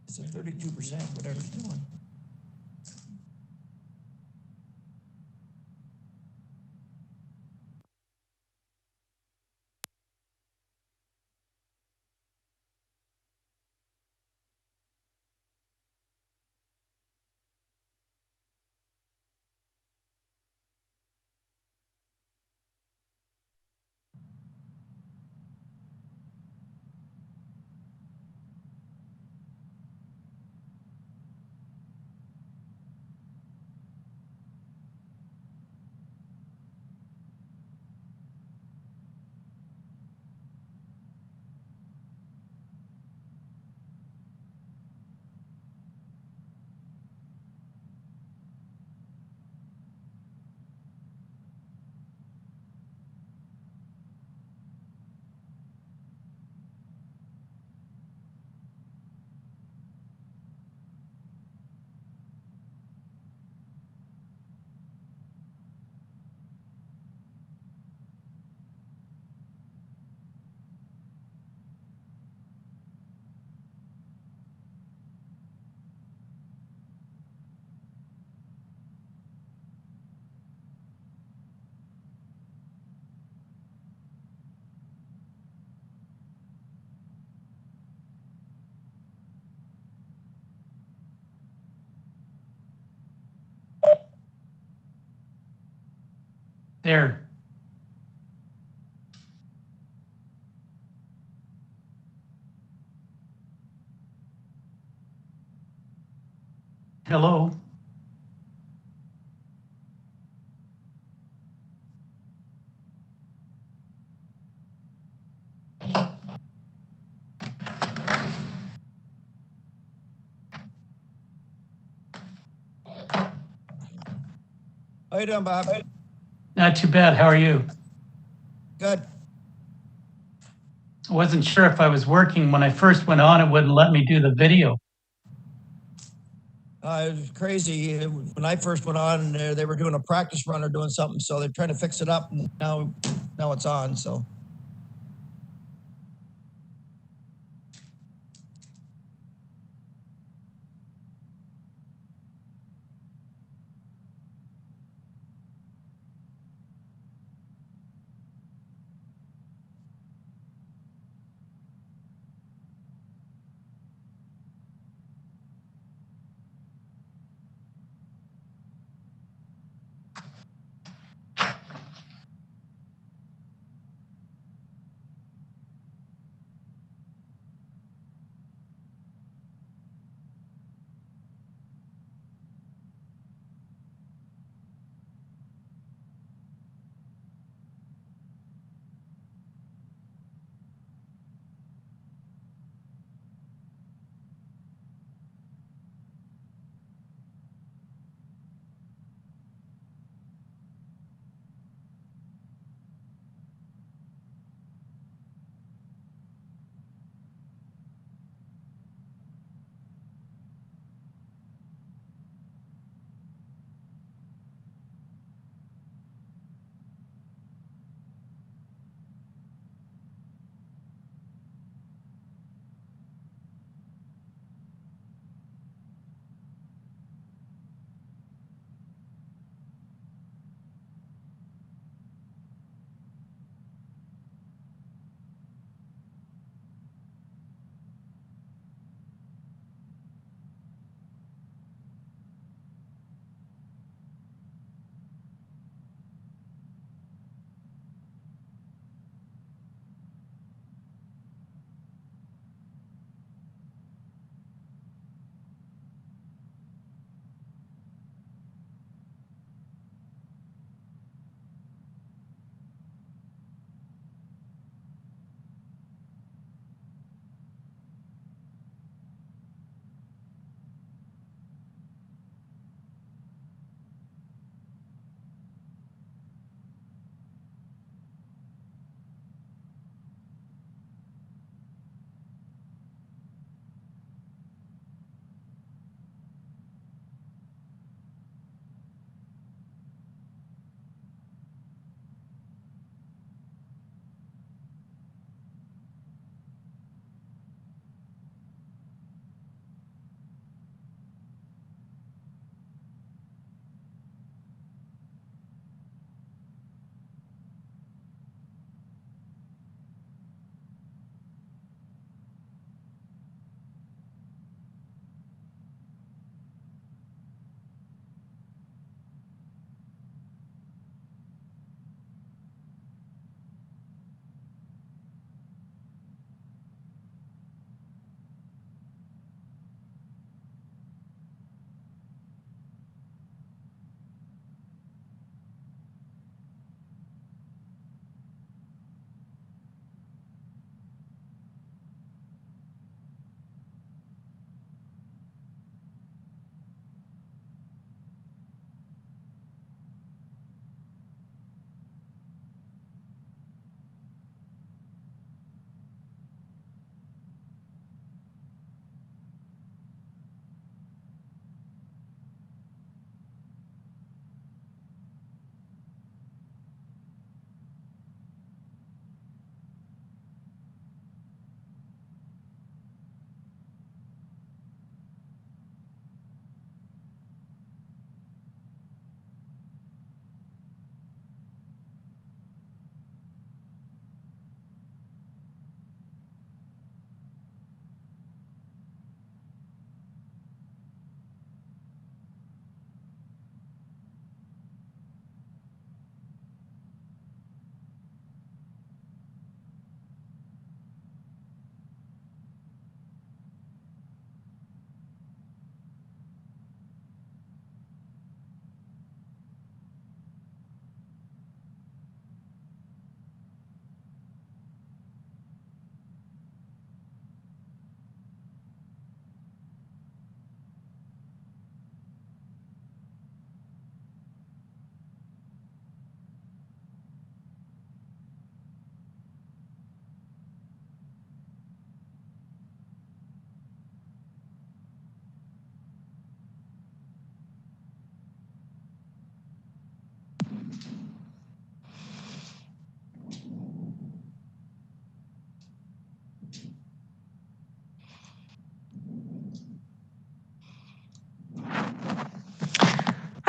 It's at 32%, whatever it's doing. There. Hello. How you doing, Bob? Not too bad. How are you? Good. I wasn't sure if I was working. When I first went on, it wouldn't let me do the video. It was crazy. When I first went on, they were doing a practice run or doing something, so they're trying to fix it up, and now it's on. So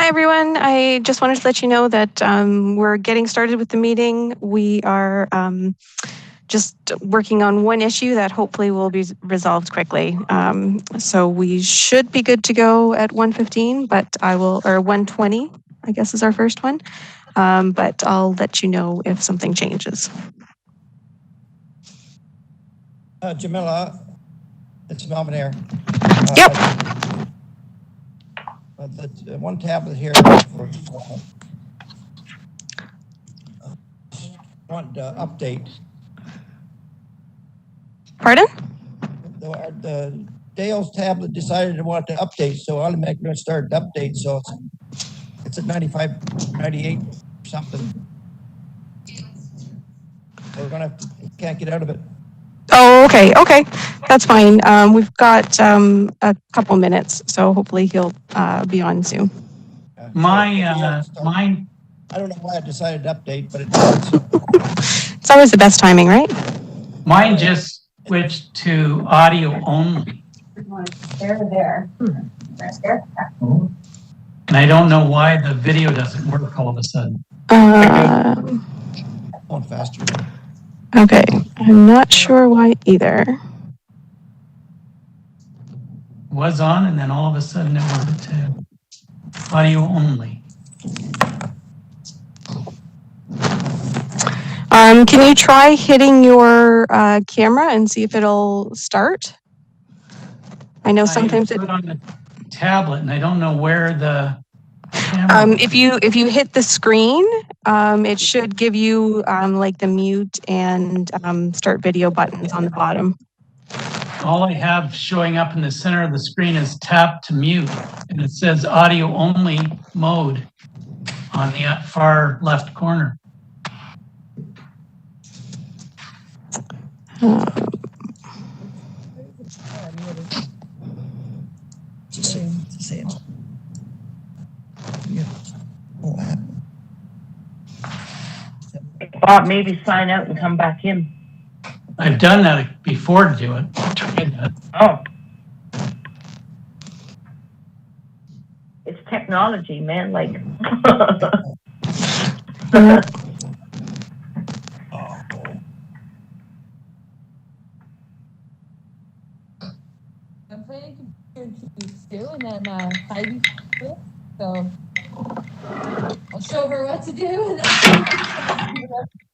Hi, everyone. I just wanted to let you know that we're getting started with the meeting. We are just working on one issue that hopefully will be resolved quickly. So we should be good to go at 1:15, but or 1:20, I guess is our first one. But I'll let you know if something changes. Jamila, it's Melvin here. Yep. The one tablet here for want to update. Pardon? The Dale's tablet decided to want to update, so automatically going to start to update. So it's at 95, 98 something. We're gonna can't get out of it. Oh, okay. Okay. That's fine. We've got a couple minutes, so hopefully he'll be on soon. Mine. I don't know why I decided to update, but it does. It's always the best timing, right? Mine just switched to audio only. There. And I don't know why the video doesn't work all of a sudden. Going faster. Okay. I'm not sure why either. It was on, and then all of a sudden it went to audio only. Can you try hitting your camera and see if it'll start? I know sometimes I put it on the tablet, and I don't know where the camera. if you hit the screen, it should give you like the mute and start video buttons on the bottom. All I have showing up in the center of the screen is tap to mute, and it says audio only mode on the far left corner. It's the same. Yeah. Bob, maybe sign out and come back in. I've done that before to do it. I tried that. Oh. It's technology, man, like. I'm playing computer keys too, and then Heidi, so I'll show her what to do. And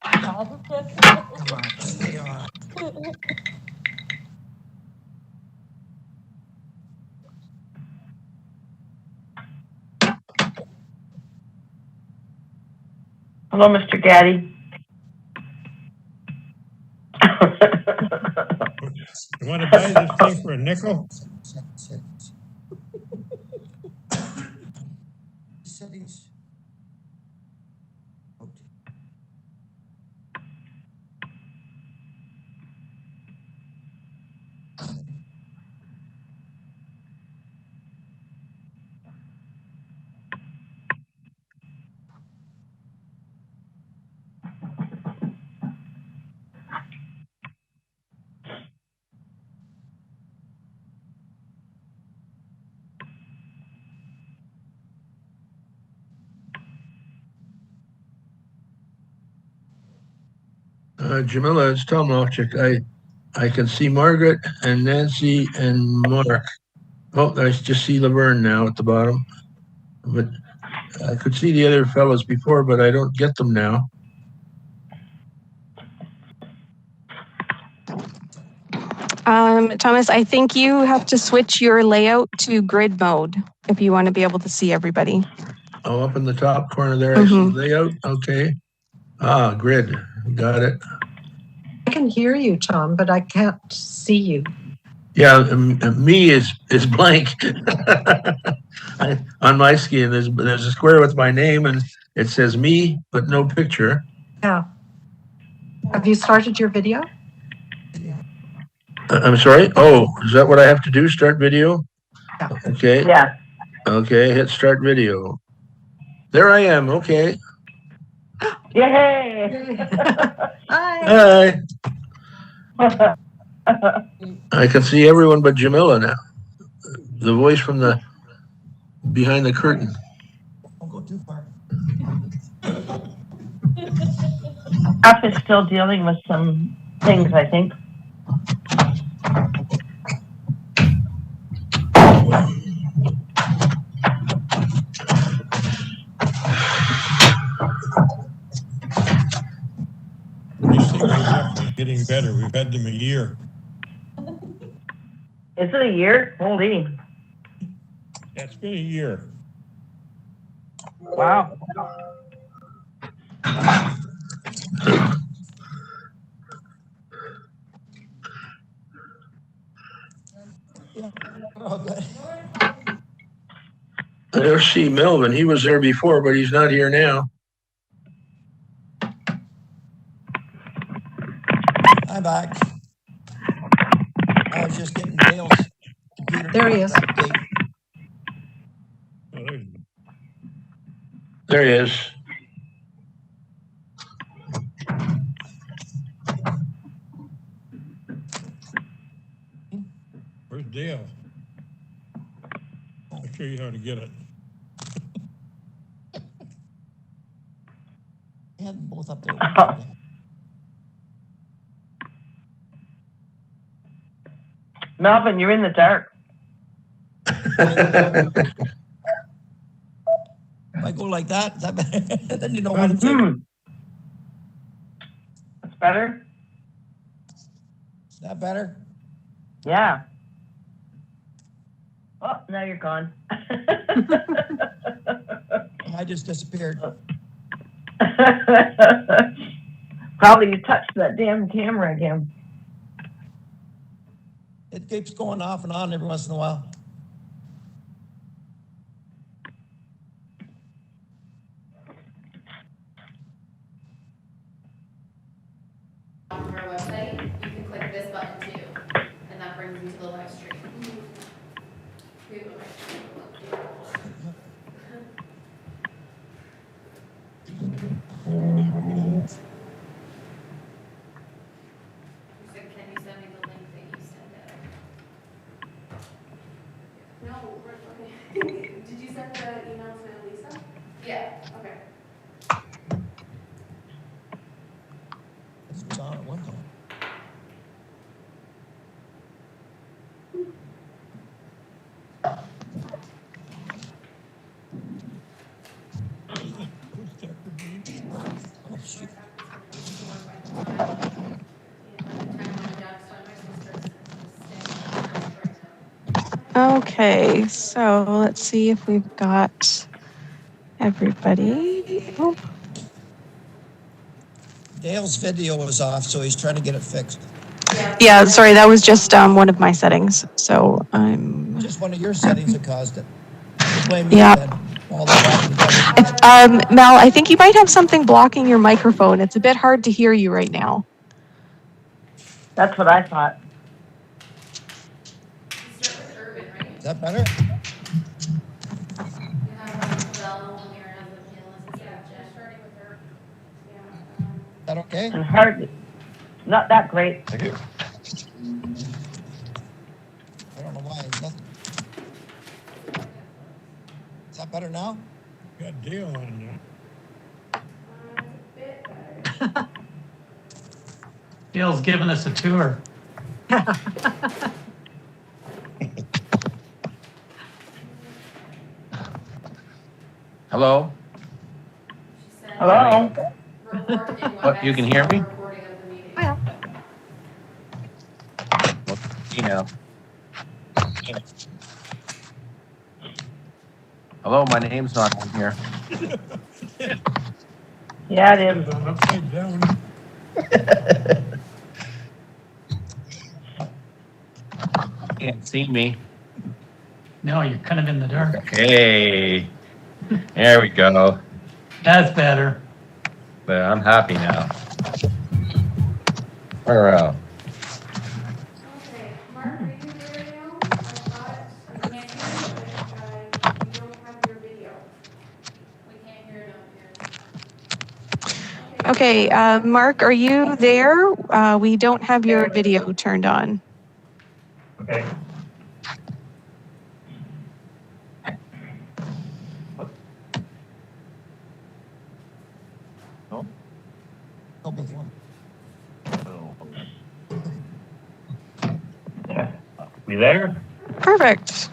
Come on, stay on. Hello, Mr. Gaddy. You want to buy this thing for a nickel? Settings. Jamila, it's Tom Lovchik. I can see Margaret and Nancy and Mark. Oh, I just see Laverne now at the bottom. But I could see the other fellows before, but I don't get them now. Thomas, I think you have to switch your layout to grid mode if you want to be able to see everybody. Oh, up in the top corner there, I see layout. Okay. Ah, grid. Got it. I can hear you, Tom, but I can't see you. Yeah, me is blank. On my screen, there's a square with my name, and it says me, but no picture. Yeah. Have you started your video? I'm sorry? Oh, is that what I have to do? Start video? Yeah. Okay. Yeah. Okay, hit start video. There I am. Okay. Yay! Hi. Hi. I can see everyone but Jamila now. The voice from the behind the curtain. too far. Staff is still dealing with some things, I think. These things are definitely getting better. We've had them a year. Is it a year? Holy. That's been a year. Wow. Yeah. Oh, good. There's C. Melvin. He was there before, but he's not here now. I'm back. I was just getting Dale's computer. There he is. Update. Oh, there you go. There he is. Where's Dale? I'll show you how to get it. They had them both up there. Melvin, you're in the dark. If I go like that, is that better? Then you know what to take. That's better? Is that better? Yeah. Oh, now you're gone. I just disappeared. Probably you touched that damn camera again. It keeps going off and on every once in a while. On our website, you can click this button too, and that brings you to the live stream. Can you send me the link that you sent out? No, okay. Did you send the email to Lisa? Yeah, okay. This was on at one time. Oh, shoot. Okay, so let's see if we've got everybody. Oh, Dale's video was off, so he's trying to get it fixed. yeah, sorry, that was just one of my settings. So I'm. Just one of your settings that caused it. Blame me Yeah. then. All that Mel, I think you might have something blocking your microphone. It's a bit hard to hear you right now. That's what I thought. Is that better? Is that okay? And hard, not that great. I don't know why. Is that better now? Got Dale on now. Dale's giving us a tour. Hello? Hello? What, you can hear me? Yeah. You know. Hello, my name's not on here. Yeah, it is. Upside down. Can't see me. No, you're kind of in the dark. Hey, there we go. That's better. But I'm happy now. We're out. Okay, Mark, are you there now? I thought, I can't hear you, but you don't have your video. We can't hear it up here. Okay, Mark, are you there? We don't have your video turned on. Okay. public one. We there? Perfect.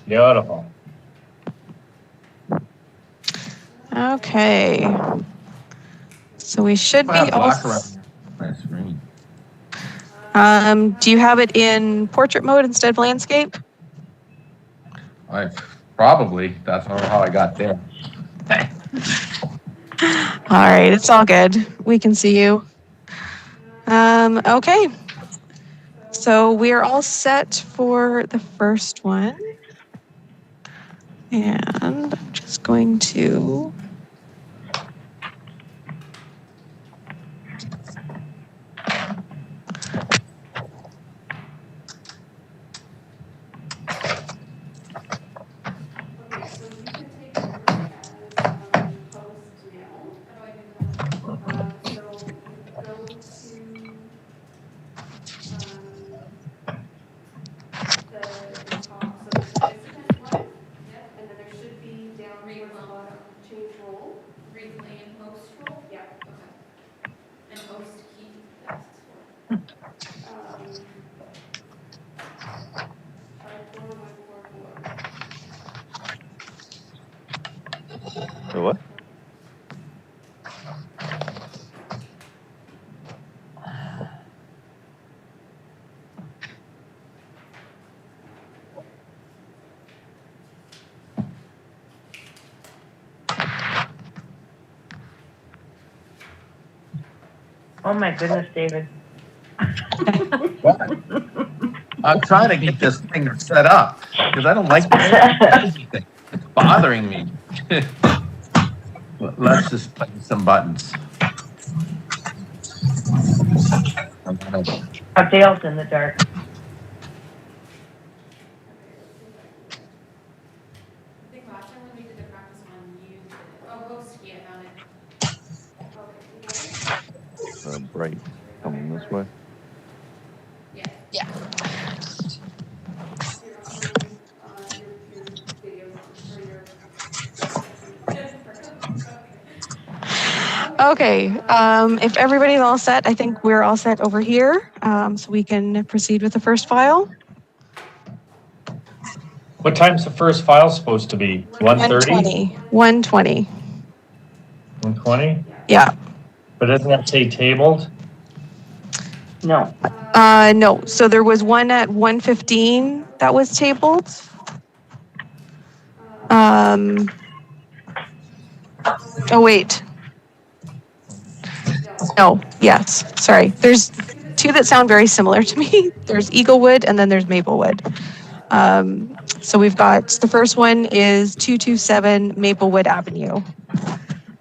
Beautiful. Okay. So we should be I have all. black around my screen. Do you have it in portrait mode instead of landscape? Probably. That's how I got there. All right, it's all good. We can see you. Okay. So we are all set for the first one. And I'm just going to. So what? Oh my goodness, David. I'm trying to get this thing set up because I don't like anything. It's bothering me. Let's just play some buttons. Dale's in the dark. Bright coming this way. Yeah. Okay, if everybody's all set, I think we're all set over here, so we can proceed with the first file. What time's the first file supposed to be? 1:30? 1:20. 1:20? Yeah. But doesn't that say tabled? No. No, so there was one at 1:15 that was tabled. Oh, wait. No, yes, sorry. There's two that sound very similar to me. There's Eaglewood and then there's Maplewood. So we've got, the first one is 227 Maplewood Avenue.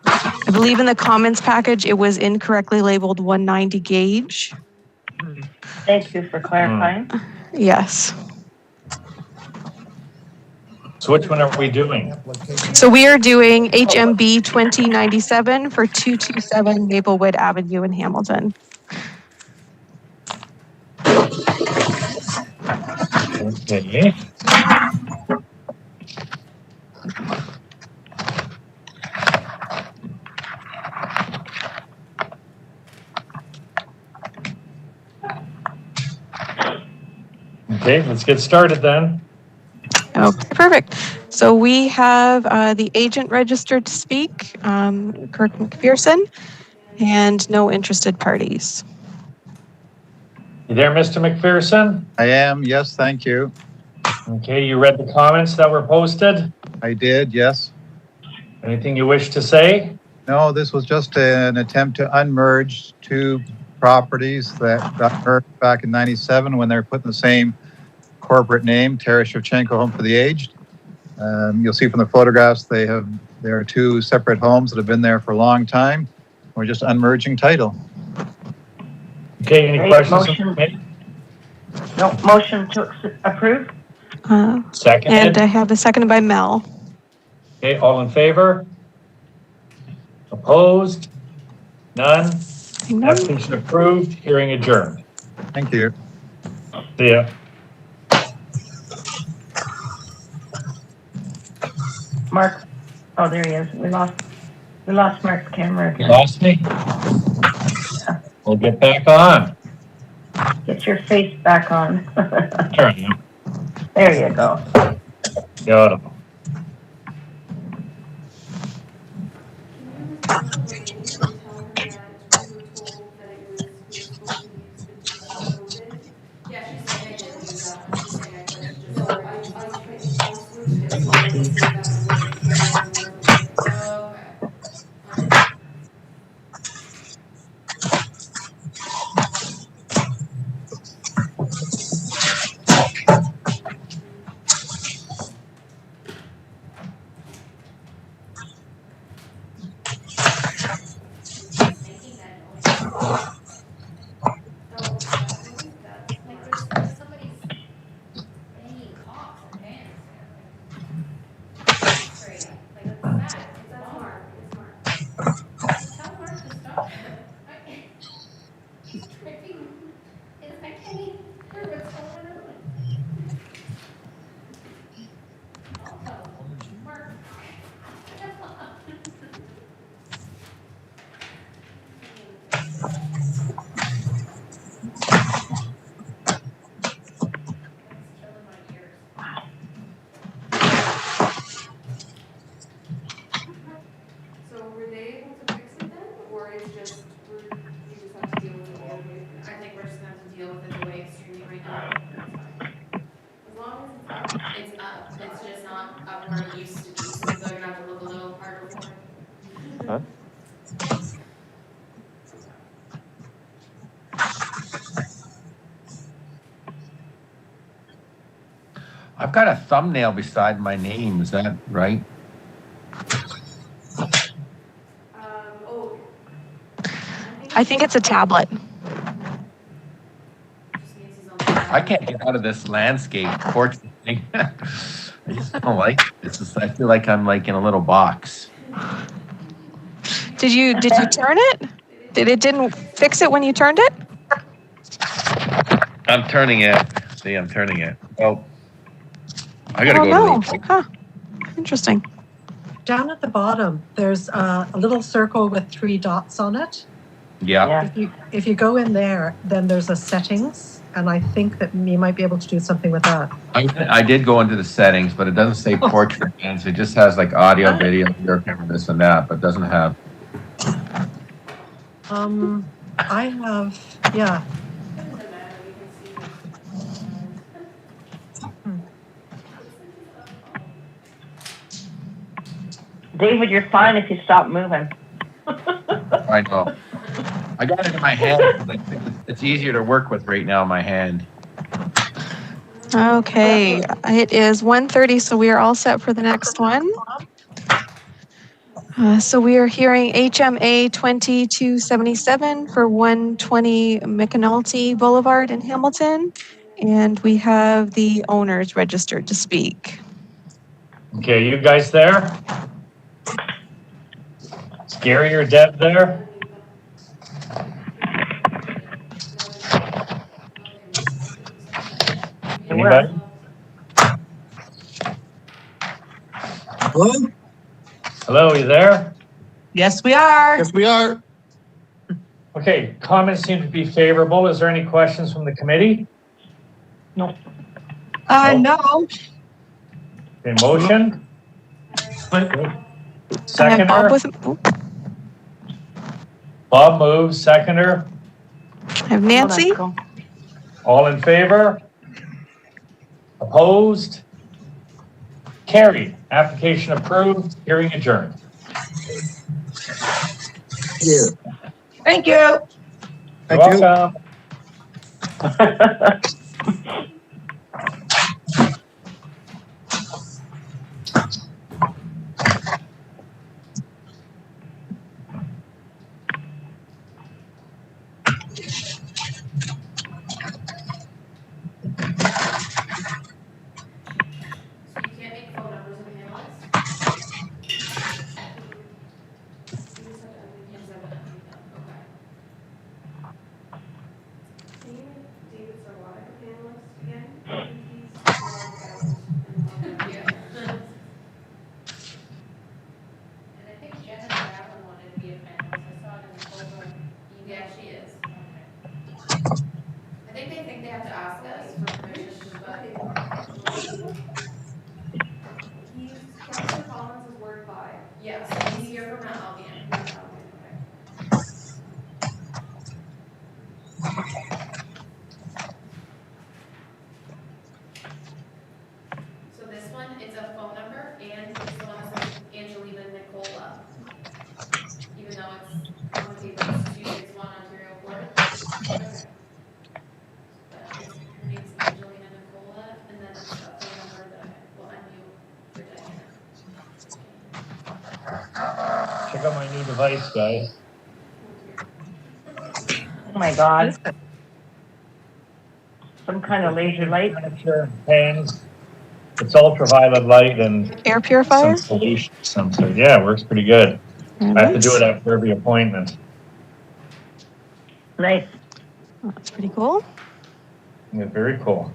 I believe in the comments package, it was incorrectly labeled 190 gauge. Thank you for clarifying. Yes. So which one are we doing? So we are doing HMB 2097 for 227 Maplewood Avenue in Hamilton. Okay. Okay, let's get started then. Okay, perfect. So we have the agent registered to speak, Kirk McPherson, and no interested parties. You there, Mr. McPherson? I am, yes, thank you. Okay, you read the comments that were posted? I did, yes. Anything you wish to say? No, this was just an attempt to unmerge two properties that got merged back in '97 when they were put in the same corporate name, Terra Shevchenko Home for the Aged. You'll see from the photographs there are two separate homes that have been there for a long time. We're just unmerging title. Okay, any Great, questions? No, motion to approve. Seconded. And I have a seconded by Mel. Okay, all in favor? Opposed? None? Application approved, hearing adjourned. Thank you. See ya. Mark, oh, there he is. We lost Mark's camera You again. lost me? We'll get back on. Get your face back on. There I am. There you go. Beautiful. Can you respond to Lorraine and tell her that we were told that we were supposed to use the Duplex code? Yeah, she's saying I did use that one. She's saying I clicked just. No, I switched it, so I just used that one with Carrie and Mark with it. Oh, okay. All right. Making that noise. Oh, that noise? That's like there's somebody's banging cocks or pants there. Like, straight up. Like that's sad. That's Mark. It's Mark. Tell Mark to stop. He's tripping. I can't even hear what's going on. I'll tell him. Mark. So were they able to fix it then, or it's just we just have to deal with it the way? I think we're just gonna have to deal with it the way it's streaming right now. That's fine. As long as it's up. It's up. It's just not up where it used to be. So they're gonna have to look a little harder for it. Huh? I've got a thumbnail beside my name. Is that right? Oh. I think it's a tablet. Just means he's on the I can't get out of this landscape portrait thing. I just don't like it. It's just, I feel like I'm like in a little box. Did you turn it? It didn't fix it when you turned it? I'm turning it. See, I'm turning it. Oh, I gotta Oh, go no. to the. Huh. Interesting. Down at the bottom, there's a little circle with 3 dots on it. Yeah. If you go in there, then there's a settings, and I think that you might be able to do something with that. I did go into the settings, but it doesn't say portrait bands. It just has like audio, video, your camera, this and that, but doesn't have. I have, yeah. David, you're fine if you stop moving. I know. I got it in my hand. It's easier to work with right now in my hand. Okay, it is 1:30, so we are all set for the next one. So we are hearing HMA 2277 for 120 McAnulty Boulevard in Hamilton, and we have the owners registered to speak. Okay, you guys there? Is Gary or Deb there? Anybody? Hello? Hello, you there? Yes, we are. Yes, we are. Okay, comments seem to be favorable. Is there any questions from the committee? No. No. Okay, motion? I have Bob Seconder? with, Bob moves, seconder. I have Nancy. All in favor? Opposed? Carried. Application approved. Hearing adjourned. Yeah. Thank you. You're Thank you. welcome. So you can't make phone numbers of analysts? You just have to unmute him, so I unmute them. Okay. Can you make David Sarwada? one, it's a phone number, and it's the one that says Angelina Nicola. Even though it's on the paper, it's 261 Ontario Court. Okay. But it's, her name's Angelina Nicola, and then it's a phone number that I will unmute for Diana. Check out my new device, guys. Oh my God. Some kind of laser light. Pans. It's ultraviolet light and Air purifier? some solution. Yeah, it works pretty good. I have to do it after every appointment. Nice. That's pretty cool. Yeah, very cool.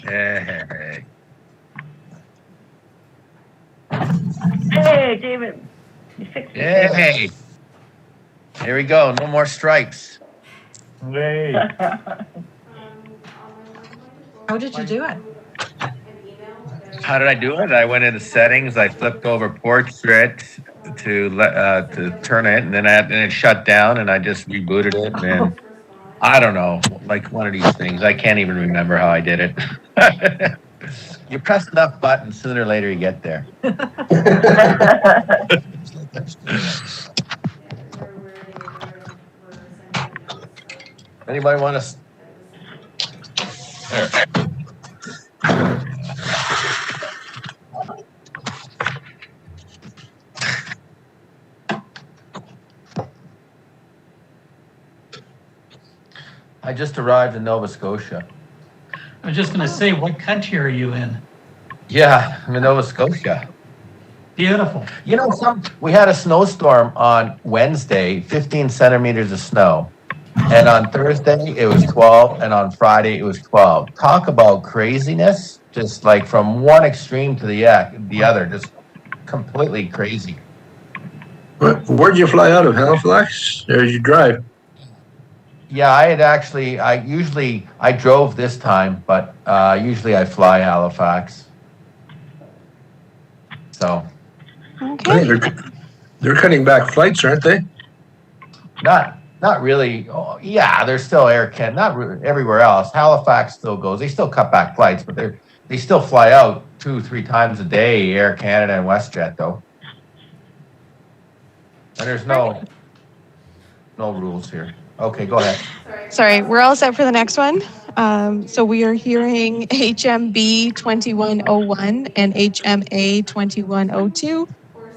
Hey. Hey, David. You fixed it. Hey. Here we go. No more stripes. Hey. How did you do it? How did I do it? I went into settings. I flipped over portrait to turn it, and then it shut down, and I just rebooted it. And then I don't know, like one of these things. I can't even remember how I did it. You press enough buttons, sooner or later you get there. Anybody want to? There. I just arrived in Nova Scotia. I was just going to say, what country are you in? Yeah, I'm in Nova Scotia. Beautiful. You know, we had a snowstorm on Wednesday, 15 centimeters of snow. And on Thursday, it was 12. And on Friday, it was 12. Talk about craziness. Just like from one extreme to the other. Just completely crazy. Where'd you fly out of, Halifax? Or did you drive? Yeah, I drove this time, but usually I fly Halifax. So. Okay. They're cutting back flights, aren't they? Not really. Oh, yeah, there's still everywhere else. Halifax still goes. They still cut back flights, but they still fly out 2-3 times a day, Air Canada and WestJet, though. And there's no rules here. Okay, go ahead. Sorry, we're all set for the next one. So we are hearing HMB 2101 and HMA 2102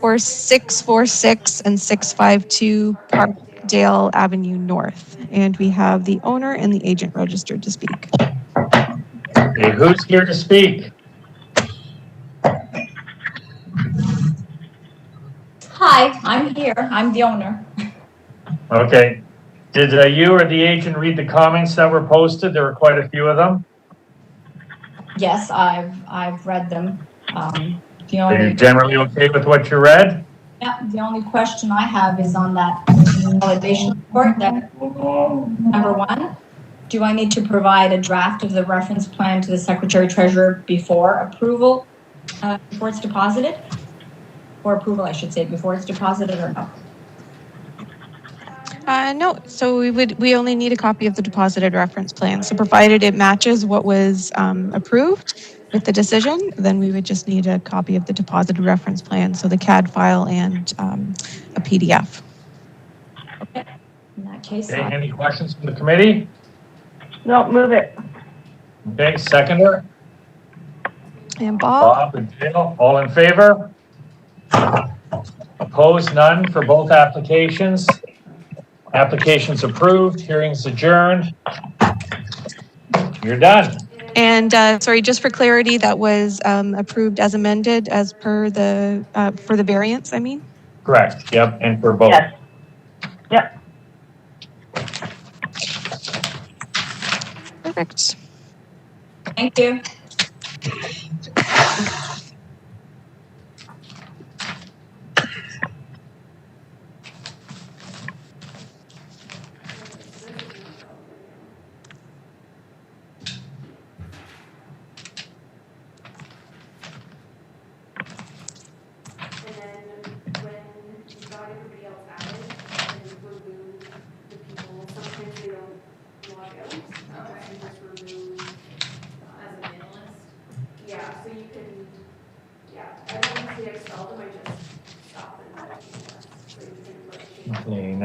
for 646 and 652 Parkdale Avenue North. And we have the owner and the agent registered to speak. Okay, who's here to speak? Hi, I'm here. I'm the owner. Okay. Did you or the agent read the comments that were posted? There were quite a few of them. Yes, I've read them. Are you generally okay with what you read? Yeah, the only question I have is on that validation report. That number 1, do I need to provide a draft of the reference plan to the Secretary Treasurer before approval, before it's deposited? Or approval, I should say, before it's deposited, or no? No, so we only need a copy of the deposited reference plan. So provided it matches what was approved with the decision, then we would just need a copy of the deposited reference plan, so the CAD file and a PDF. Okay, in that case. Okay, any questions from the committee? No, move it. Okay, seconder. And Bob? Bob and Dale, all in favor? Opposed, none for both applications. Applications approved, hearings adjourned. You're done. And sorry, just for clarity, that was approved as amended as per the, for the variance, I mean? Correct, yep, and for both. Yes. Yep. Perfect. Thank you.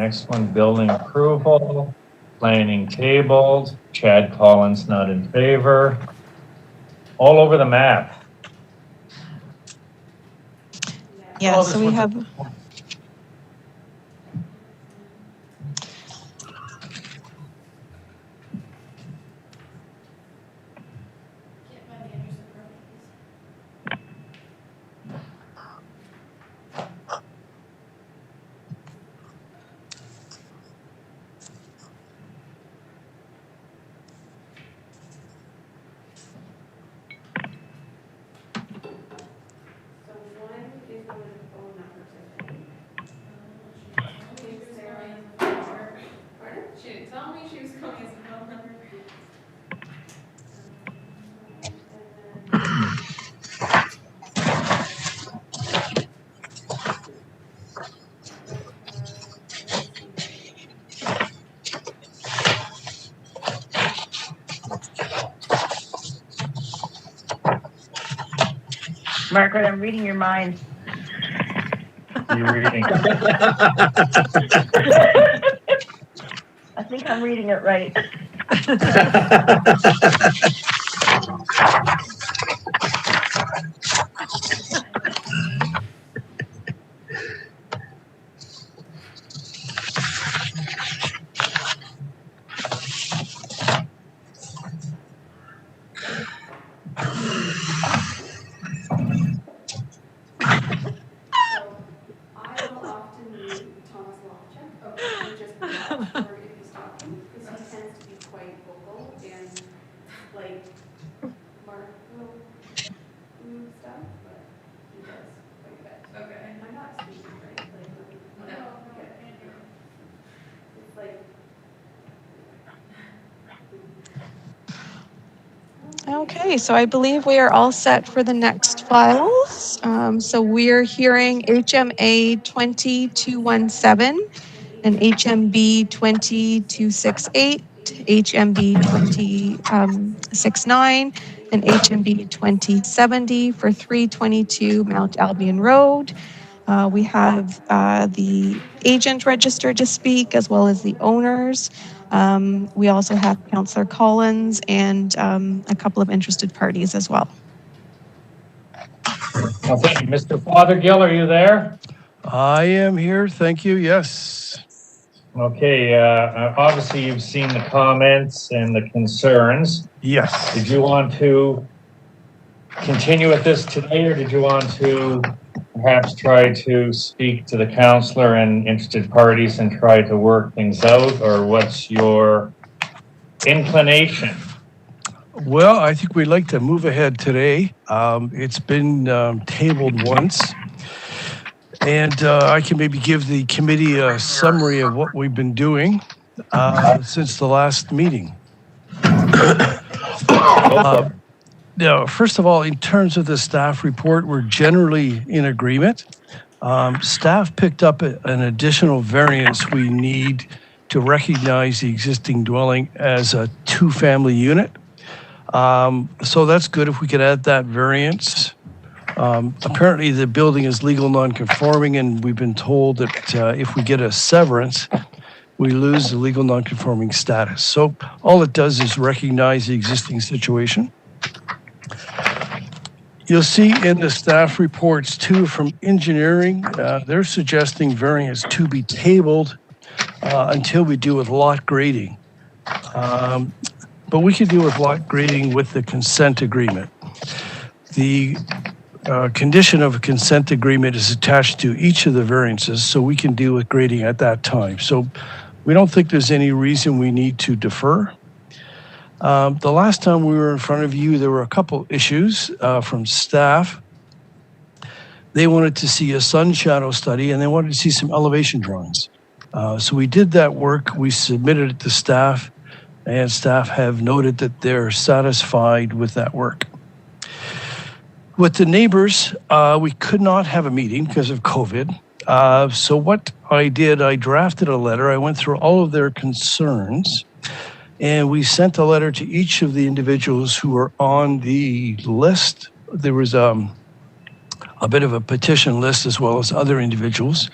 next one, building approval, planning tabled, Chad Collins not in favor. All over the map. Yeah, Oh, so this we one's- have, So one is going to phone numbers, I think. Pardon? She didn't tell me she was going as a phone number. Margaret, I'm reading your mind. You're reading. I think I'm reading it right. I will often mute Thomas Lofchuk, or just watch, or if he's talking, because he tends to be quite vocal and like Mark will move stuff, but he does quite a bit. Okay. I'm not speaking, right? Like, no. Yeah. It's like. okay, so I believe we are all set for the next files. So we're hearing HMA 20217 and HMB 20268, HMB 2069, and HMB 2070 for 322 Mount Albion Road. We have the agent registered to speak as well as the owners. We also have Councillor Collins and a couple of interested parties as well. Okay, Mr. Fothergill, are you there? I am here, thank you, yes. Okay, obviously you've seen the comments and the concerns. Yes. Did you want to continue with this today, or did you want to perhaps try to speak to the councillor and interested parties and try to work things out, or what's your inclination? Well, I think we'd like to move ahead today. It's been tabled once. And I can maybe give the committee a summary of what we've been doing since the last meeting. Now, first of all, in terms of the staff report, we're generally in agreement. Staff picked up an additional variance we need to recognize the existing dwelling as a two-family unit. So that's good if we could add that variance. Apparently the building is legal non-conforming, and we've been told that if we get a severance, we lose the legal non-conforming status. So all it does is recognize the existing situation. You'll see in the staff reports too from engineering, they're suggesting variance to be tabled until we deal with lot grading. But we can deal with lot grading with the consent agreement. The condition of a consent agreement is attached to each of the variances, so we can deal with grading at that time. So we don't think there's any reason we need to defer. The last time we were in front of you, there were a couple issues from staff. They wanted to see a sun shadow study, and they wanted to see some elevation drawings. So we did that work. We submitted it to staff, and staff have noted that they're satisfied with that work. With the neighbors, we could not have a meeting because of COVID. So what I did, I drafted a letter. I went through all of their concerns, and we sent a letter to each of the individuals who were on the list. There was a bit of a petition list as well as other individuals,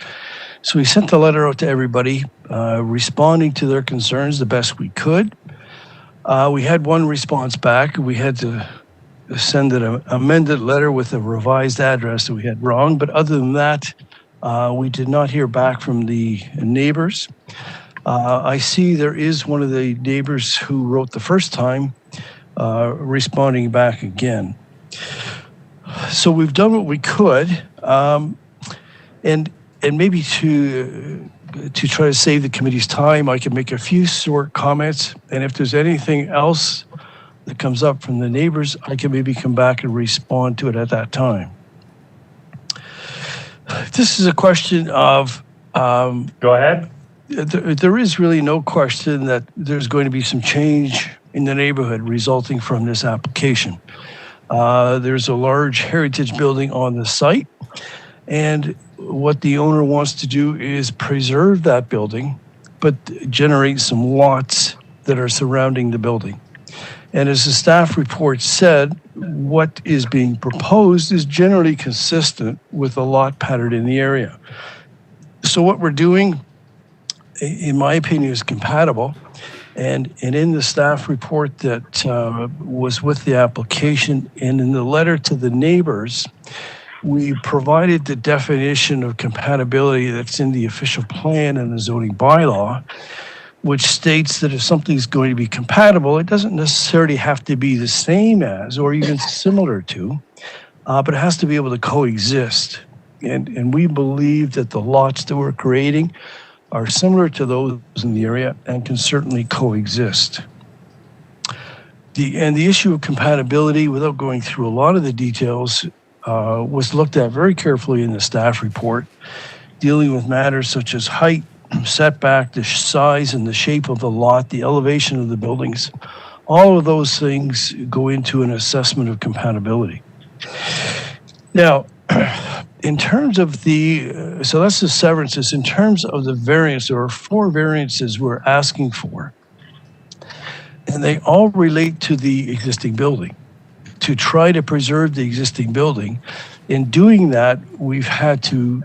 So we sent the letter out to everybody, responding to their concerns the best we could. We had one response back. We had to send an amended letter with a revised address that we had wrong. But other than that, we did not hear back from the neighbors. I see there is one of the neighbors who wrote the first time responding back again. So we've done what we could, and maybe to try to save the committee's time, I can make a few short comments, and if there's anything else that comes up from the neighbors, I can maybe come back and respond to it at that time. This is a question of... Go ahead. There is really no question that there's going to be some change in the neighborhood resulting from this application. There's a large heritage building on the site, and what the owner wants to do is preserve that building, but generate some lots that are surrounding the building. And as the staff report said, what is being proposed is generally consistent with the lot pattern in the area. So what we're doing, in my opinion, is compatible. And in the staff report that was with the application and in the letter to the neighbors, we provided the definition of compatibility that's in the official plan and the zoning bylaw, which states that if something's going to be compatible, it doesn't necessarily have to be the same as or even similar to, but it has to be able to coexist. And we believe that the lots that we're creating are similar to those in the area and can certainly coexist. The issue of compatibility, without going through a lot of the details, was looked at very carefully in the staff report, dealing with matters such as height, setback, the size and the shape of the lot, the elevation of the buildings. All of those things go into an assessment of compatibility. Now, in terms of so that's the severances. In terms of the variance, there are 4 variances we're asking for, and they all relate to the existing building, to try to preserve the existing building. In doing that, we've had to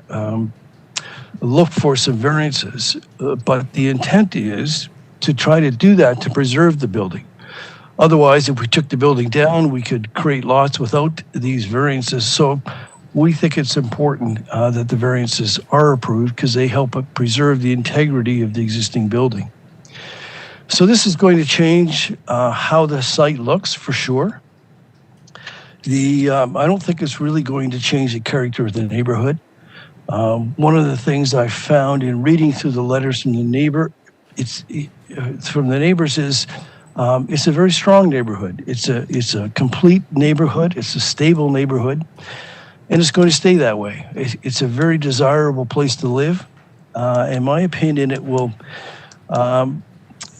look for some variances, but the intent is to try to do that to preserve the building. Otherwise, if we took the building down, we could create lots without these variances. So we think it's important that the variances are approved because they help preserve the integrity of the existing building. So this is going to change how the site looks for sure. I don't think it's really going to change the character of the neighborhood. One of the things I found in reading through the letters from the neighbors is it's a very strong neighborhood. It's a complete neighborhood. It's a stable neighborhood, and it's going to stay that way. It's a very desirable place to live. In my opinion, it will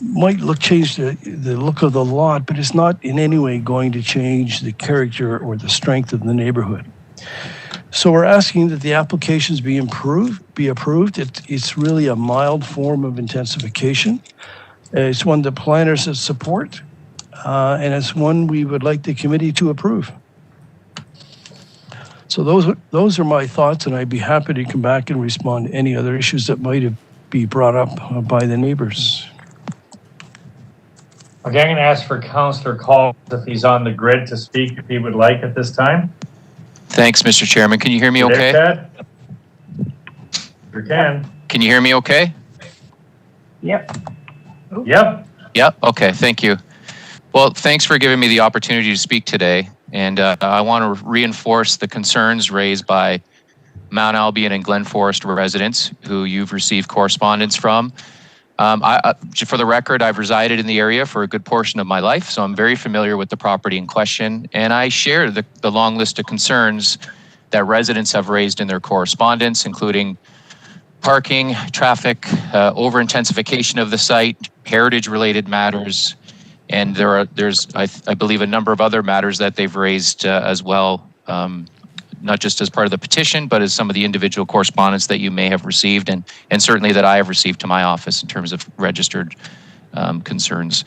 might change the look of the lot, but it's not in any way going to change the character or the strength of the neighborhood. So we're asking that the applications be approved. It's really a mild form of intensification. It's one that planners support, and it's one we would like the committee to approve. So those are my thoughts, and I'd be happy to come back and respond to any other issues that might be brought up by the neighbors. Okay, I'm going to ask for Councillor Call if he's on the grid to speak if he would like at this time. Thanks, Mr. Chairman. Can you hear me okay? You can. Can you hear me okay? Yep. Yep. Yep. Okay. Thank you. Well, thanks for giving me the opportunity to speak today. And I want to reinforce the concerns raised by Mount Albion and Glen Forest residents who you've received correspondence from. For the record, I've resided in the area for a good portion of my life, so I'm very familiar with the property in question, and I share the long list of concerns that residents have raised in their correspondence, including parking, traffic, over-intensification of the site, heritage-related matters, and there's I believe a number of other matters that they've raised as well, not just as part of the petition, but as some of the individual correspondence that you may have received and certainly that I have received to my office in terms of registered concerns.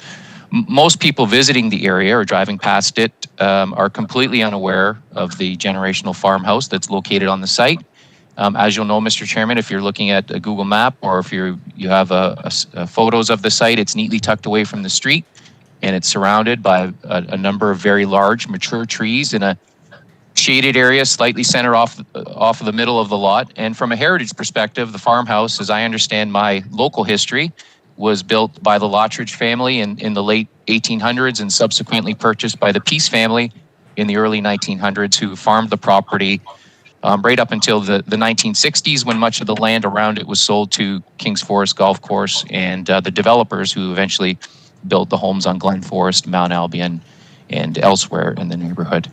Most people visiting the area or driving past it are completely unaware of the generational farmhouse that's located on the site. As you'll know, Mr. Chairman, if you're looking at a Google map or if you have photos of the site, it's neatly tucked away from the street and it's surrounded by a number of very large mature trees in a shaded area slightly centered off of the middle of the lot. And from a heritage perspective, the farmhouse, as I understand my local history, was built by the Lottridge family in the late 1800s and subsequently purchased by the Peace family in the early 1900s, who farmed the property right up until the 1960s, when much of the land around it was sold to Kings Forest Golf Course and the developers who eventually built the homes on Glen Forest, Mount Albion, and elsewhere in the neighborhood.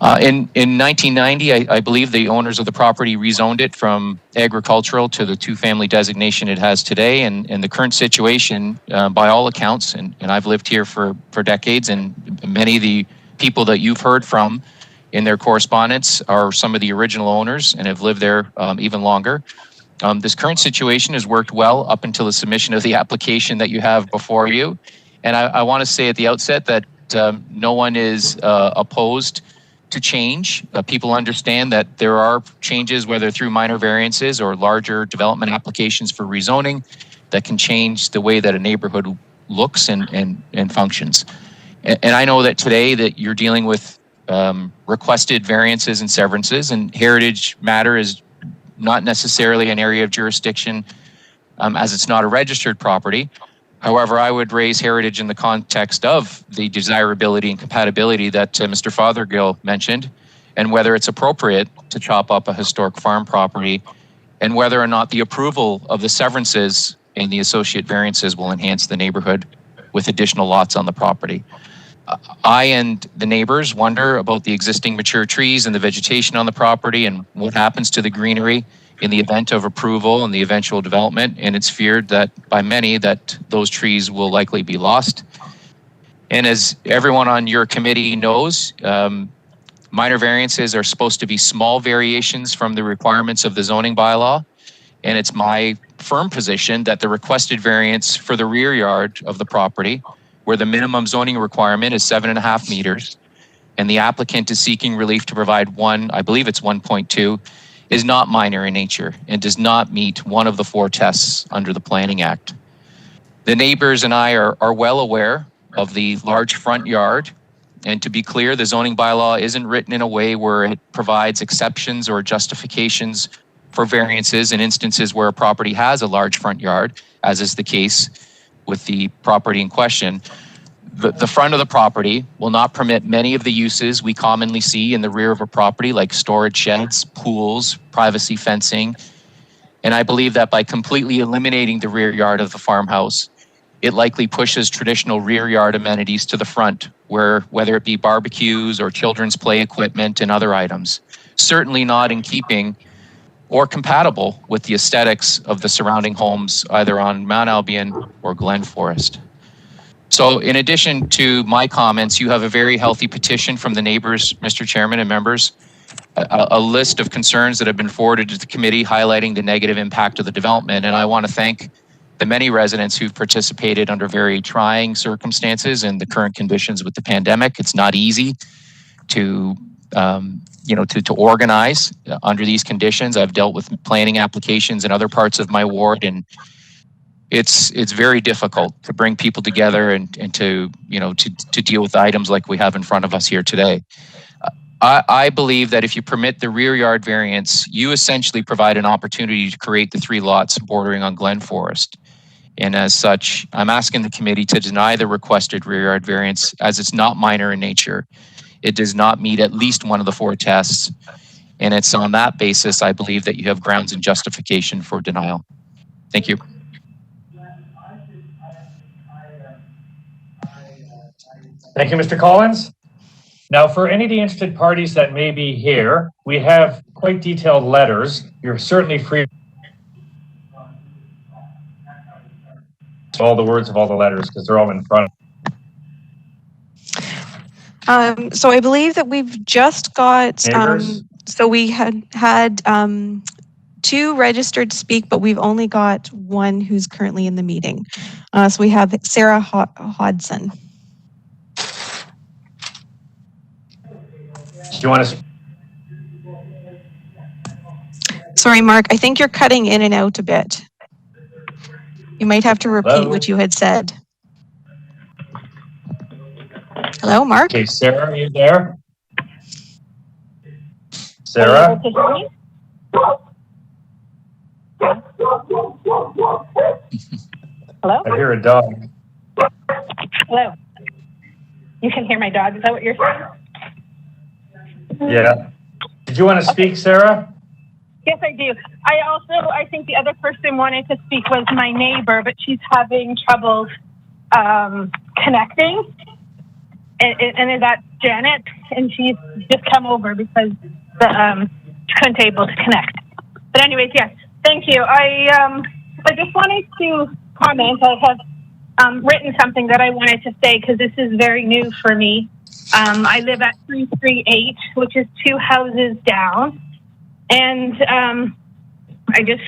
In 1990, I believe the owners of the property rezoned it from agricultural to the two-family designation it has today. And the current situation, by all accounts, and I've lived here for decades, and many of the people that you've heard from in their correspondence are some of the original owners and have lived there even longer. This current situation has worked well up until the submission of the application that you have before you. And I want to say at the outset that no one is opposed to change. People understand that there are changes, whether through minor variances or larger development applications for rezoning, that can change the way that a neighborhood looks and functions. And I know that today that you're dealing with requested variances and severances, and heritage matter is not necessarily an area of jurisdiction as it's not a registered property. However, I would raise heritage in the context of the desirability and compatibility that Mr. Fothergill mentioned, and whether it's appropriate to chop up a historic farm property, and whether or not the approval of the severances and the associate variances will enhance the neighborhood with additional lots on the property. I and the neighbors wonder about the existing mature trees and the vegetation on the property and what happens to the greenery in the event of approval and the eventual development. And it's feared that by many that those trees will likely be lost. And as everyone on your committee knows, minor variances are supposed to be small variations from the requirements of the zoning bylaw. And it's my firm position that the requested variance for the rear yard of the property, where the minimum zoning requirement is 7.5 meters, and the applicant is seeking relief to provide one, I believe it's 1.2, is not minor in nature and does not meet one of the 4 tests under the Planning Act. The neighbors and I are well aware of the large front yard. And to be clear, the zoning bylaw isn't written in a way where it provides exceptions or justifications for variances in instances where a property has a large front yard, as is the case with the property in question. The front of the property will not permit many of the uses we commonly see in the rear of a property, like storage sheds, pools, privacy fencing. And I believe that by completely eliminating the rear yard of the farmhouse, it likely pushes traditional rear yard amenities to the front, where whether it be barbecues or children's play equipment and other items, certainly not in keeping or compatible with the aesthetics of the surrounding homes, either on Mount Albion or Glen Forest. So in addition to my comments, you have a very healthy petition from the neighbors, Mr. Chairman and members, a list of concerns that have been forwarded to the committee highlighting the negative impact of the development. And I want to thank the many residents who've participated under very trying circumstances and the current conditions with the pandemic. It's not easy to organize under these conditions. I've dealt with planning applications in other parts of my ward, and it's very difficult to bring people together and to deal with items like we have in front of us here today. I believe that if you permit the rear yard variance, you essentially provide an opportunity to create the 3 lots bordering on Glen Forest. And as such, I'm asking the committee to deny the requested rear yard variance, as it's not minor in nature. It does not meet at least one of the 4 tests. And it's on that basis, I believe, that you have grounds and justification for denial. Thank you. Thank you, Mr. Collins. Now, for any of the interested parties that may be here, we have quite detailed letters. You're certainly free to all the words of all the letters because they're all in front. So I believe that we've just got, so we had 2 registered to speak, but we've only got 1 who's currently in the meeting. So we have Sarah Hodson. Do you want to? Sorry, Mark, I think you're cutting in and out a bit. You might have to repeat Hello? what you had said. Hello, Mark? Okay, Sarah, are you there? Are you Sarah? able to hear me? Hello? I hear a dog. Hello? You can hear my dog. Is that what you're saying? Yeah. Did you want to speak, Sarah? Yes, I do. I think the other person wanted to speak was my neighbor, but she's having trouble connecting. And that's Janet, and she's just come over because she couldn't able to connect. But anyways, yes, thank you. I just wanted to comment. I have written something that I wanted to say because this is very new for me. I live at 338, which is 2 houses down. And I just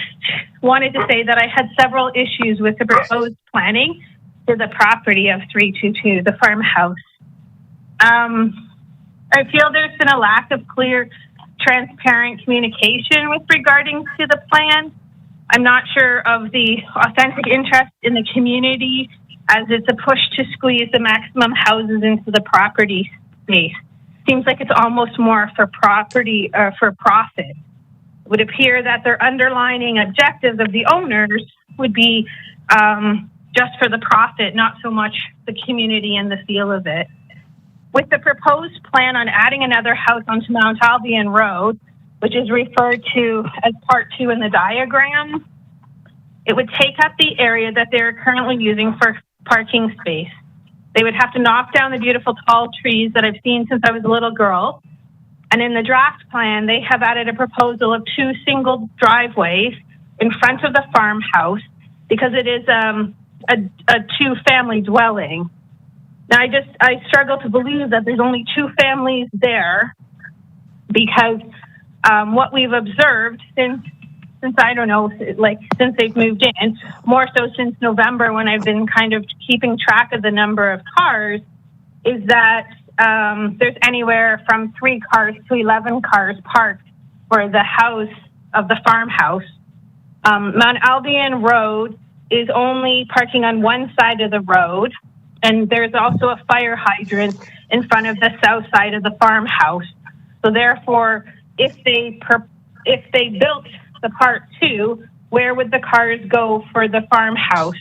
wanted to say that I had several issues with the proposed planning for the property of 322, the farmhouse. I feel there's been a lack of clear, transparent communication with regarding to the plan. I'm not sure of the authentic interest in the community as it's a push to squeeze the maximum houses into the property space. Seems like it's almost more for property or for profit. It would appear that their underlining objectives of the owners would be just for the profit, not so much the community and the feel of it. With the proposed plan on adding another house onto Mount Albion Road, which is referred to as part 2 in the diagram, it would take up the area that they're currently using for parking space. They would have to knock down the beautiful tall trees that I've seen since I was a little girl. And in the draft plan, they have added a proposal of 2 single driveways in front of the farmhouse because it is a 2-family dwelling. Now, I struggle to believe that there's only 2 families there because what we've observed since I don't know, like since they've moved in, more so since November when I've been kind of keeping track of the number of cars, is that there's anywhere from 3 cars to 11 cars parked for the house of the farmhouse. Mount Albion Road is only parking on one side of the road, and there's also a fire hydrant in front of the south side of the farmhouse. So therefore, if they built the part 2, where would the cars go for the farmhouse?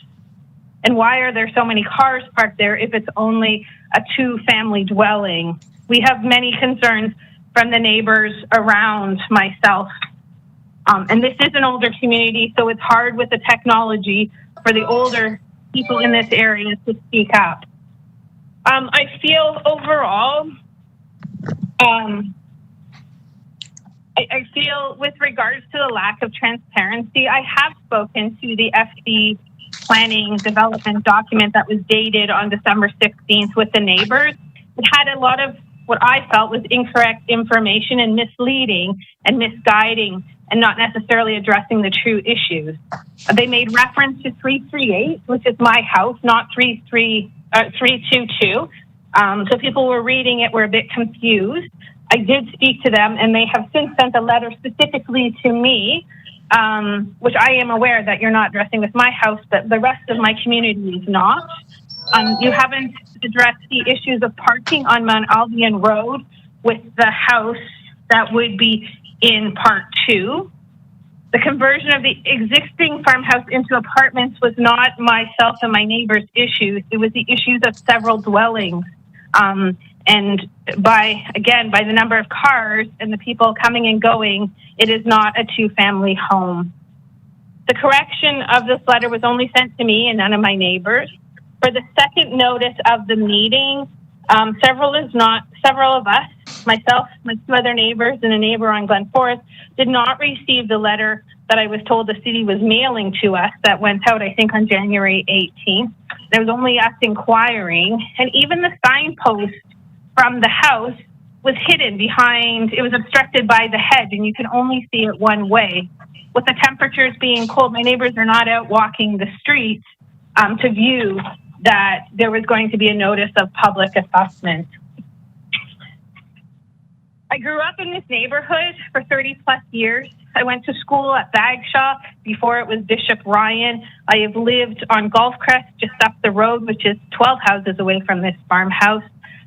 And why are there so many cars parked there if it's only a 2-family dwelling? We have many concerns from the neighbors around myself. And this is an older community, so it's hard with the technology for the older people in this area to speak up. I feel overall, I feel with regards to the lack of transparency, I have spoken to the FD planning development document that was dated on December 16th with the neighbors. It had a lot of what I felt was incorrect information and misleading and misguiding and not necessarily addressing the true issues. They made reference to 338, which is my house, not 322. So people were reading it, were a bit confused. I did speak to them, and they have since sent a letter specifically to me, which I am aware that you're not addressing with my house, but the rest of my community is not. You haven't addressed the issues of parking on Mount Albion Road with the house that would be in part 2. The conversion of the existing farmhouse into apartments was not myself and my neighbors' issues. It was the issues of several dwellings. And by the number of cars and the people coming and going, it is not a 2-family home. The correction of this letter was only sent to me and none of my neighbors. For the second notice of the meeting, several of us, myself, my 2 other neighbors, and a neighbor on Glen Forest, did not receive the letter that I was told the city was mailing to us that went out, I think, on January 18th. There was only us inquiring, and even the signpost from the house was hidden behind, it was obstructed by the hedge, and you can only see it one way. With the temperatures being cold, my neighbors are not out walking the streets to view that there was going to be a notice of public assessment. I grew up in this neighborhood for 30 plus years. I went to school at Bagshaw. Before it was Bishop Ryan. I have lived on Golf Crest just up the road, which is 12 houses away from this farmhouse.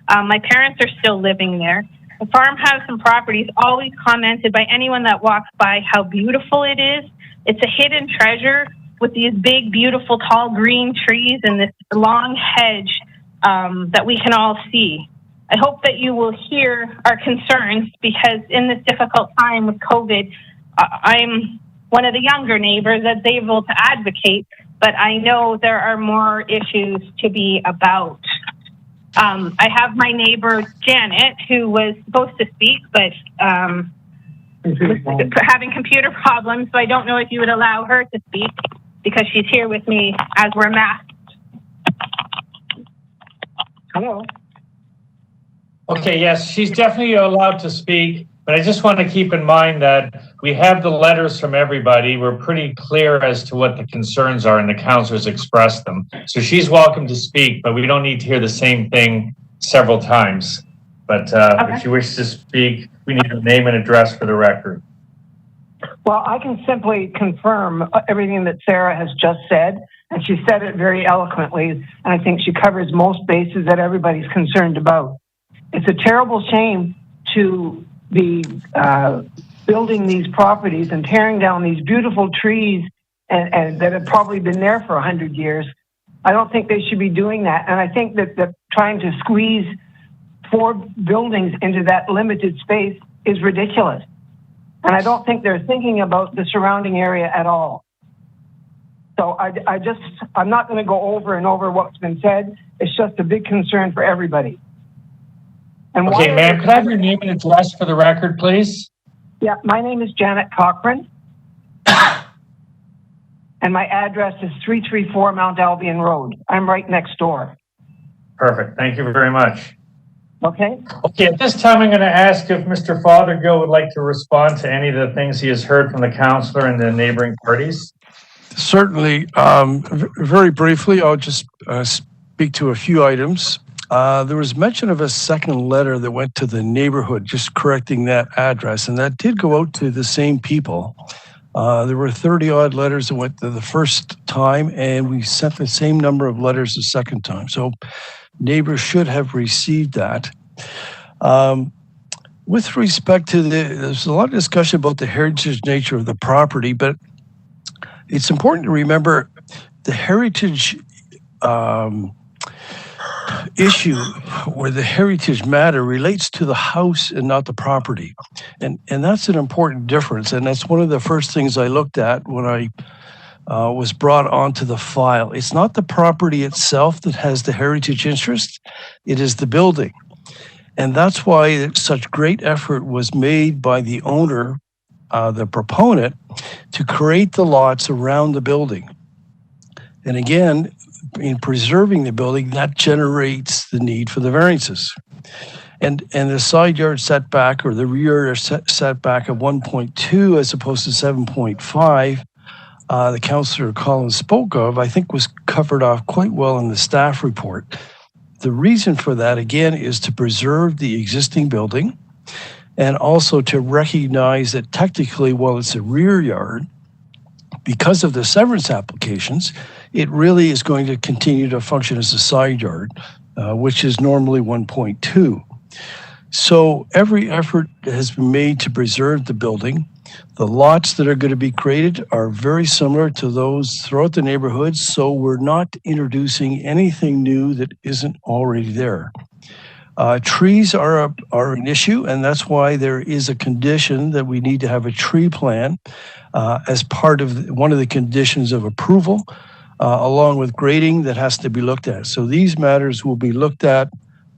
My parents are still living there. The farmhouse and property is always commented by anyone that walks by how beautiful it is. It's a hidden treasure with these big, beautiful, tall green trees and this long hedge that we can all see. I hope that you will hear our concerns because in this difficult time with COVID, I'm one of the younger neighbors that's able to advocate, but I know there are more issues to be about. I have my neighbor, Janet, who was supposed to speak, but having computer problems, so I don't know if you would allow her to speak because she's here with me as we're masked. Hello. Okay, yes, she's definitely allowed to speak, but I just want to keep in mind that we have the letters from everybody. We're pretty clear as to what the concerns are, and the councilors expressed them. So she's welcome to speak, but we don't need to hear the same thing several times. But Okay. if you wish to speak, we need a name and address for the record. Well, I can simply confirm everything that Sarah has just said, and she said it very eloquently, and I think she covers most bases that everybody's concerned about. It's a terrible shame to be building these properties and tearing down these beautiful trees and that have probably been there for 100 years. I don't think they should be doing that, and I think that trying to squeeze 4 buildings into that limited space is ridiculous. And I don't think they're thinking about the surrounding area at all. So I'm not going to go over and over what's been said. It's just a big concern for everybody. And okay, ma'am, could I have your name and address for the record, please? Yeah, my name is Janet Cochran. And my address is 334 Mount Albion Road. I'm right next door. Perfect. Thank you very much. Okay. Okay, at this time, I'm going to ask if Mr. Fothergill would like to respond to any of the things he has heard from the councillor and the neighboring parties. Certainly. Very briefly, I'll just speak to a few items. There was mention of a second letter that went to the neighborhood, just correcting that address, and that did go out to the same people. There were 30-odd letters that went the first time, and we sent the same number of letters the second time. So neighbors should have received that. With respect to there's a lot of discussion about the heritage nature of the property, but it's important to remember the heritage issue where the heritage matter relates to the house and not the property. And that's an important difference. And that's one of the first things I looked at when I was brought onto the file. It's not the property itself that has the heritage interest. It is the building. And that's why such great effort was made by the owner, the proponent, to create the lots around the building. And again, in preserving the building, that generates the need for the variances. And the side yard setback or the rear yard setback of 1.2 as opposed to 7.5, the councillor Collins spoke of, I think was covered off quite well in the staff report. The reason for that, again, is to preserve the existing building and also to recognize that technically, while it's a rear yard, because of the severance applications, it really is going to continue to function as a side yard, which is normally 1.2. So every effort has been made to preserve the building. The lots that are going to be created are very similar to those throughout the neighborhood, so we're not introducing anything new that isn't already there. Trees are an issue, and that's why there is a condition that we need to have a tree plan as part of one of the conditions of approval, along with grading that has to be looked at. So these matters will be looked at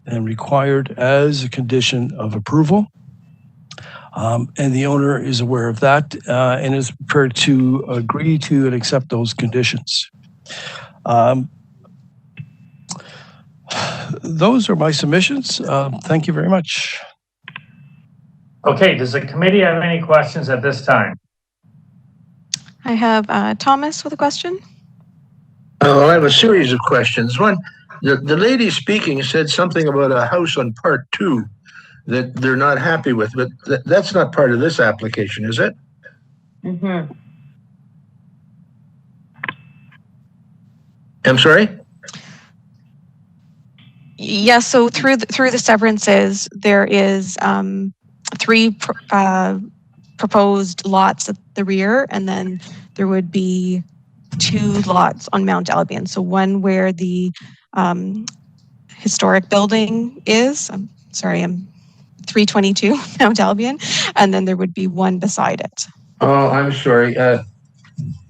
and required as a condition of approval. And the owner is aware of that and is prepared to agree to and accept those conditions. Those are my submissions. Thank you very much. Okay, does the committee have any questions at this time? I have Thomas with a question. I have a series of questions. One, the lady speaking said something about a house on part 2 that they're not happy with, but that's not part of this application, is it? Mm-hmm. I'm sorry? Yes, so through the severances, there is 3 proposed lots at the rear, and then there would be 2 lots on Mount Albion. So one where the historic building is, I'm 322 Mount Albion, and then there would be one beside it. Oh, I'm sorry.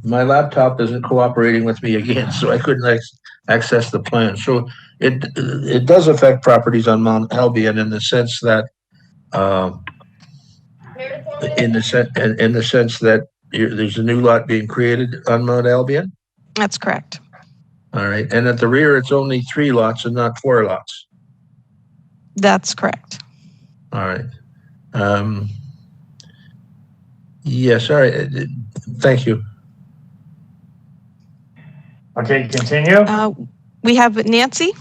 My laptop isn't cooperating with me again, so I couldn't access the plan. So it does affect properties on Mount Albion in the sense that there's a new lot being created on Mount Albion. That's correct. All right, and at the rear, it's only 3 lots and not 4 lots. That's correct. All right. Yes. All right. Thank you. Okay, continue. We have Nancy.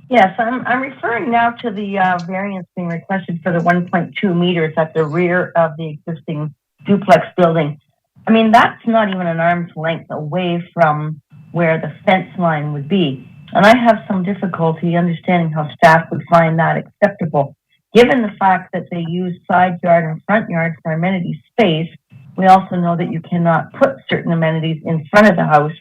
Yes, I'm referring now to the variance being requested for the 1.2 meters at the rear of the existing duplex building. I mean, that's not even an arm's length away from where the fence line would be. And I have some difficulty understanding how staff would find that acceptable. Given the fact that they use side yard and front yard for amenity space, we also know that you cannot put certain amenities in front of the house,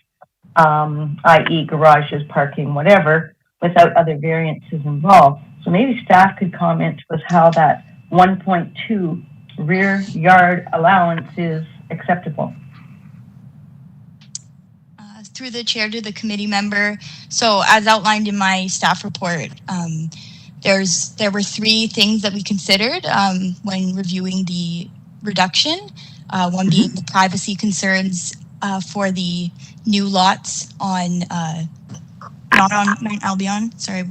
i.e. garages, parking, whatever, without other variances involved. So maybe staff could comment to us how that 1.2 rear yard allowance is acceptable. Through the chair to the committee member. So as outlined in my staff report, there were 3 things that we considered when reviewing the reduction. One being the privacy concerns for the new lots on, not on Mount Albion, sorry,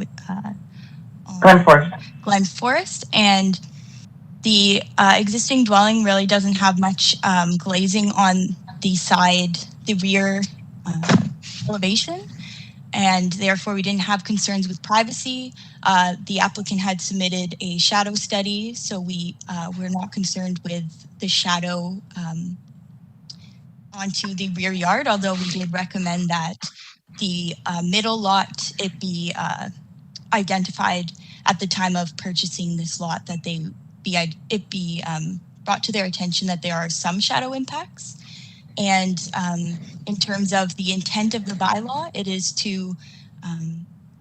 Glen Forest. Glen Forest. And the existing dwelling really doesn't have much glazing on the side, the rear elevation, and therefore we didn't have concerns with privacy. The applicant had submitted a shadow study, so we're not concerned with the shadow onto the rear yard, although we did recommend that the middle lot, it be identified at the time of purchasing this lot, that it be brought to their attention that there are some shadow impacts. And in terms of the intent of the bylaw, it is to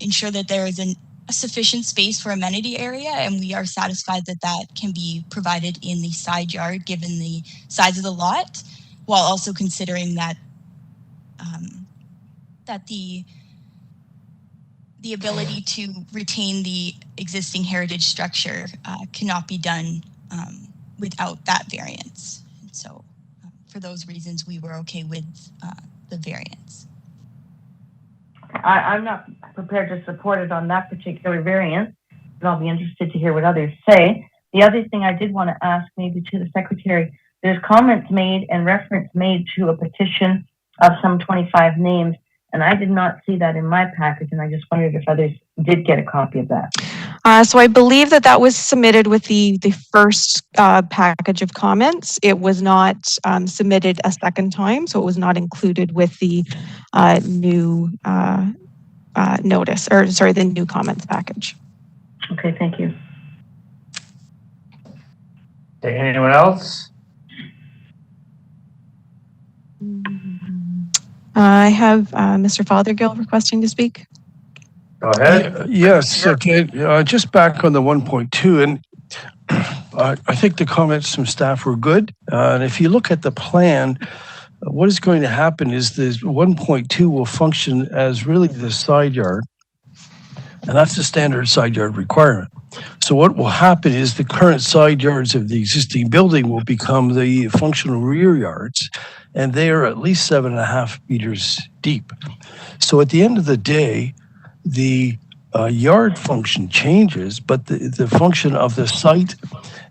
ensure that there is a sufficient space for amenity area, and we are satisfied that that can be provided in the side yard given the size of the lot, while also considering that that the ability to retain the existing heritage structure cannot be done without that variance. And so for those reasons, we were okay with the variance. I'm not prepared to support it on that particular variance, but I'll be interested to hear what others say. The other thing I did want to ask maybe to the secretary, there's comments made and reference made to a petition of some 25 names, and I did not see that in my package, and I just wondered if others did get a copy of that. So I believe that was submitted with the first package of comments. It was not submitted a second time, so it was not included with the new notice, or sorry, the new comments package. Okay, thank you. Okay, anyone else? I have Mr. Fothergill requesting to speak. Go ahead. Yes, okay. Just back on the 1.2, and I think the comments from staff were good. And if you look at the plan, what is going to happen is this 1.2 will function as really the side yard, and that's the standard side yard requirement. So what will happen is the current side yards of the existing building will become the functional rear yards, and they are at least 7.5 meters deep. So at the end of the day, the yard function changes, but the function of the site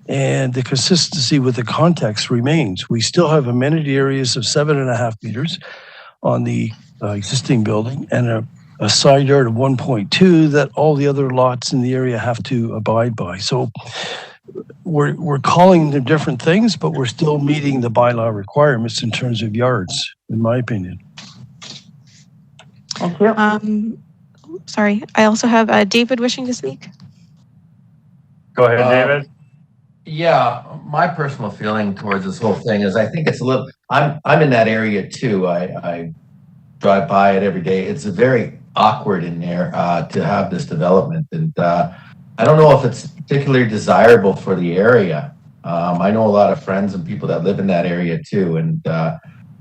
and the consistency with the context remains. We still have amenity areas of 7.5 meters on the existing building, and a side yard of 1.2 that all the other lots in the area have to abide by. So we're calling them different things, but we're still meeting the bylaw requirements in terms of yards, in my opinion. Thank you. Sorry, I also have David wishing to speak. Go ahead, David. Yeah, my personal feeling towards this whole thing is I think it's a little, I'm in that area too. I drive by it every day. It's very awkward in there to have this development. And I don't know if it's particularly desirable for the area. I know a lot of friends and people that live in that area too. And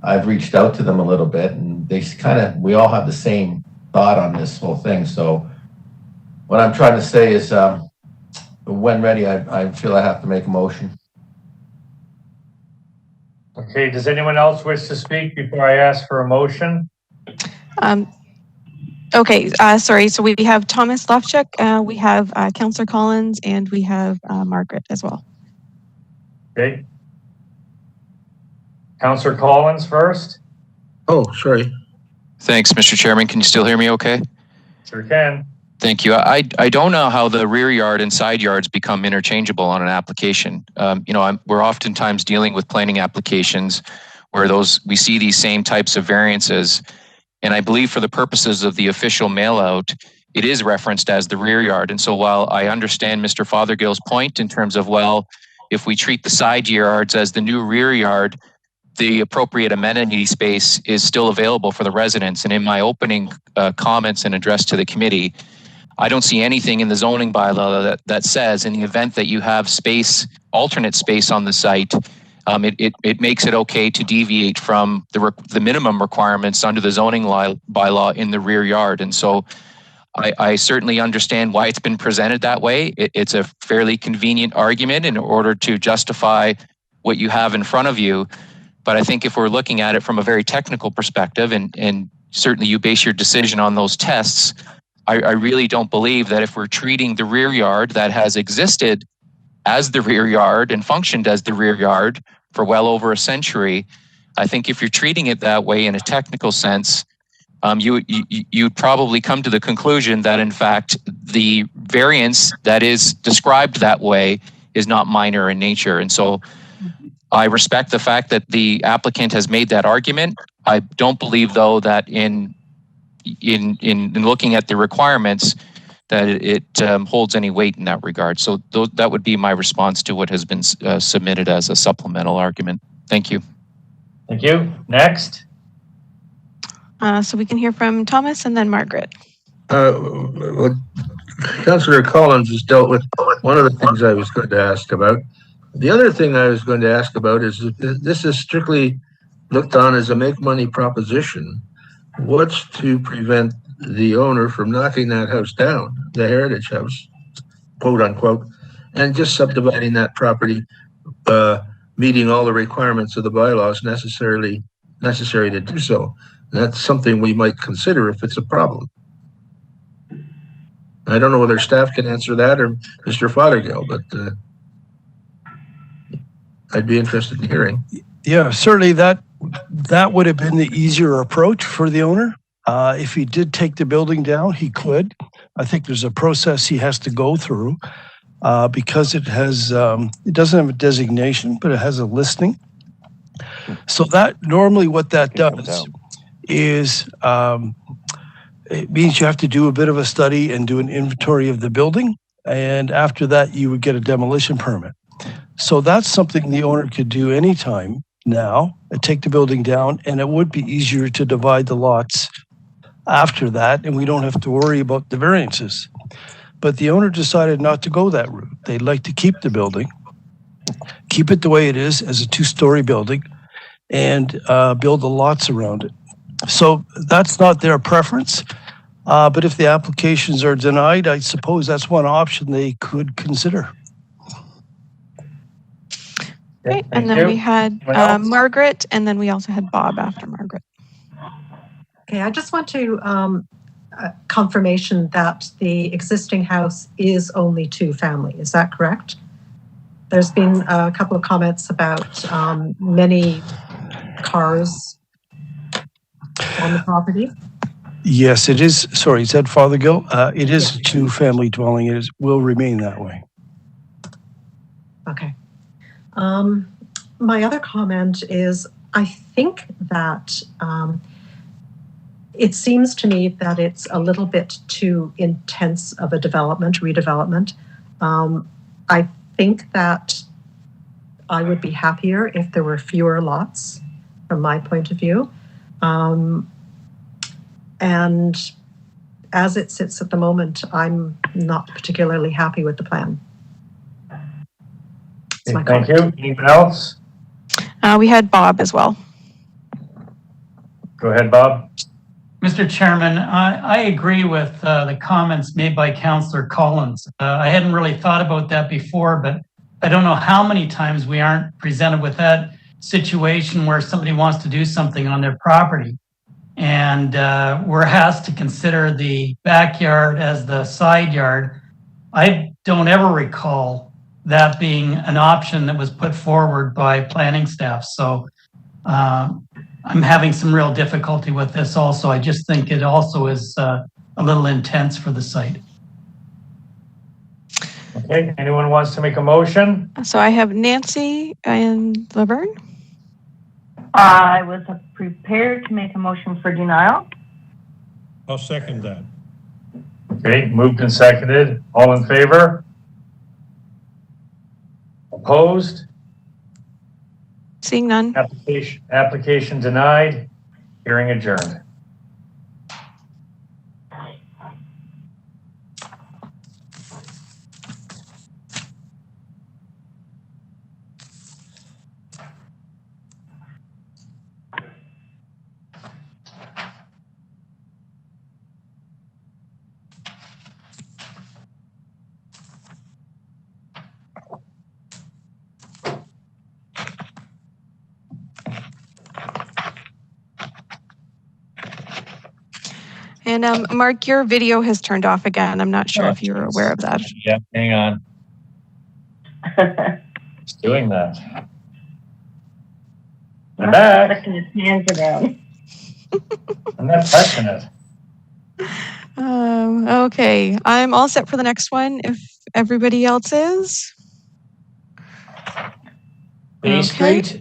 I've reached out to them a little bit and they we all have the same thought on this whole thing. So what I'm trying to say is when ready, I feel I have to make a motion. Okay, does anyone else wish to speak before I ask for a motion? Okay, sorry. So we have Thomas Lofchuk, we have Councillor Collins, and we have Margaret as well. Okay. Councillor Collins first. Oh, sorry. Thanks, Mr. Chairman. Can you still hear me okay? Sure can. Thank you. I don't know how the rear yard and side yards become interchangeable on an application. We're oftentimes dealing with planning applications where we see these same types of variances. And I believe for the purposes of the official mail out, it is referenced as the rear yard. And so while I understand Mr. Fothergill's point in terms of, well, if we treat the side yards as the new rear yard, the appropriate amenity space is still available for the residents. And in my opening comments and address to the committee, I don't see anything in the zoning bylaw that says in the event that you have alternate space on the site, it makes it okay to deviate from the minimum requirements under the zoning bylaw in the rear yard. And so I certainly understand why it's been presented that way. It's a fairly convenient argument in order to justify what you have in front of you. But I think if we're looking at it from a very technical perspective, and certainly you base your decision on those tests, I really don't believe that if we're treating the rear yard that has existed as the rear yard and functioned as the rear yard for well over a century, I think if you're treating it that way in a technical sense, you'd probably come to the conclusion that in fact the variance that is described that way is not minor in nature. And so I respect the fact that the applicant has made that argument. I don't believe though that in looking at the requirements that it holds any weight in that regard. So that would be my response to what has been submitted as a supplemental argument. Thank you. Thank you. Next. So we can hear from Thomas and then Margaret. Councillor Collins has dealt with one of the things I was going to ask about. The other thing I was going to ask about is if this is strictly looked on as a make money proposition. What's to prevent the owner from knocking that house down, the heritage house, quote unquote, and just subdividing that property, meeting all the requirements of the bylaws necessary to do so? That's something we might consider if it's a problem. I don't know whether staff can answer that or Mr. Fothergill, but I'd be interested in hearing. Yeah, certainly that would have been the easier approach for the owner. If he did take the building down, he could. I think there's a process he has to go through because it doesn't have a designation, but it has a listing. So that normally what that does is it means you have to do a bit of a study and do an inventory of the building. And after that, you would get a demolition permit. So that's something the owner could do anytime now, take the building down, and it would be easier to divide the lots after that, and we don't have to worry about the variances. But the owner decided not to go that route. They'd like to keep the building, keep it the way it is as a two-story building, and build the lots around it. So that's not their preference. But if the applications are denied, I suppose that's one option they could consider. Great. And then we had Margaret, and then we also had Bob after Margaret. Okay, I just want to confirmation that the existing house is only two-family. Is that correct? There's been a couple of comments about many cars on the property. Yes, it is. Sorry, said Fothergill. It is a two-family dwelling. It will remain that way. Okay. My other comment is I think that it seems to me that it's a little bit too intense of a redevelopment. I think that I would be happier if there were fewer lots from my point of view. And as it sits at the moment, I'm not particularly happy with the plan. Thank you. Anyone else? We had Bob as well. Go ahead, Bob. Mr. Chairman, I agree with the comments made by Councillor Collins. I hadn't really thought about that before, but I don't know how many times we aren't presented with that situation where somebody wants to do something on their property. And we're asked to consider the backyard as the side yard. I don't ever recall that being an option that was put forward by planning staff. So I'm having some real difficulty with this also. I just think it also is a little intense for the site. Okay, anyone wants to make a motion? So I have Nancy and Laverne. I was prepared to make a motion for denial. I'll second that. Okay, moved and seconded. All in favor? Opposed? Seeing none. Application denied. Hearing adjourned. And Mark, your video has turned off again. I'm not sure if you were aware of that. Yeah, hang on. It's doing that. I'm back. His hands around. I'm not touching it. Okay, I'm all set for the next one if everybody else is. Bay Street.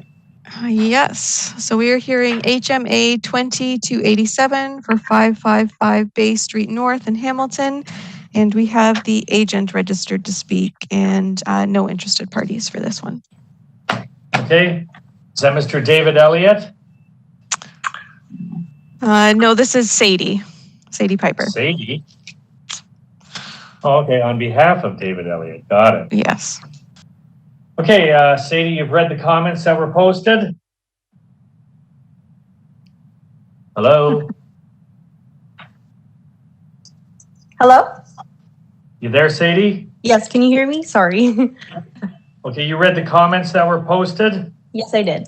Yes, so we are hearing HMA 2287 for 555 Bay Street North in Hamilton. And we have the agent registered to speak and no interested parties for this one. Okay, is that Mr. David Elliott? No, this is Sadie Piper. Sadie? Oh, okay, on behalf of David Elliott, got it. Yes. Okay, Sadie, you've read the comments that were posted? Hello? Hello? You there, Sadie? Yes, can you hear me? Sorry. Okay, you read the comments that were posted? Yes, I did.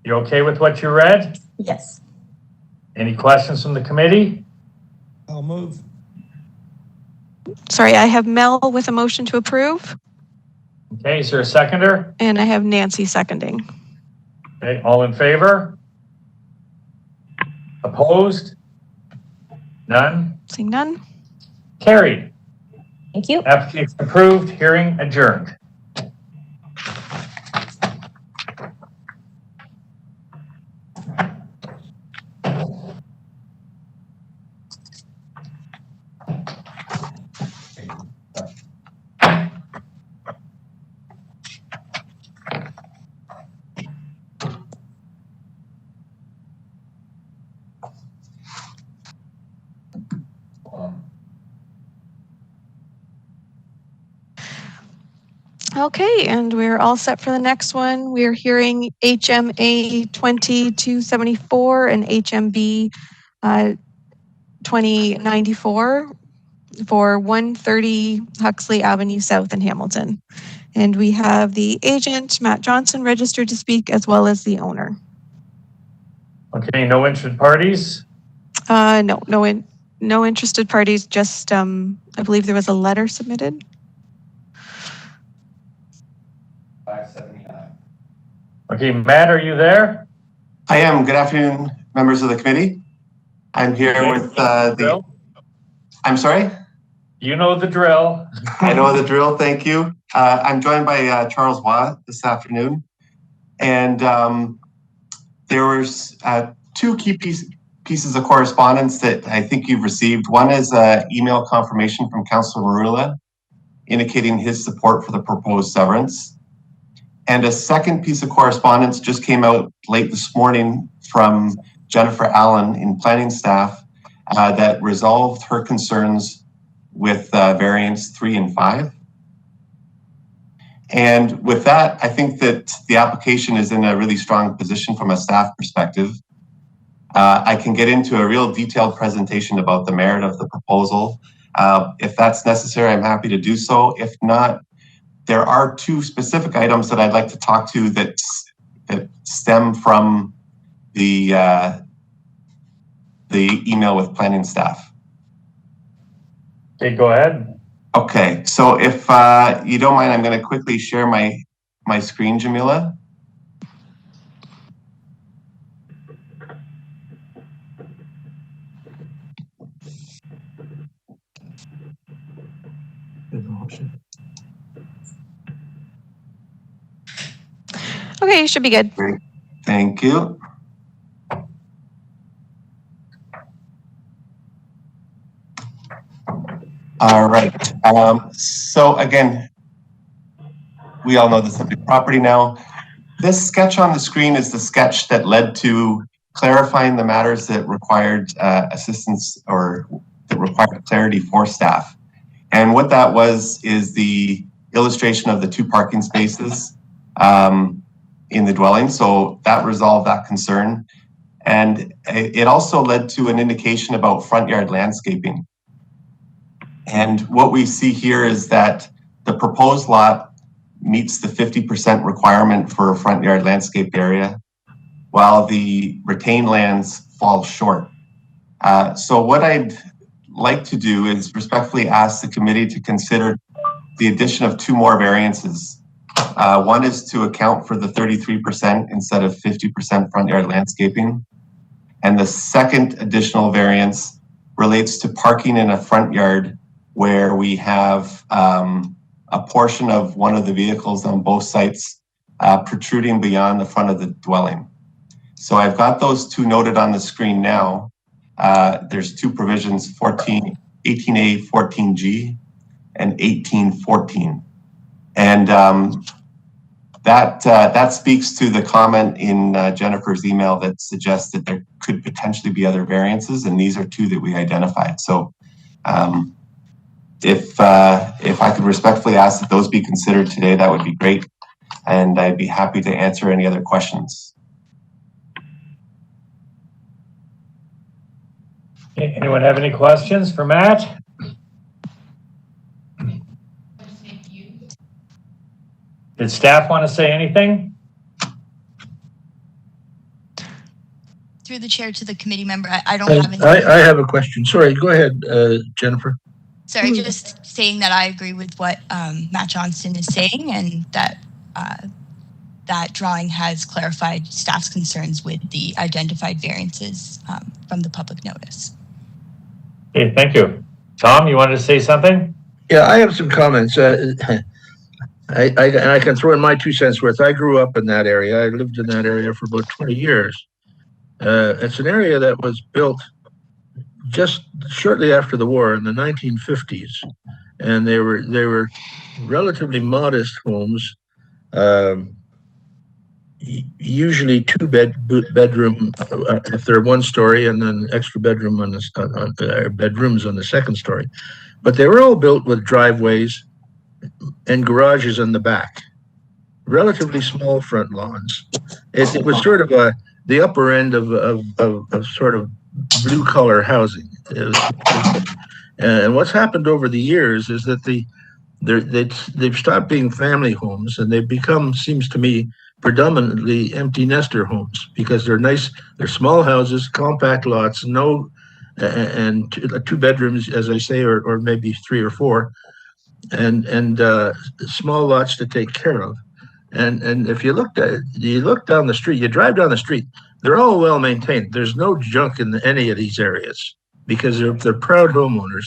You okay with what you read? Yes. Any questions from the committee? I'll move. Sorry, I have Mel with a motion to approve. Okay, is there a seconder? And I have Nancy seconding. Okay, all in favor? Opposed? None? Seeing none. Carried. Thank you. Application approved, hearing adjourned. Okay, and we're all set for the next one. We're hearing HMA 2274 and HMB 2094 for 130 Huxley Avenue South in Hamilton. And we have the agent, Matt Johnson, registered to speak, as well as the owner. Okay, no interested parties? No interested parties, just I believe there was a letter submitted. 579. Okay, Matt, are you there? I am. Good afternoon, members of the committee. I'm here with I'm sorry? You know the drill. I know the drill. Thank you. I'm joined by Charles Watt this afternoon. And there was two key pieces of correspondence that I think you've received. One is an email confirmation from Councillor Marula indicating his support for the proposed severance. And a second piece of correspondence just came out late this morning from Jennifer Allen in planning staff that resolved her concerns with variants 3 and 5. And with that, I think that the application is in a really strong position from a staff perspective. I can get into a real detailed presentation about the merit of the proposal. If that's necessary, I'm happy to do so. If not, there are two specific items that I'd like to talk to that stem from the email with planning staff. Okay, go ahead. Okay, so if you don't mind, I'm going to quickly share my screen, Jamila. Okay, should be good. Great. Thank you. All right. So again, we all know the subject property now. This sketch on the screen is the sketch that led to clarifying the matters that required assistance or that required clarity for staff. And what that was is the illustration of the 2 parking spaces in the dwelling. So that resolved that concern. And it also led to an indication about front yard landscaping. And what we see here is that the proposed lot meets the 50% requirement for a front yard landscape area, while the retained lands fall short. So what I'd like to do is respectfully ask the committee to consider the addition of 2 more variances. One is to account for the 33% instead of 50% front yard landscaping. And the second additional variance relates to parking in a front yard where we have a portion of one of the vehicles on both sites protruding beyond the front of the dwelling. So I've got those 2 noted on the screen now. There's 2 provisions, 18A 14G and 1814. And that speaks to the comment in Jennifer's email that suggests that there could potentially be other variances, and these are 2 that we identified. So if I could respectfully ask that those be considered today, that would be great. And I'd be happy to answer any other questions. Anyone have any questions for Matt? Did staff want to say anything? Through the chair to the committee member, I don't have anything. I have a question. Sorry, go ahead, Jennifer. Sorry, just saying that I agree with what Matt Johnston is saying, and that that drawing has clarified staff's concerns with the identified variances from the public notice. Okay, thank you. Tom, you wanted to say something? Yeah, I have some comments. I can throw in my 2 cents worth. I grew up in that area. I lived in that area for about 20 years. It's an area that was built just shortly after the war in the 1950s, and they were relatively modest homes, usually 2 bedroom if they're 1 story, and then extra bedroom on the bedrooms on the 2nd story. But they were all built with driveways and garages in the back, relatively small front lawns. It was sort of the upper end of sort of blue collar housing. And what's happened over the years is that they've stopped being family homes, and they've become, seems to me, predominantly empty nester homes, because they're nice, they're small houses, compact lots, and 2 bedrooms, as I say, or maybe 3 or 4, and small lots to take care of. And if you look down the street, you drive down the street, they're all well maintained. There's no junk in any of these areas because they're proud homeowners.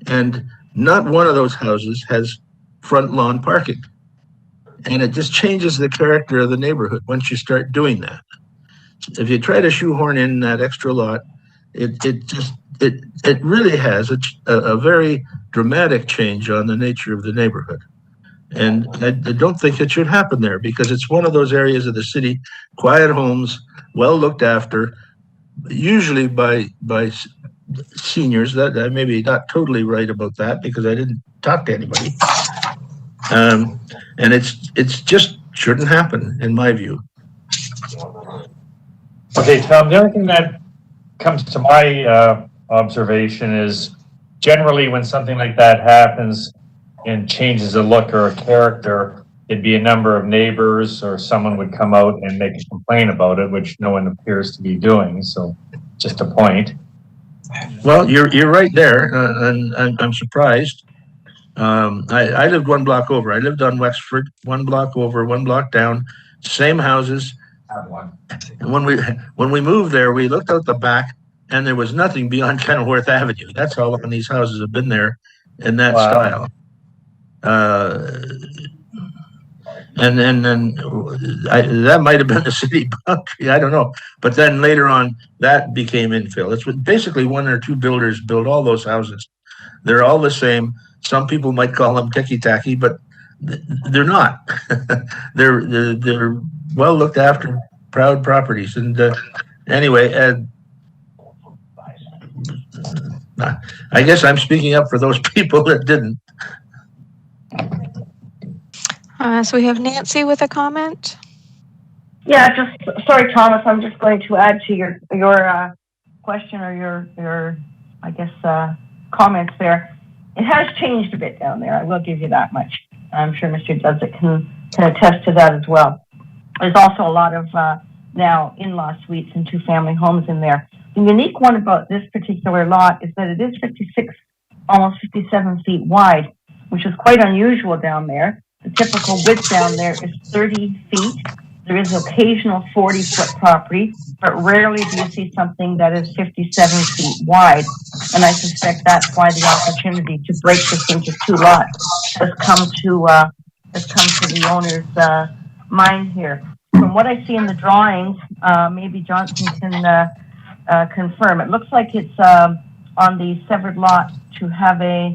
And not one of those houses has front lawn parking. And it just changes the character of the neighborhood once you start doing that. If you try to shoehorn in that extra lot, it really has a very dramatic change on the nature of the neighborhood. And I don't think it should happen there, because it's one of those areas of the city, quiet homes, well looked after, usually by seniors. That I may be not totally right about that, because I didn't talk to anybody. And it's just shouldn't happen, in my view. Okay, Tom, the other thing that comes to my observation is generally when something like that happens and changes a look or a character, it'd be a number of neighbors or someone would come out and make a complaint about it, which no one appears to be doing. So just a point. Well, you're right there, and I'm surprised. I lived one block over. I lived on Wexford, one block over, one block down, same houses. And when we moved there, we looked out the back, and there was nothing beyond Kenilworth Avenue. That's how long these houses have been there in that style. And then that might have been the city boundary. I don't know. But then later on, that became infill. It's basically one or two builders built all those houses. They're all the same. Some people might call them ticky-tacky, but they're not. they're well looked after, proud properties. And anyway, I guess I'm speaking up for those people that didn't. So we have Nancy with a comment. Yeah, just sorry, Thomas. I'm just going to add to your question or your I guess comments there. It has changed a bit down there. I will give you that much. I'm sure Mr. Dudzik can attest to that as well. There's also a lot of now in-law suites and two-family homes in there. The unique one about this particular lot is that it is 56, almost 57 feet wide, which is quite unusual down there. The typical width down there is 30 feet. There is occasional 40-foot property, but rarely do you see something that is 57 feet wide. And I suspect that's why the opportunity to break this into two lots has come to the owner's mind here. From what I see in the drawings, maybe Johnson can confirm. It looks like it's on the severed lot to have a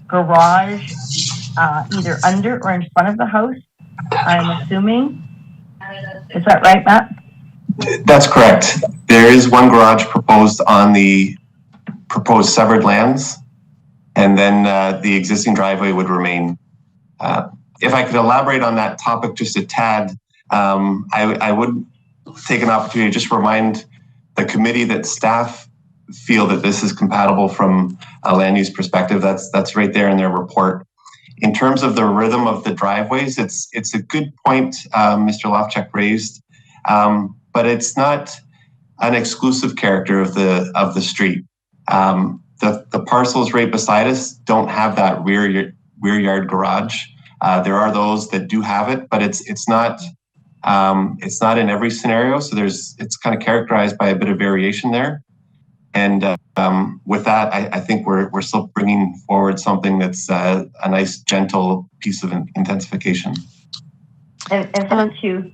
garage either under or in front of the house, I'm assuming. Is that right, Matt? That's correct. There is one garage proposed on the proposed severed lands, and then the existing driveway would remain. If I could elaborate on that topic just a tad, I would take an opportunity to just remind the committee that staff feel that this is compatible from a land use perspective. That's right there in their report. In terms of the rhythm of the driveways, it's a good point Mr. Lofchuk raised, but it's not an exclusive character of the street. The parcels right beside us don't have that rear yard garage. There are those that do have it, but it's not in every scenario. So it's kind of characterized by a bit of variation there. And with that, I think we're still bringing forward something that's a nice, gentle piece of intensification. And since you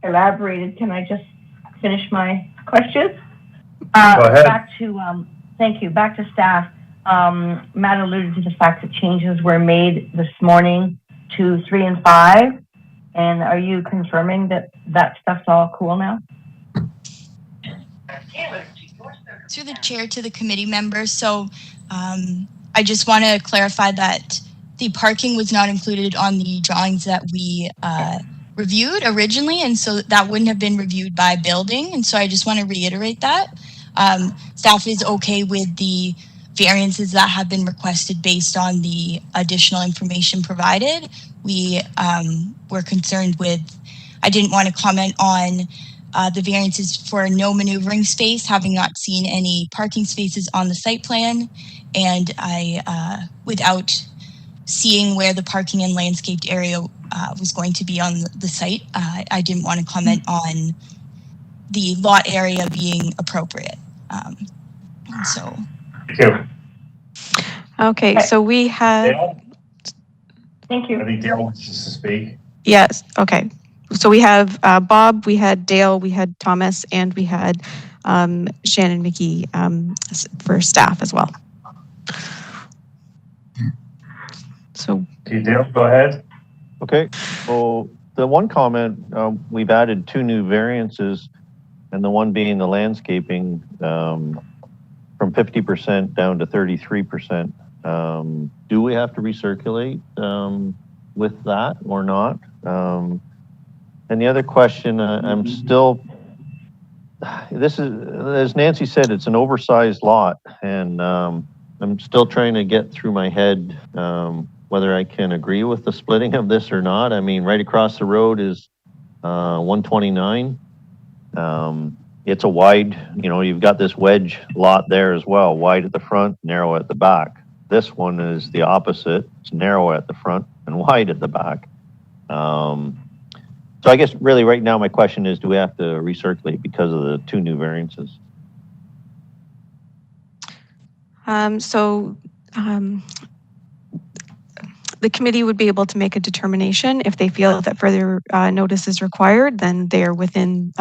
elaborated, can I just finish my question? Go ahead. Back to thank you. Back to staff. Matt alluded to the fact that changes were made this morning to 3 and 5. And are you confirming that stuff's all cool now? Through the chair to the committee members. So I just want to clarify that the parking was not included on the drawings that we reviewed originally. And so that wouldn't have been reviewed by building. And so I just want to reiterate that. Staff is okay with the variances that have been requested based on the additional information provided. We were concerned with, I didn't want to comment on the variances for no maneuvering space, having not seen any parking spaces on the site plan. And I, without seeing where the parking and landscaped area was going to be on the site, I didn't want to comment on the lot area being appropriate. So. Thank you. Okay, so we had, Thank you. I think Dale wishes to speak. Yes, okay. So we have Bob, we had Dale, we had Thomas, and we had Shannon McGee for staff as well. So. Okay, Dale, go ahead. Okay, so the one comment, we've added 2 new variances, and the one being the landscaping from 50% down to 33%. Do we have to recirculate with that or not? And the other question, I'm still, this is, as Nancy said, it's an oversized lot, and I'm still trying to get through my head whether I can agree with the splitting of this or not. I mean, right across the road is 129. It's a wide, you know, you've got this wedge lot there as well, wide at the front, narrow at the back. This one is the opposite. It's narrow at the front and wide at the back. So I guess really right now my question is, do we have to recirculate because of the 2 new variances? The committee would be able to make a determination. If they feel that further notice is required, then they are within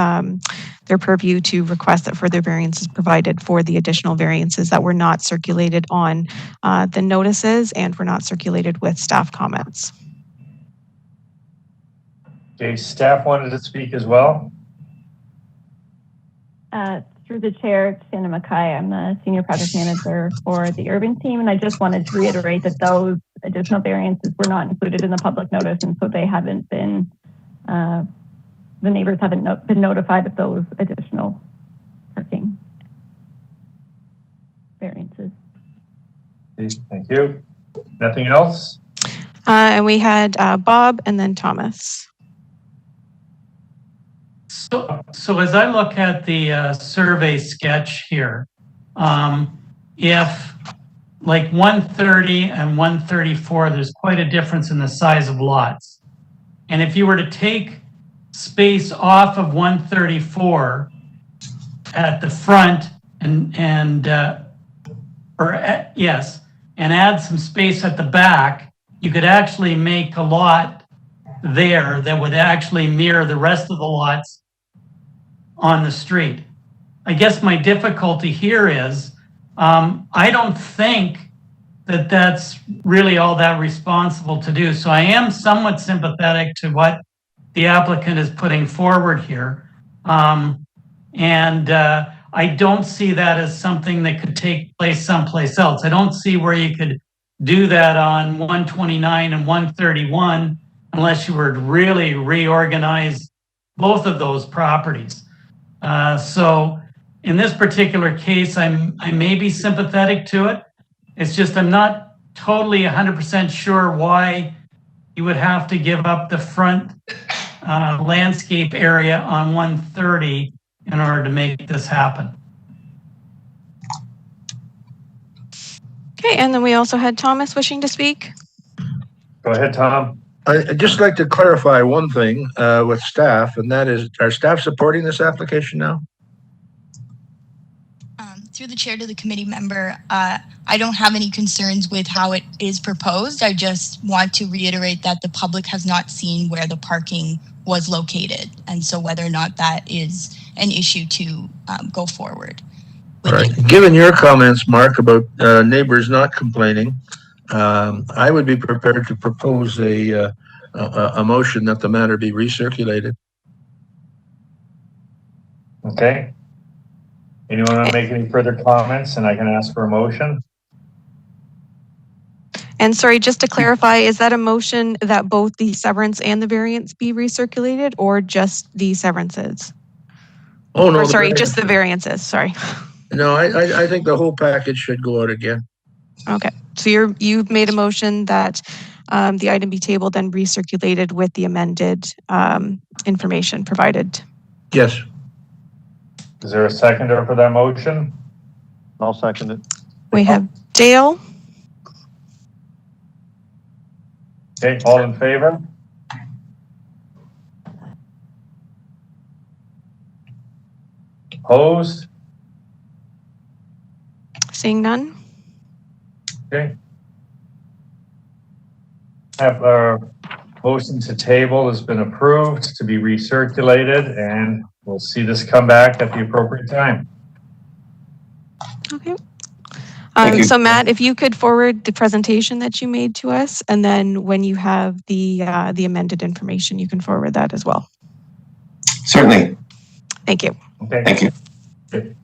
their purview to request that further variance is provided for the additional variances that were not circulated on the notices and were not circulated with staff comments. Okay, staff wanted to speak as well. Through the chair, Shannon McKay, I'm the senior project manager for the urban team, and I just wanted to reiterate that those additional variances were not included in the public notice, and so they haven't been, the neighbors haven't been notified of those additional parking variances. Thank you. Nothing else? And we had Bob and then Thomas. So as I look at the survey sketch here, if like 130 and 134, there's quite a difference in the size of lots. And if you were to take space off of 134 at the front and add some space at the back, you could actually make a lot there that would actually mirror the rest of the lots on the street. I guess my difficulty here is I don't think that that's really all that responsible to do. So I am somewhat sympathetic to what the applicant is putting forward here. I don't see that as something that could take place someplace else. I don't see where you could do that on 129 and 131 unless you were to really reorganize both of those properties. So in this particular case, I may be sympathetic to it. It's just I'm not totally 100% sure why you would have to give up the front landscape area on 130 in order to make this happen. Okay, and then we also had Thomas wishing to speak. Go ahead, Tom. I'd just like to clarify one thing with staff, and that is, are staff supporting this application now? Through the chair to the committee member, I don't have any concerns with how it is proposed. I just want to reiterate that the public has not seen where the parking was located, and so whether or not that is an issue to go forward. All right. Given your comments, Mark, about neighbors not complaining, I would be prepared to propose a motion that the matter be recirculated. Okay. Anyone want to make any further comments, and I can ask for a motion? And sorry, just to clarify, is that a motion that both the severance and the variance be recirculated, or just the severances? Oh, no. Or sorry, just the variances, sorry. No, I think the whole package should go out again. Okay, so you've made a motion that the item be tabled and recirculated with the amended information provided. Yes. Is there a seconder for that motion? I'll second it. We have Dale. Okay, all in favor? Opposed? Seeing none. Okay. Have our motion to table has been approved to be recirculated, and we'll see this come back at the appropriate time. Okay. Thank you. So Matt, if you could forward the presentation that you made to us, and then when you have the amended information, you can forward that as well. Certainly. Thank you. Okay. Thank you. Okay.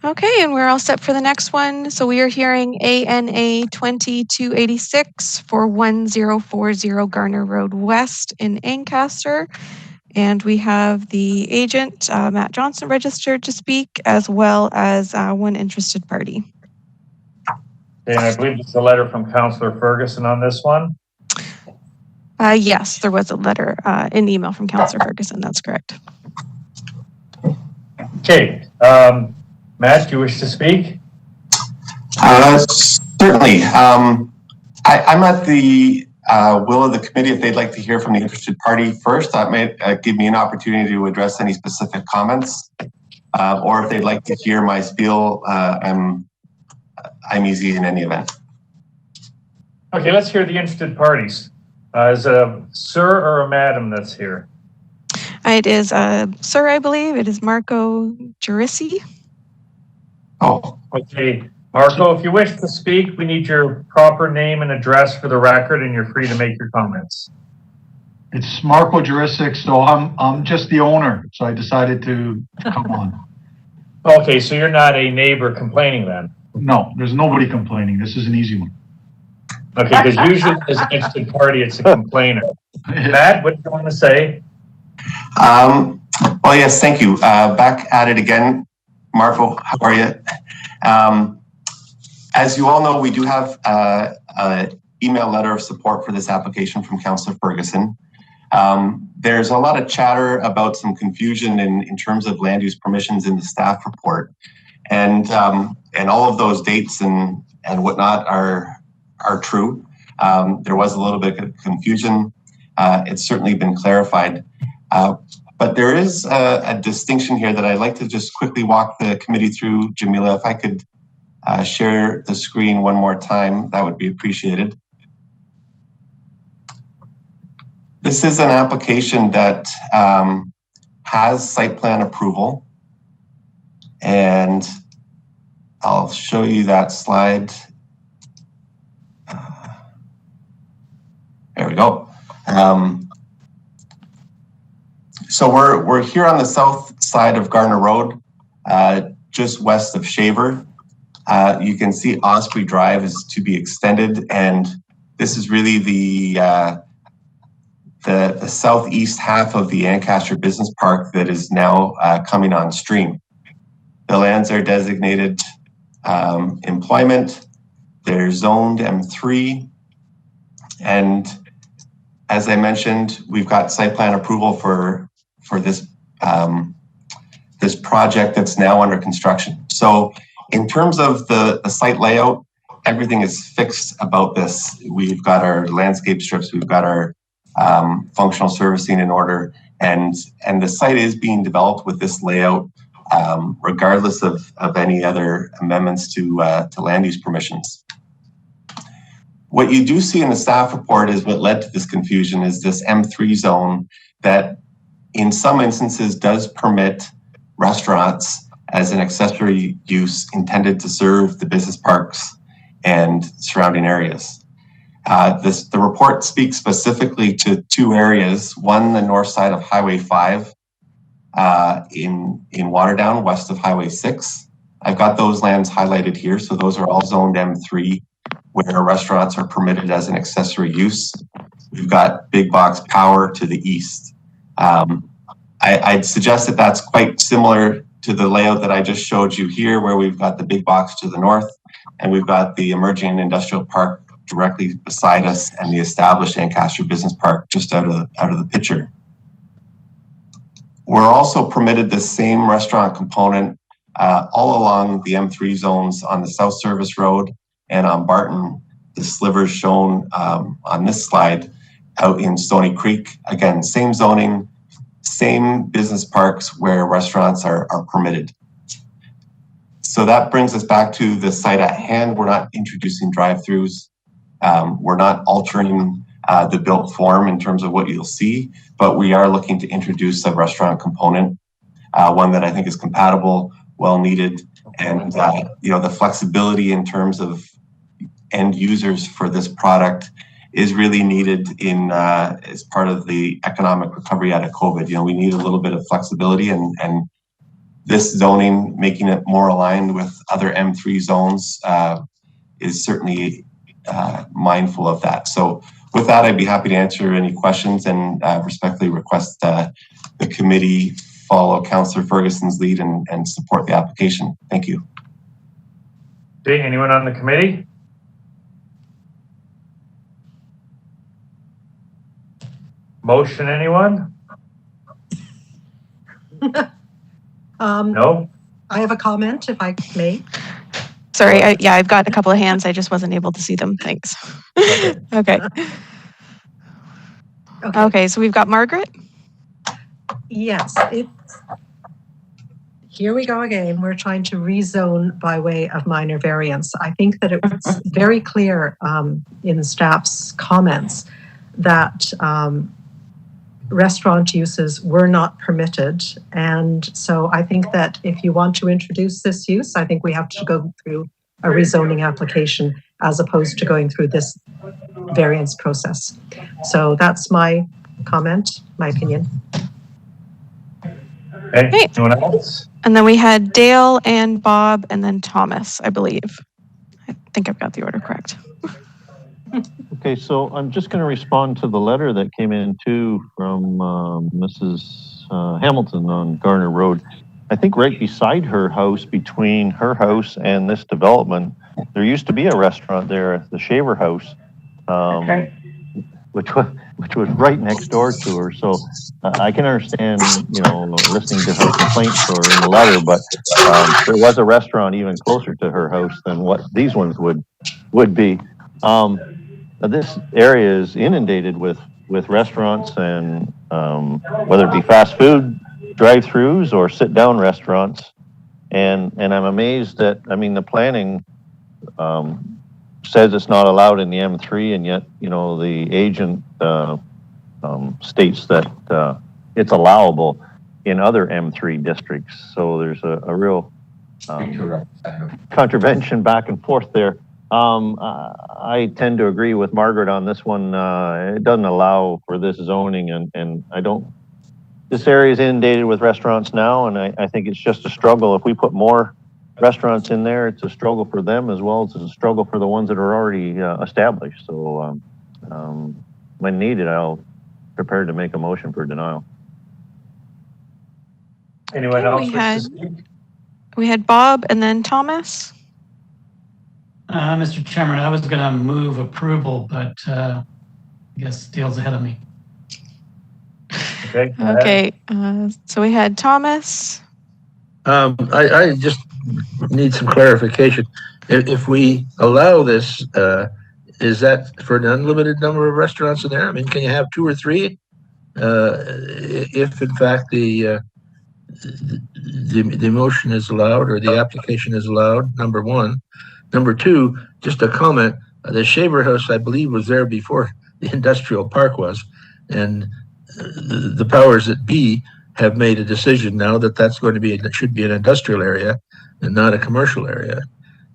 Okay, and we're all set for the next one. So we are hearing ANA 2286 for 1040 Garner Road West in Ancaster. And we have the agent, Matt Johnson, registered to speak, as well as one interested party. And I believe it's a letter from Councillor Ferguson on this one. Yes, there was a letter, an email from Councillor Ferguson. That's correct. Okay. Matt, do you wish to speak? Certainly. I'm at the will of the committee. If they'd like to hear from the interested party first, that may give me an opportunity to address any specific comments. Or if they'd like to hear my spiel, I'm easy in any event. Okay, let's hear the interested parties. Is it a sir or a madam that's here? It is sir, I believe. It is Marco Giurissi. Oh. Okay. Marco, if you wish to speak, we need your proper name and address for the record, and you're free to make your comments. It's Marco Jurisic, so I'm just the owner, so I decided to come on. Okay, so you're not a neighbor complaining then? No, there's nobody complaining. This is an easy one. Okay, because usually as an interested party, it's a complainer. Matt, what do you want to say? Well, yes, thank you. Back at it again. Marco, how are you? As you all know, we do have an email letter of support for this application from Councillor Ferguson. There's a lot of chatter about some confusion in terms of land use permissions in the staff report. And all of those dates and whatnot are true. There was a little bit of confusion. It's certainly been clarified. But there is a distinction here that I'd like to just quickly walk the committee through. Jamila, if I could share the screen one more time, that would be appreciated. This is an application that has site plan approval. And I'll show you that slide. There we go. So we're here on the south side of Garner Road, just west of Shaver. You can see Osprey Drive is to be extended, and this is really the southeast half of the Ancaster Business Park that is now coming on stream. The lands are designated employment. They're zoned M3, and as I mentioned, we've got site plan approval for this this project that's now under construction. So in terms of the site layout, everything is fixed about this. We've got our landscape strips, we've got our functional servicing in order, and the site is being developed with this layout, regardless of any other amendments to land use permissions. What you do see in the staff report is what led to this confusion is this M3 zone that in some instances does permit restaurants as an accessory use intended to serve the business parks and surrounding areas. The report speaks specifically to two areas, one the north side of Highway 5 in Waterdown, west of Highway 6. I've got those lands highlighted here, so those are all zoned M3, where restaurants are permitted as an accessory use. We've got Big Box Power to the east. I'd suggest that that's quite similar to the layout that I just showed you here, where we've got the big box to the north, and we've got the emerging industrial park directly beside us, and the established Ancaster Business Park just out of the picture. We're also permitted this same restaurant component all along the M3 zones on the South Service Road and on Barton, the slivers shown on this slide out in Stoney Creek. Again, same zoning, same business parks where restaurants are permitted. So that brings us back to the site at hand. We're not introducing drive-throughs. We're not altering the built form in terms of what you'll see, but we are looking to introduce a restaurant component, one that I think is compatible, well needed, and the flexibility in terms of end users for this product is really needed in as part of the economic recovery out of COVID. We need a little bit of flexibility, and this zoning, making it more aligned with other M3 zones, is certainly mindful of that. So with that, I'd be happy to answer any questions, and respectfully request the committee follow Councillor Ferguson's lead and support the application. Thank you. Okay, anyone on the committee? Motion, anyone? No? I have a comment, if I may. Sorry, I've got a couple of hands. I just wasn't able to see them. Thanks. Okay. Okay, so we've got Margaret. Yes, here we go again. We're trying to rezone by way of minor variance. I think that it was very clear in staff's comments that restaurant uses were not permitted. And so I think that if you want to introduce this use, I think we have to go through a rezoning application as opposed to going through this variance process. So that's my comment, my opinion. Okay, anyone else? And then we had Dale and Bob and then Thomas, I believe. I think I've got the order correct. Okay, so I'm just going to respond to the letter that came in too from Mrs. Hamilton on Garner Road. I think right beside her house, between her house and this development, there used to be a restaurant there, the Shaver House, which was right next door to her. So I can understand, listening to her complaints or in the letter, but there was a restaurant even closer to her house than what these ones would be. This area is inundated with restaurants, and whether it be fast food drive-throughs or sit-down restaurants, and I'm amazed that the planning says it's not allowed in the M3, and yet the agent states that it's allowable in other M3 districts. So there's a real contravention back and forth there. I tend to agree with Margaret on this one. It doesn't allow for this zoning, and this area is inundated with restaurants now, and I think it's just a struggle. If we put more restaurants in there, it's a struggle for them as well as a struggle for the ones that are already established. So when needed, I'll prepare to make a motion for denial. Anyone else? We had Bob and then Thomas. Mr. Chairman, I was going to move approval, but I guess Dale's ahead of me. Okay. So we had Thomas. I just need some clarification. If we allow this, is that for an unlimited number of restaurants in there? Can you have 2 or 3? If in fact the motion is allowed or the application is allowed, number one. Number two, just a comment, the Shaver House, I believe, was there before the industrial park was, and the powers that be have made a decision now that that's going to be, it should be an industrial area and not a commercial area.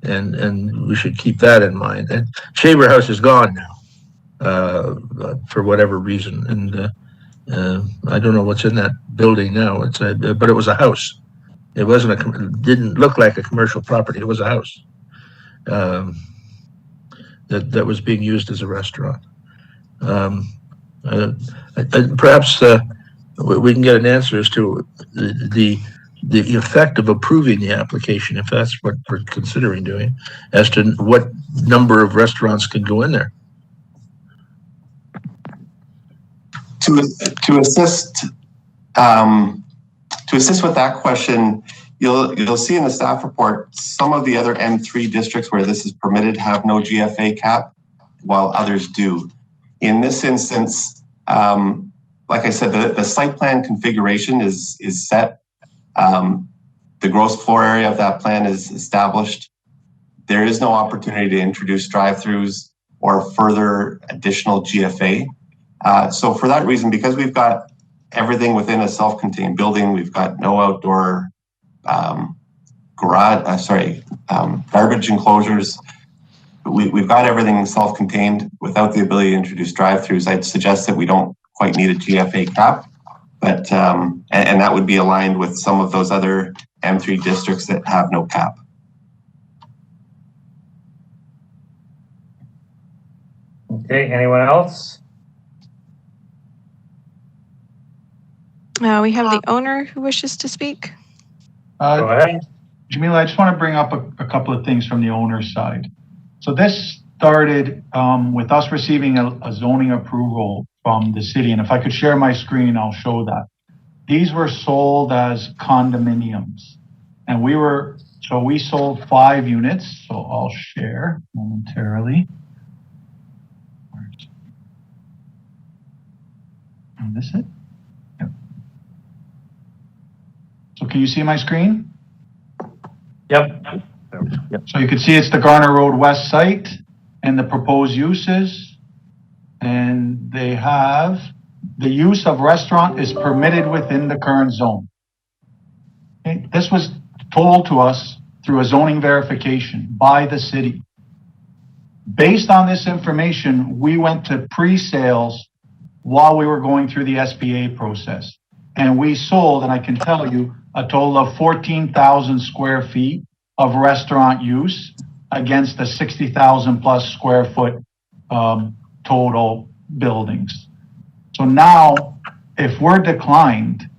And we should keep that in mind. And Shaver House is gone now, for whatever reason. And I don't know what's in that building now. But it was a house. It wasn't didn't look like a commercial property. It was a house that was being used as a restaurant. Perhaps we can get an answer as to the the effect of approving the application, if that's what we're considering doing, as to what number of restaurants can go in there. To assist with that question, you'll see in the staff report some of the other M3 districts where this is permitted have no GFA cap, while others do. In this instance, like I said, the site plan configuration is set. The gross floor area of that plan is established. There is no opportunity to introduce drive-throughs or further additional GFA. So for that reason, because we've got everything within a self-contained building, we've got no outdoor garbage enclosures. We've got everything self-contained without the ability to introduce drive-throughs. I'd suggest that we don't quite need a GFA cap, but and that would be aligned with some of those other M3 districts that have no cap. Okay, anyone else? We have the owner who wishes to speak. Go ahead. Jamila, I just want to bring up a couple of things from the owner's side. So this started with us receiving a zoning approval from the city. And if I could share my screen, I'll show that. These were sold as condominiums. And we sold 5 units. So I'll share momentarily. Is this it? Yep. So can you see my screen? Yep. So you can see it's the Garner Road West site and the proposed uses. And they have the use of restaurant is permitted within the current zone. Okay. This was told to us through a zoning verification by the city. Based on this information, we went to pre-sales while we were going through the SBA process. And we sold, and I can tell you, a total of 14,000 square feet of restaurant use against the 60,000 plus square foot total buildings. So now, if we're declined,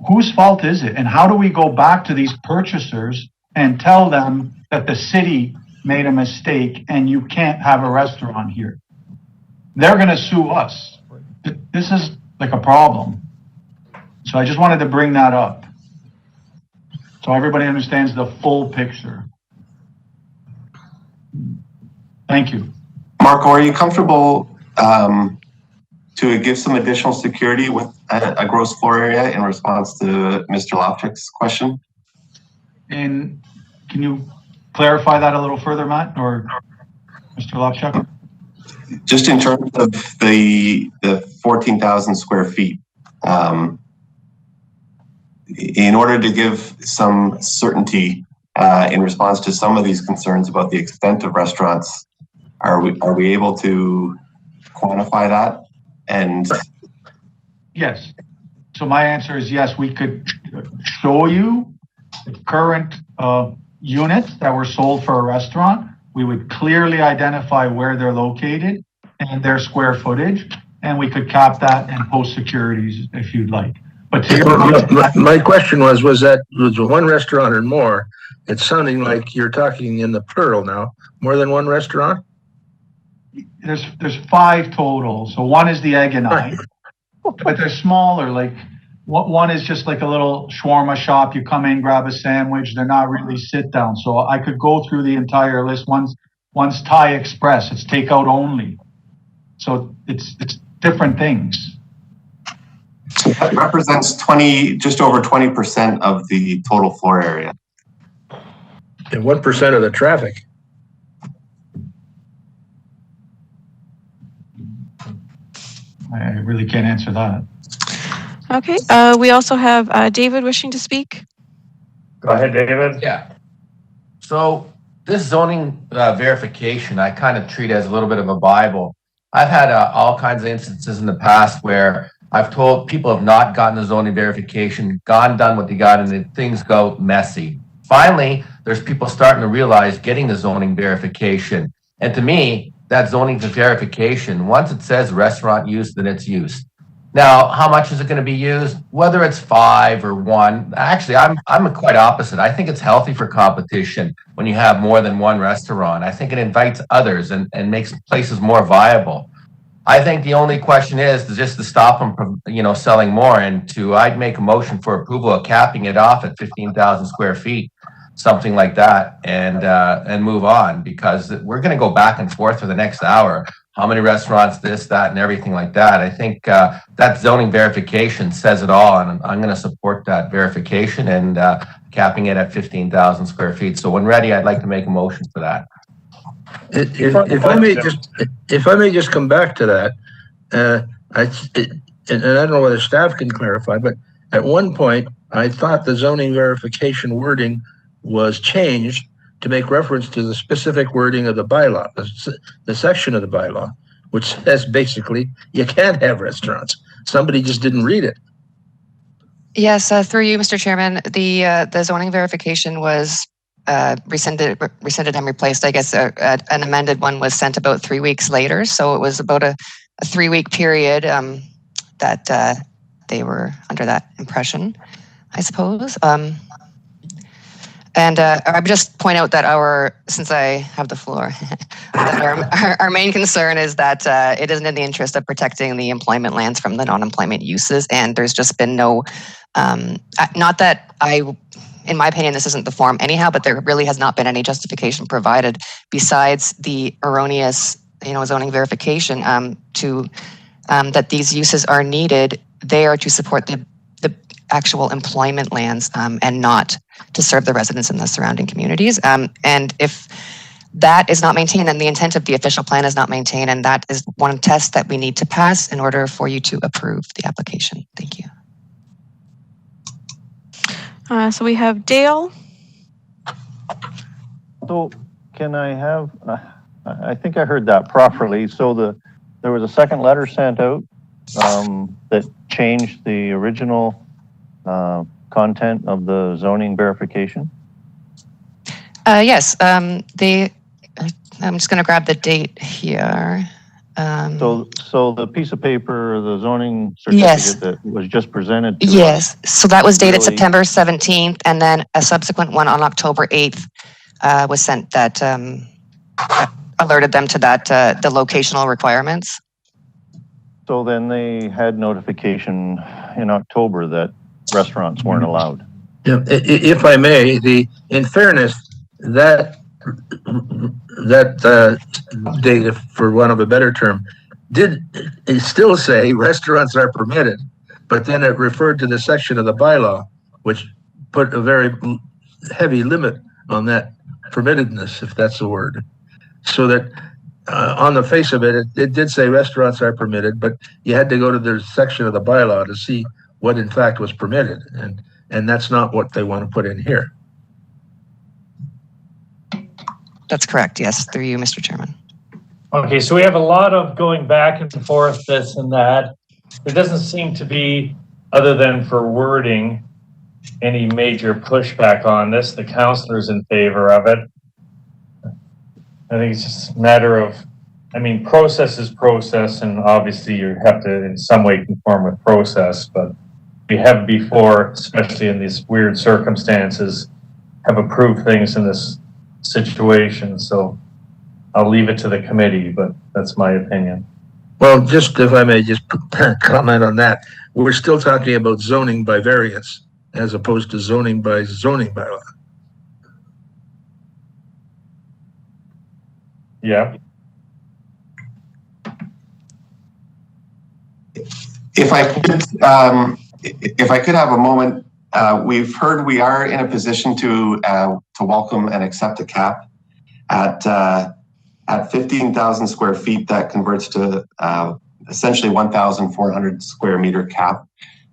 whose fault is it? And how do we go back to these purchasers and tell them that the city made a mistake and you can't have a restaurant here? They're going to sue us. This is like a problem. So I just wanted to bring that up so everybody understands the full picture. Thank you. Marco, are you comfortable to give some additional security with a gross floor area in response to Mr. Loftuk's question? And can you clarify that a little further, Matt, or Mr. Loftuk? Just in terms of the 14,000 square feet, in order to give some certainty in response to some of these concerns about the extent of restaurants, are we able to quantify that? And yes. So my answer is yes. We could show you the current units that were sold for a restaurant. We would clearly identify where they're located and their square footage, and we could cap that and post securities if you'd like. But my question was that was one restaurant or more? It's sounding like you're talking in the plural now. More than one restaurant? There's 5 total. So one is the Egg and I, but they're smaller. Like one is just like a little shawarma shop. You come in, grab a sandwich. They're not really sit down. So I could go through the entire list. One's Thai Express. It's takeout only. So it's different things. So that represents just over 20% of the total floor area. And 1% of the traffic. I really can't answer that. Okay. We also have David wishing to speak. Go ahead, David. Yeah. So this zoning verification, I kind of treat as a little bit of a Bible. I've had all kinds of instances in the past where I've told people have not gotten the zoning verification, done what they got, and then things go messy. Finally, there's people starting to realize getting the zoning verification. And to me, that zoning verification, once it says restaurant use, then it's used. Now, how much is it going to be used? Whether it's 5 or 1, actually, I'm quite opposite. I think it's healthy for competition when you have more than one restaurant. I think it invites others and makes places more viable. I think the only question is just to stop them from, selling more, and I'd make a motion for approval of capping it off at 15,000 square feet, something like that, and move on, because we're going to go back and forth for the next hour. How many restaurants, this, that, and everything like that. I think that zoning verification says it all, and I'm going to support that verification and capping it at 15,000 square feet. So when ready, I'd like to make a motion for that. If I may just come back to that, and I don't know whether staff can clarify, but at one point I thought the zoning verification wording was changed to make reference to the specific wording of the bylaw, the section of the bylaw, which says basically you can't have restaurants. Somebody just didn't read it. Yes, through you, Mr. Chairman, the zoning verification was rescinded and replaced. I guess an amended one was sent about 3 weeks later. So it was about a 3-week period that they were under that impression, I suppose. And I would just point out that since I have the floor, that our main concern is that it isn't in the interest of protecting the employment lands from the non-employment uses. And there's just been no, not that in my opinion, this isn't the form anyhow, but there really has not been any justification provided besides the erroneous, zoning verification that these uses are needed there to support the actual employment lands and not to serve the residents in the surrounding communities. And if that is not maintained, then the intent of the official plan is not maintained, and that is one test that we need to pass in order for you to approve the application. Thank you. So we have Dale. So can I have, I think I heard that properly. So there was a second letter sent out that changed the original content of the zoning verification? Yes. I'm just going to grab the date here. So the piece of paper, the zoning certificate that was just presented to us, so that was dated September 17th, and then a subsequent one on October 8th was sent that alerted them to that the locational requirements. So then they had notification in October that restaurants weren't allowed. Yeah, if I may, in fairness, that data, for want of a better term, did still say restaurants are permitted, but then it referred to the section of the bylaw which put a very heavy limit on that permittedness, if that's the word. So that on the face of it, it did say restaurants are permitted, but you had to go to the section of the bylaw to see what in fact was permitted, and that's not what they want to put in here. That's correct. Yes, through you, Mr. Chairman. Okay, so we have a lot of going back and forth, this and that. There doesn't seem to be, other than for wording, any major pushback on this. The councillor's in favor of it. I think it's just a matter of, process is process, and obviously you have to in some way conform with process, but we have before, especially in these weird circumstances, have approved things in this situation. So I'll leave it to the committee, but that's my opinion. Well, just if I may just comment on that, we're still talking about zoning by variance as opposed to zoning by zoning bylaw. Yeah. If I could have a moment, we've heard we are in a position to welcome and accept a cap at 15,000 square feet. That converts to essentially 1,400 square meter cap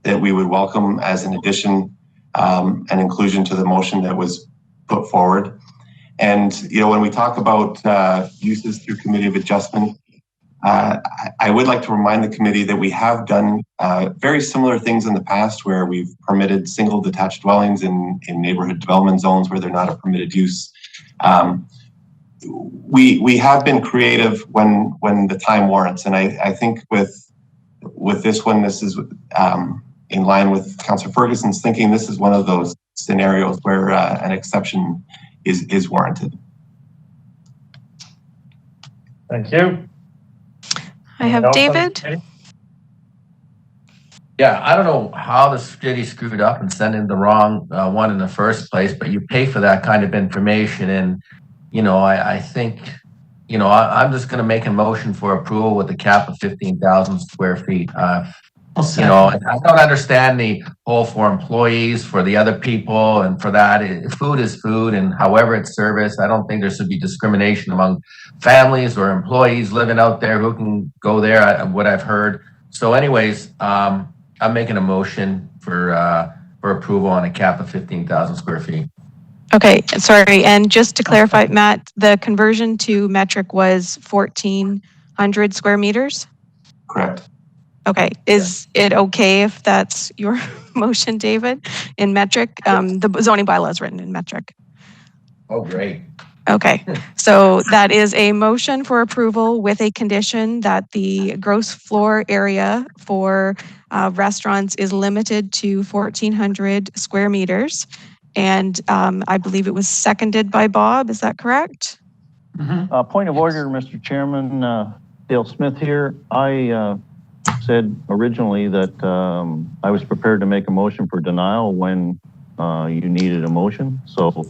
that we would welcome as an addition and inclusion to the motion that was put forward. And when we talk about uses through committee of adjustment, I would like to remind the committee that we have done very similar things in the past where we've permitted single detached dwellings in neighborhood development zones where they're not a permitted use. We have been creative when the time warrants, and I think with with this one, this is in line with Councillor Ferguson's thinking. This is one of those scenarios where an exception is warranted. Thank you. I have David. Yeah, I don't know how the city screwed up and sent in the wrong one in the first place, but you pay for that kind of information. And, you know, I think, you know, I'm just going to make a motion for approval with a cap of 15,000 square feet. You know, I don't understand the whole for employees, for the other people, and for that. Food is food, and however it's serviced, I don't think there should be discrimination among families or employees living out there who can go there, what I've heard. So anyways, I'm making a motion for approval on a cap of 15,000 square feet. Okay, sorry. And just to clarify, Matt, the conversion to metric was 1,400 square meters? Correct. Okay, is it okay if that's your motion, David, in metric? The zoning bylaw is written in metric. Oh, great. Okay, so that is a motion for approval with a condition that the gross floor area for restaurants is limited to 1,400 square meters. And I believe it was seconded by Bob, is that correct? Point of order, Mr. Chairman, Dale Smith here. I said originally that I was prepared to make a motion for denial when you needed a motion. So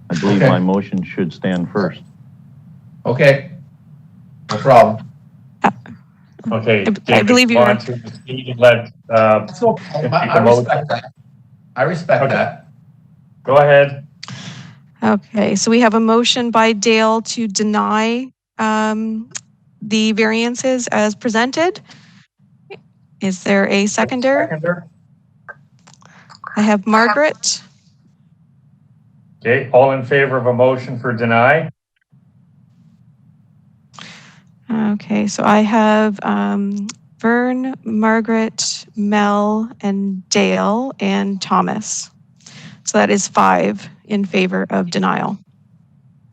I believe my motion should stand first. Okay, no problem. Okay, I believe you want to proceed and let I respect that. I respect that. Go ahead. Okay, so we have a motion by Dale to deny the variances as presented. Is there a seconder? I have Margaret. Okay, all in favor of a motion for deny? Okay, so I have Vern, Margaret, Mel, and Dale, and Thomas. So that is 5 in favor of denial.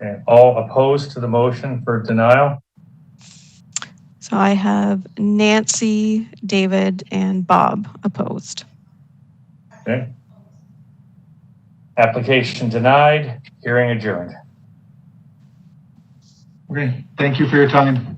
Okay, all opposed to the motion for denial? So I have Nancy, David, and Bob opposed. Okay. Application denied, hearing adjourned. Okay, thank you for your time.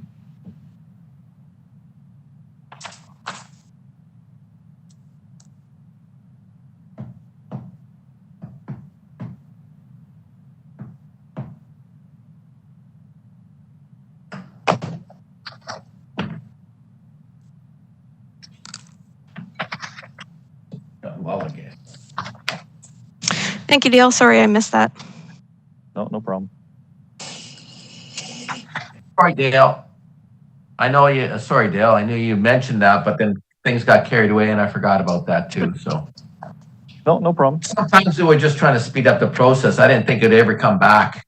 Well, again. Thank you, Dale. Sorry I missed that. No problem. Sorry, Dale. I know you. Sorry, Dale. I knew you mentioned that, but then things got carried away, and I forgot about that too. So. No problem. Sometimes we were just trying to speed up the process. I didn't think it'd ever come back.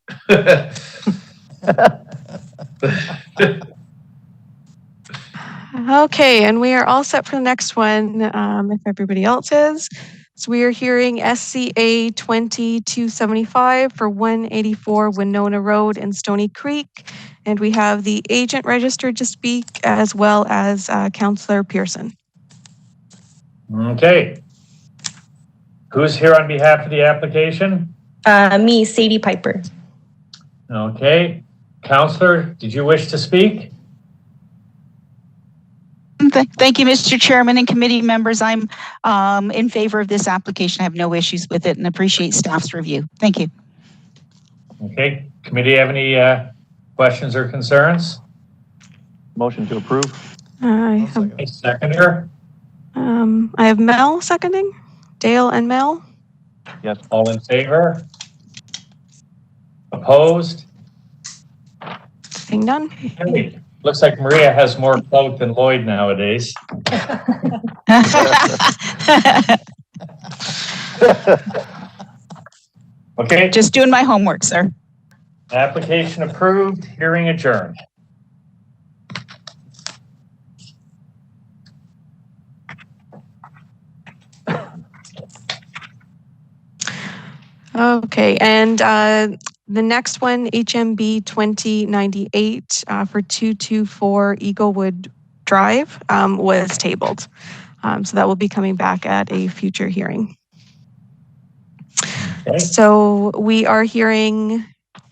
Okay, and we are all set for the next one, if everybody else is. So we are hearing SCA 2275 for 184 Winona Road in Stoney Creek. And we have the agent registered to speak as well as Councillor Pearson. Okay. Who's here on behalf of the application? Me, Sadie Piper. Okay. Councillor, did you wish to speak? Thank you, Mr. Chairman and committee members. I'm in favor of this application. I have no issues with it and appreciate staff's review. Thank you. Okay. Committee have any questions or concerns? Motion to approve. I Seconder. have Mel seconding. Dale and Mel. Yes. All in favor? Opposed? Seeing none. Okay. Looks like Maria has more clout than Lloyd nowadays. Okay. Just doing my homework, sir. Application approved, hearing adjourned. Okay, and the next one, HMB 2098 for 224 Eaglewood Drive was tabled. So that will be coming back at a future hearing. Okay. So we are hearing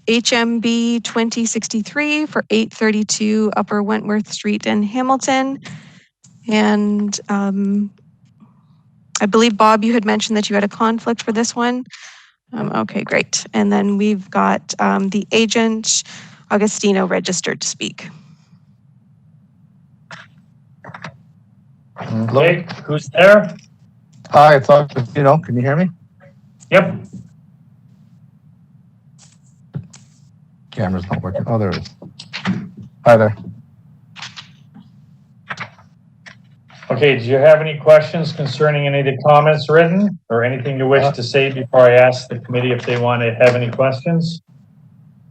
HMB 2063 for 832 Upper Wentworth Street in Hamilton. And I believe, Bob, you had mentioned that you had a conflict for this one. Okay, great. And then we've got the agent, Augustino, registered to speak. Okay, who's there? Hi, it's Augustino. Can you hear me? Yep. Camera's not working. Oh, there it is. Hi there. Okay, do you have any questions concerning any of the comments written or anything you wish to say before I ask the committee if they want to have any questions?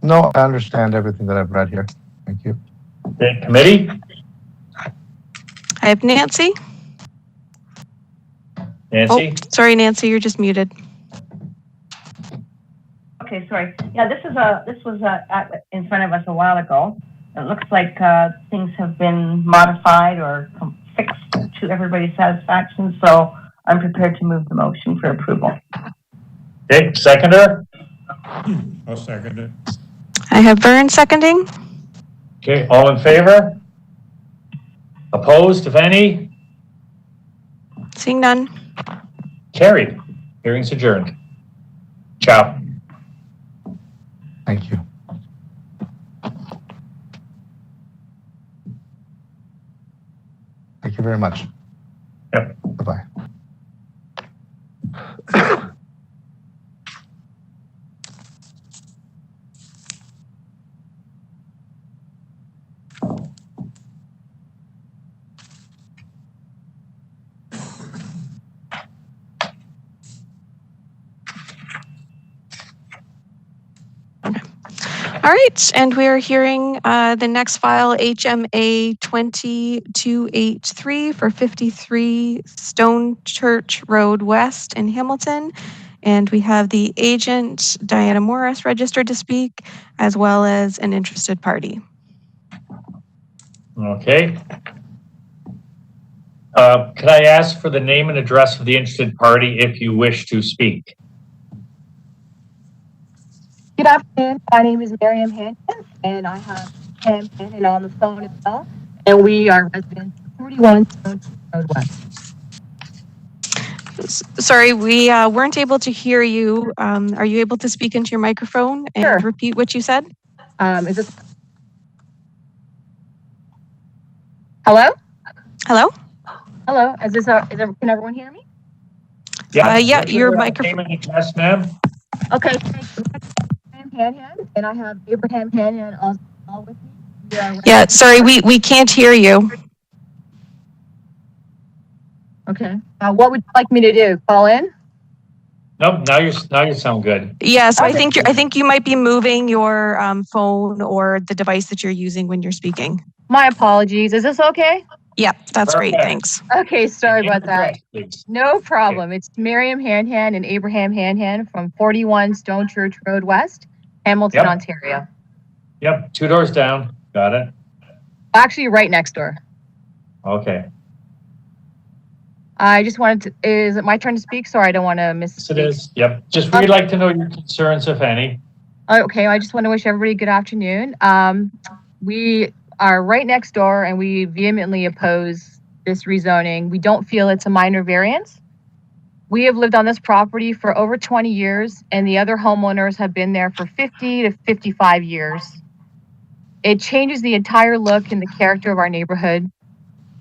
No, I understand everything that I've read here. Thank you. Okay, committee? I have Nancy. Nancy? Oh, sorry, Nancy, you're just muted. Okay, sorry. Yeah, this was in front of us a while ago. It looks like things have been modified or fixed to everybody's satisfaction, so I'm prepared to move the motion for approval. Okay, seconder? I'll second it. I have Vern seconding. Okay, all in favor? Opposed, if any? Seeing none. Carried. Hearing's adjourned. Ciao. Thank you. Thank you very much. Yep. Bye-bye. All right, and we are hearing the next file, HMA 2283 for 53 Stone Church Road West in Hamilton. And we have the agent, Diana Morris, registered to speak, as well as an interested party. Okay. Could I ask for the name and address of the interested party if you wish to speak? Good afternoon. My name is Miriam Hampton, and I have Pam Hannon on the phone as well. And we are residents of 41 Stone Road West. Sorry, we weren't able to hear you. Are you able to speak into your microphone and repeat what you said? Is this? Hello? Hello? Hello. Is this? Can everyone hear me? Yeah. Yeah. Your microphone. Name and address, ma'am. Okay. Hanhan, and I have Abraham Hanhan also with me. Yeah, sorry, we can't hear you. Okay. What would you like me to do? Call in? Nope. Now you sound good. Yeah, so I think you might be moving your phone or the device that you're using when you're speaking. My apologies. Is this okay? Yeah, that's great. Thanks. Okay, sorry about that. No problem. It's Miriam Hanhan and Abraham Hanhan from 41 Stone Church Road West, Hamilton, Ontario. Yep, 2 doors down. Got it. Actually, right next door. Okay. I just wanted to, is it my turn to speak? Sorry, I don't want to miss. Yes, it is. Yep. Just we'd like to know your concerns, if any. Okay, I just want to wish everybody good afternoon. We are right next door and we vehemently oppose this rezoning. We don't feel it's a minor variance. We have lived on this property for over 20 years and the other homeowners have been there for 50 to 55 years. It changes the entire look and the character of our neighborhood.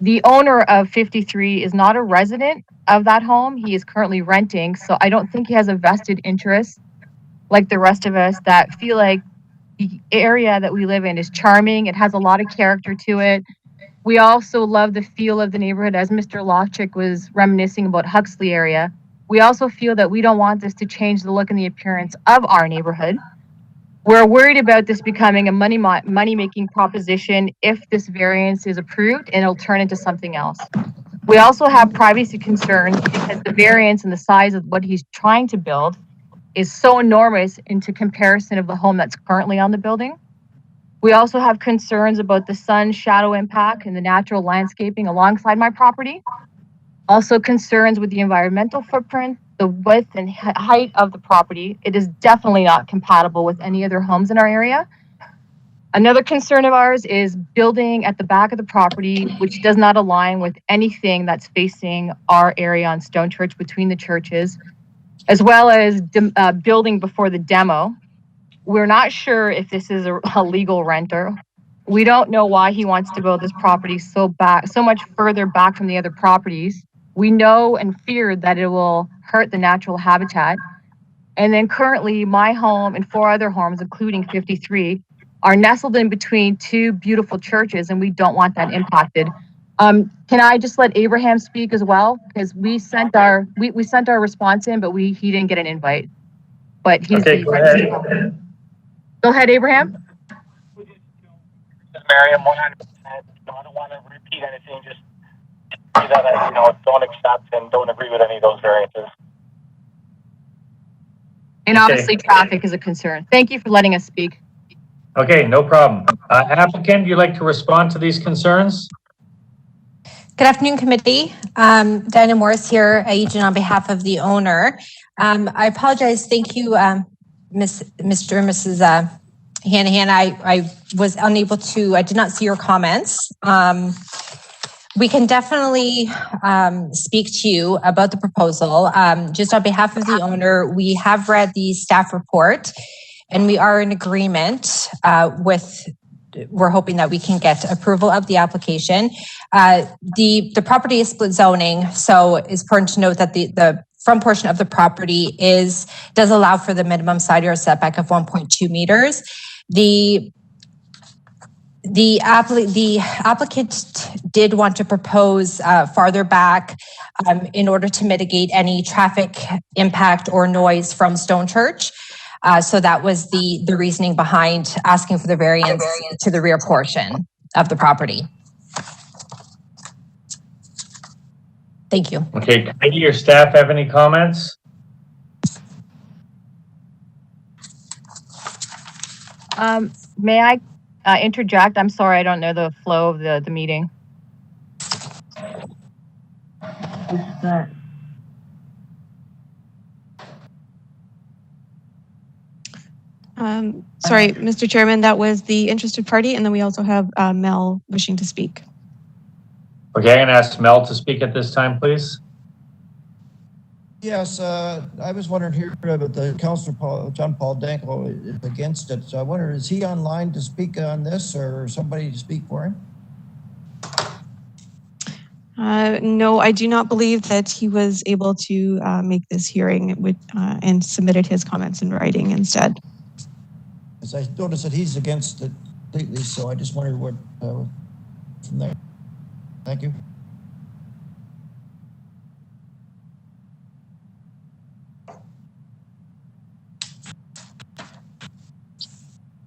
The owner of 53 is not a resident of that home. He is currently renting, so I don't think he has a vested interest like the rest of us that feel like the area that we live in is charming. It has a lot of character to it. We also love the feel of the neighborhood, as Mr. Lofchick was reminiscing about Huxley area. We also feel that we don't want this to change the look and the appearance of our neighborhood. We're worried about this becoming a money-making proposition if this variance is approved and it'll turn into something else. We also have privacy concerns because the variance and the size of what he's trying to build is so enormous into comparison of the home that's currently on the building. We also have concerns about the sun shadow impact and the natural landscaping alongside my property. Also concerns with the environmental footprint, the width and height of the property. It is definitely not compatible with any other homes in our area. Another concern of ours is building at the back of the property, which does not align with anything that's facing our area on Stone Church between the churches, as well as building before the demo. We're not sure if this is a legal renter. We don't know why he wants to build this property so much further back from the other properties. We know and fear that it will hurt the natural habitat. And then currently my home and 4 other homes, including 53, are nestled in between 2 beautiful churches, and we don't want that impacted. Can I just let Abraham speak as well? Because we sent our response in, but he didn't get an invite. But he's okay, go ahead. Go ahead, Abraham. Miriam, 100%. I don't want to repeat anything. Just say that I, don't accept and don't agree with any of those variances. And obviously, traffic is a concern. Thank you for letting us speak. Okay, no problem. Applicant, would you like to respond to these concerns? Good afternoon, committee. Diana Morris here, agent on behalf of the owner. I apologize. Thank you, Mr. and Mrs. Hanahan. I was unable to, I did not see your comments. We can definitely speak to you about the proposal. Just on behalf of the owner, we have read the staff report and we are in agreement we're hoping that we can get approval of the application. The property is split zoning, so it's important to note that the front portion of the property does allow for the minimum side yard setback of 1.2 meters. The applicant did want to propose farther back in order to mitigate any traffic impact or noise from Stone Church. So that was the reasoning behind asking for the variance to the rear portion of the property. Thank you. Okay, committee or staff have any comments? May I interject? I'm sorry, I don't know the flow of the meeting. Sorry, Mr. Chairman, that was the interested party, and then we also have Mel wishing to speak. Okay, I'm going to ask Mel to speak at this time, please. Yes, I was wondering here about the Councillor John Paul Danko is against it. So I wonder, is he online to speak on this or somebody to speak for him? No, I do not believe that he was able to make this hearing and submitted his comments in writing instead. As I noticed that he's against it completely, so I just wondered what from there. Thank you.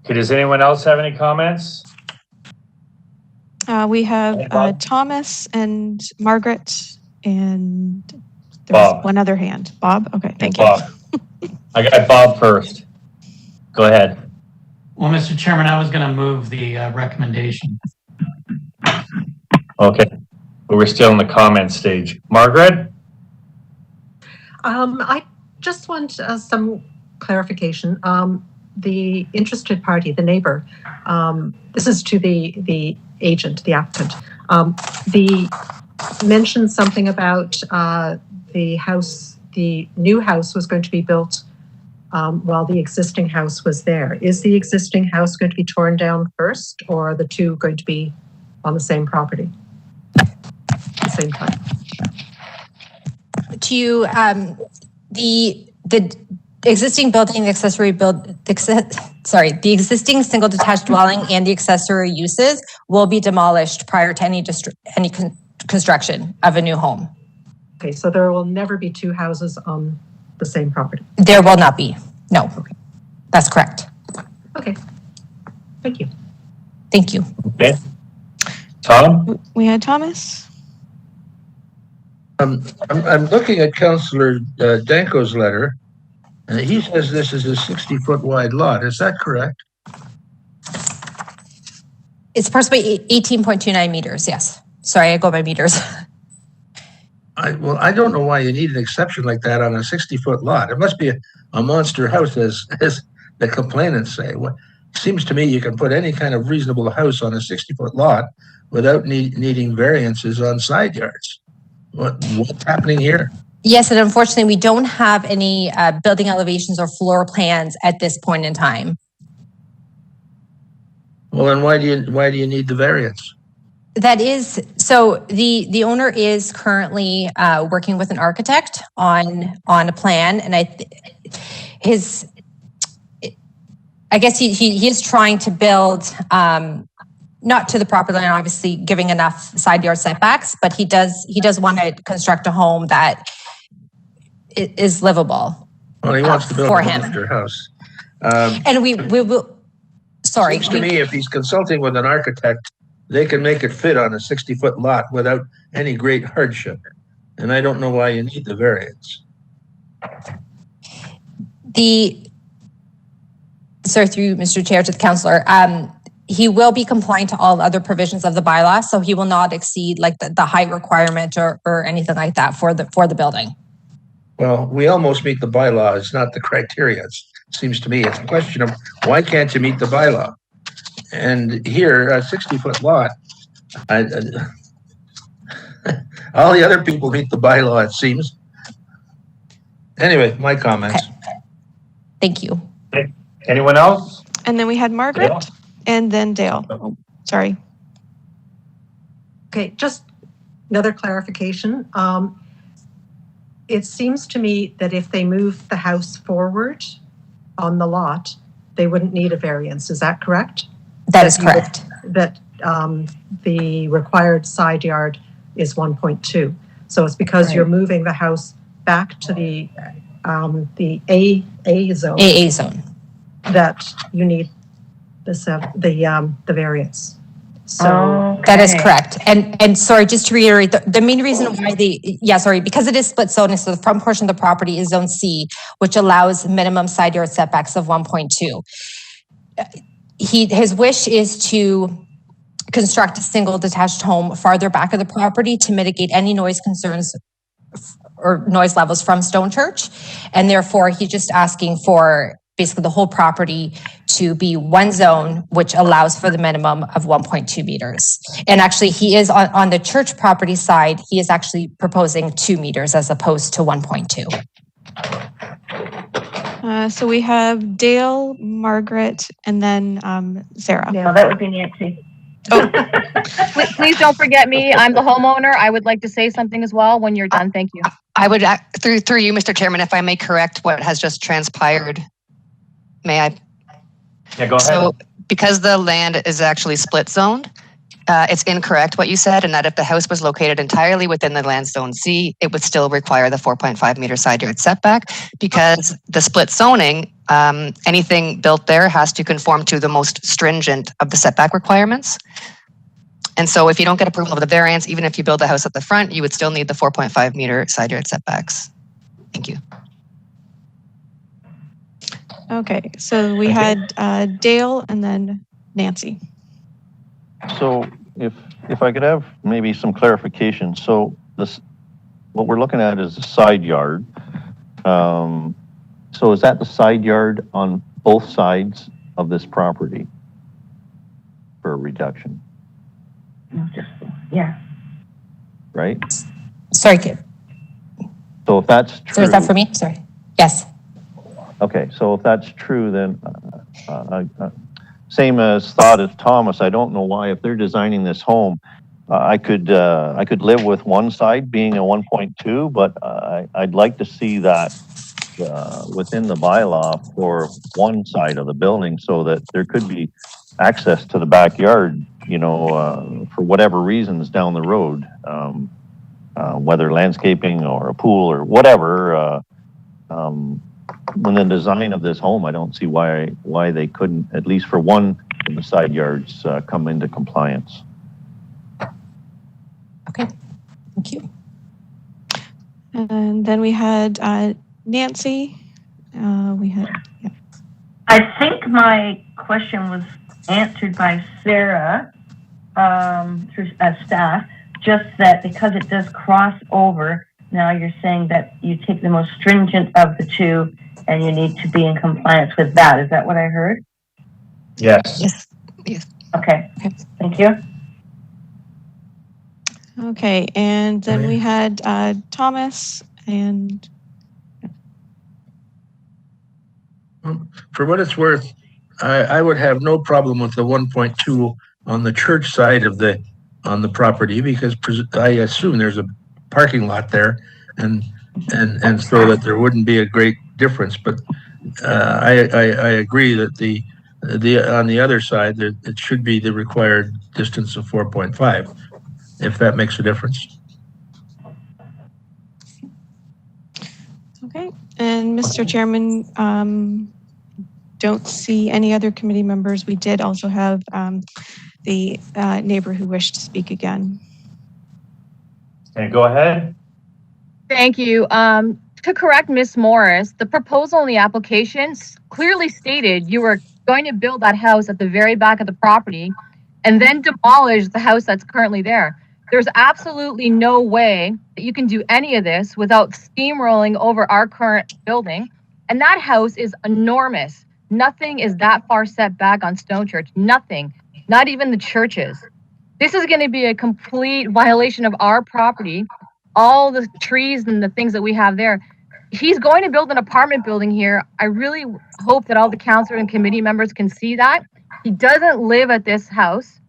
Okay, does anyone else have any comments? We have Thomas and Margaret, and there's Bob. one other hand. Bob? Okay, thank Bob. you. I got Bob first. Go ahead. Well, Mr. Chairman, I was going to move the recommendation. Okay, but we're still in the comment stage. Margaret? I just want some clarification. The interested party, the neighbor, this is to the agent, the applicant. Mentioned something about the house, the new house was going to be built while the existing house was there. Is the existing house going to be torn down first, or are the two going to be on the same property at the same time? The existing building, the existing single detached dwelling and the accessory uses will be demolished prior to any construction of a new home. Okay, so there will never be two houses on the same property? There will not be. No, that's correct. Okay, thank you. Thank you. Okay. Tom? We had Thomas. I'm looking at Councillor Danko's letter, and he says this is a 60-foot wide lot. Is that correct? It's approximately 18.29 meters, yes. Sorry, I go by meters. Well, I don't know why you need an exception like that on a 60-foot lot. It must be a monster house, as the complainants say. Seems to me you can put any kind of reasonable house on a 60-foot lot without needing variances on side yards. What's happening here? Yes, and unfortunately, we don't have any building elevations or floor plans at this point in time. Well, then why do you need the variance? That is, so the owner is currently working with an architect on a plan, and I guess he is trying to build, not to the property line, obviously giving enough side yard setbacks, but he does want to construct a home that is livable. Well, he wants to build for a him. monster house. And we will. Sorry. Seems to me if he's consulting with an architect, they can make it fit on a 60-foot lot without any great hardship. And I don't know why you need the variance. Sorry, through Mr. Chair to the councillor, he will be compliant to all other provisions of the bylaw, so he will not exceed like the height requirement or anything like that for the building. Well, we almost meet the bylaw. It's not the criteria. It seems to me it's a question of why can't you meet the bylaw? And here, a 60-foot lot, all the other people meet the bylaw, it seems. Anyway, my comments. Okay. Thank you. Anyone else? And then we had Margaret Dale? and then Dale. Oh, sorry. Okay, just another clarification. It seems to me that if they move the house forward on the lot, they wouldn't need a variance. Is that correct? That is correct. That the required side yard is 1.2. So it's because you're moving the house back to the AA zone. AA zone. That you need this the variance. So that is correct. And sorry, just to reiterate, the main reason why because it is split zone, so the front portion of the property is zone C, which allows minimum side yard setbacks of 1.2. His wish is to construct a single detached home farther back of the property to mitigate any noise concerns or noise levels from Stone Church. And therefore, he's just asking for basically the whole property to be one zone, which allows for the minimum of 1.2 meters. And actually, he is on the church property side, he is actually proposing 2 meters as opposed to 1.2. So we have Dale, Margaret, and then Sarah. No, that would be Nancy. Oh, Please don't forget me. I'm the homeowner. I would like to say something as well when you're done. Thank you. I would, through you, Mr. Chairman, if I may correct what has just transpired. May I? Yeah, go ahead. So because the land is actually split zoned, it's incorrect what you said, and that if the house was located entirely within the land zone C, it would still require the 4.5 meter side yard setback, because the split zoning, anything built there has to conform to the most stringent of the setback requirements. And so if you don't get approval of the variance, even if you build a house at the front, you would still need the 4.5 meter side yard setbacks. Thank you. okay. So we had Dale and then Nancy. So if I could have maybe some clarification. So what we're looking at is the side yard. So is that the side yard on both sides of this property for a reduction? Yeah. Right? Sorry, kid. So if that's true. So is that for me? Sorry. Yes. Okay, so if that's true, then same as thought as Thomas. I don't know why, if they're designing this home, I could live with one side being a 1.2, but I'd like to see that within the bylaw for one side of the building, so that there could be access to the backyard, for whatever reasons down the road, whether landscaping or a pool or whatever. When the design of this home, I don't see why they couldn't, at least for one of the side yards, come into compliance. Okay, thank you. And then we had Nancy. I think my question was answered by Sarah. through staff, just that because it does cross over, now you're saying that you take the most stringent of the two and you need to be in compliance with that. Is that what I heard? Yes. Yes. Okay. Thank you. Okay, and then we had Thomas and For what it's worth, I would have no problem with the 1.2 on the church side of on the property, because I assume there's a parking lot there, and so that there wouldn't be a great difference. But I agree that the on the other side, that it should be the required distance of 4.5, if that makes a difference. okay, and Mr. Chairman, don't see any other committee members. We did also have the neighbor who wished to speak again. Okay, go ahead. Thank you. To correct Ms. Morris, the proposal in the application clearly stated you were going to build that house at the very back of the property and then demolish the house that's currently there. There's absolutely no way that you can do any of this without steamrolling over our current building. And that house is enormous. Nothing is that far set back on Stone Church. Nothing. Not even the churches. This is going to be a complete violation of our property. All the trees and the things that we have there. He's going to build an apartment building here. I really hope that all the council and committee members can see that. He doesn't live at this house.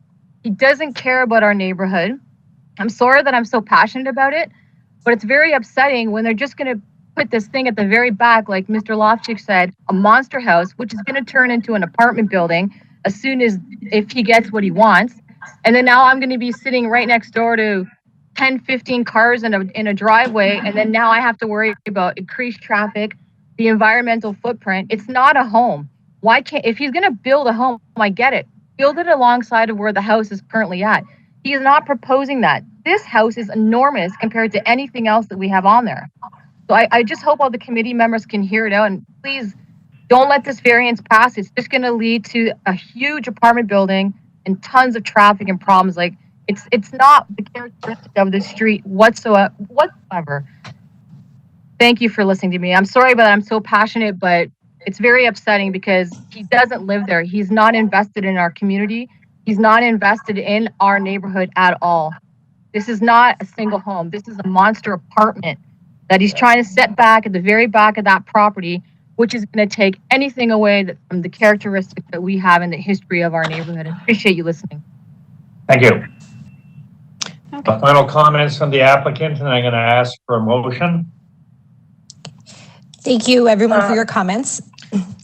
He doesn't care about our neighborhood. I'm sorry that I'm so passionate about it, but it's very upsetting when they're just going to put this thing at the very back, like Mr. Lofchik said, a monster house, which is going to turn into an apartment building as soon as if he gets what he wants. And then now I'm going to be sitting right next door to 10, 15 cars in a driveway. And then now I have to worry about increased traffic, the environmental footprint. It's not a home. Why can't, if he's going to build a home, I get it. Build it alongside of where the house is currently at. He is not proposing that. This house is enormous compared to anything else that we have on there. So I just hope all the committee members can hear it out, and please don't let this variance pass. It's just going to lead to a huge apartment building and tons of traffic and problems. Like it's not the characteristic of the street whatsoever. Thank you for listening to me. I'm sorry that I'm so passionate, but it's very upsetting because he doesn't live there. He's not invested in our community. He's not invested in our neighborhood at all. This is not a single home. This is a monster apartment that he's trying to set back at the very back of that property, which is going to take anything away from the characteristics that we have in the history of our neighborhood. I appreciate you listening. Thank you. Okay. Final comments from the applicant, and I'm going to ask for a motion. Thank you, everyone, for your comments.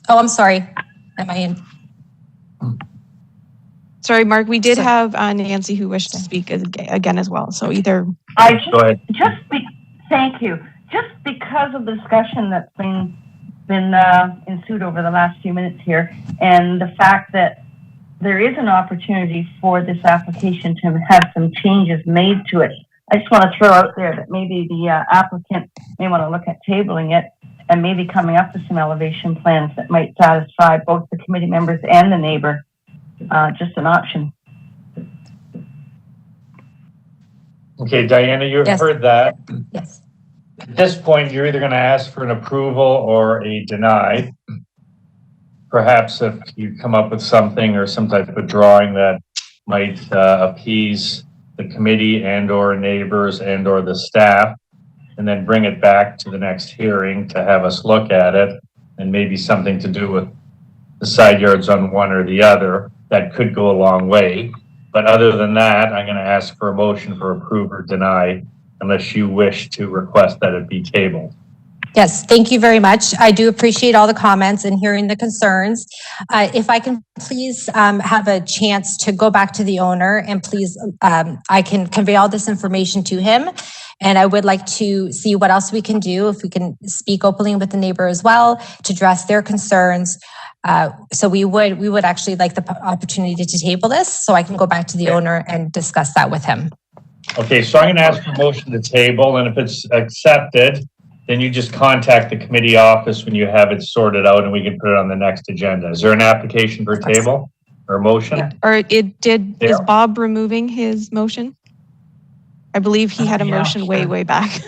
Oh, I'm sorry. Am I in? Sorry, Mark, we did have Nancy who wished to speak again as well. So either. Go ahead. Thank you. Just because of the discussion that's been ensued over the last few minutes here, and the fact that there is an opportunity for this application to have some changes made to it, I just want to throw out there that maybe the applicant may want to look at tabling it and maybe coming up with some elevation plans that might satisfy both the committee members and the neighbor. Just an option. Okay, Diana, you've heard that. Yes. At this point, you're either going to ask for an approval or a deny. Perhaps if you come up with something or some type of drawing that might appease the committee and or neighbors and or the staff, and then bring it back to the next hearing to have us look at it, and maybe something to do with the side yards on one or the other, that could go a long way. But other than that, I'm going to ask for a motion for approve or deny, unless you wish to request that it be tabled. Yes, thank you very much. I do appreciate all the comments and hearing the concerns. If I can please have a chance to go back to the owner, and please, I can convey all this information to him. And I would like to see what else we can do, if we can speak openly with the neighbor as well to address their concerns. So we would actually like the opportunity to table this, so I can go back to the owner and discuss that with him. Okay, so I'm going to ask for a motion to table, and if it's accepted, then you just contact the committee office when you have it sorted out, and we can put it on the next agenda. Is there an application for table? or motion? Is Bob removing his motion? I believe he had a motion way back.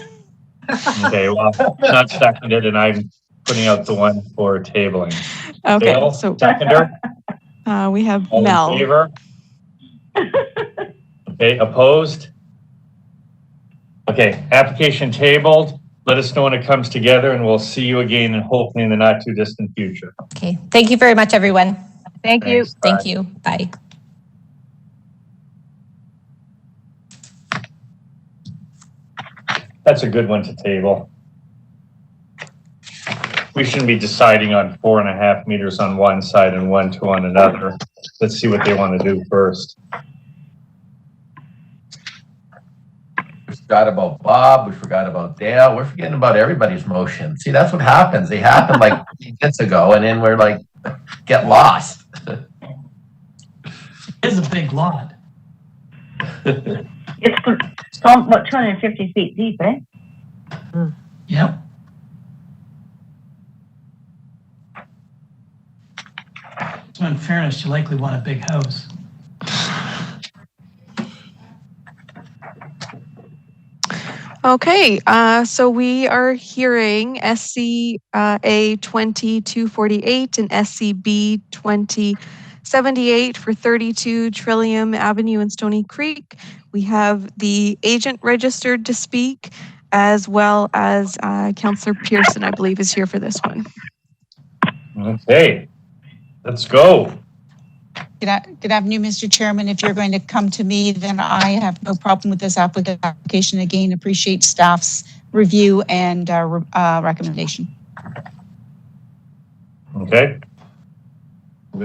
Okay, well, it's not seconded, and I'm putting out the one for tabling. Okay, Dale, so seconder? we have All Mel. in favor? Okay, opposed? Okay, application tabled. Let us know when it comes together, and we'll see you again, and hopefully in the not too distant future. Okay. Thank you very much, everyone. Thank you. Thank you. Bye. That's a good one to table. We shouldn't be deciding on 4.5 meters on one side and 1.2 on another. Let's see what they want to do first. We forgot about Bob. We forgot about Dale. We're forgetting about everybody's motion. See, that's what happens. They happened like minutes ago, and then we're like, get lost. It is a big lot. It's about 250 feet deep, eh? Yep. So in fairness, you likely want a big house. Okay, so we are hearing SCA 2248 and SCB 2078 for 32 Trillium Avenue in Stoney Creek. We have the agent registered to speak, as well as Councillor Pearson, I believe, is here for this one. Okay, let's go. Good afternoon, Mr. Chairman. If you're going to come to me, then I have no problem with this application. Again, appreciate staff's review and recommendation. Okay.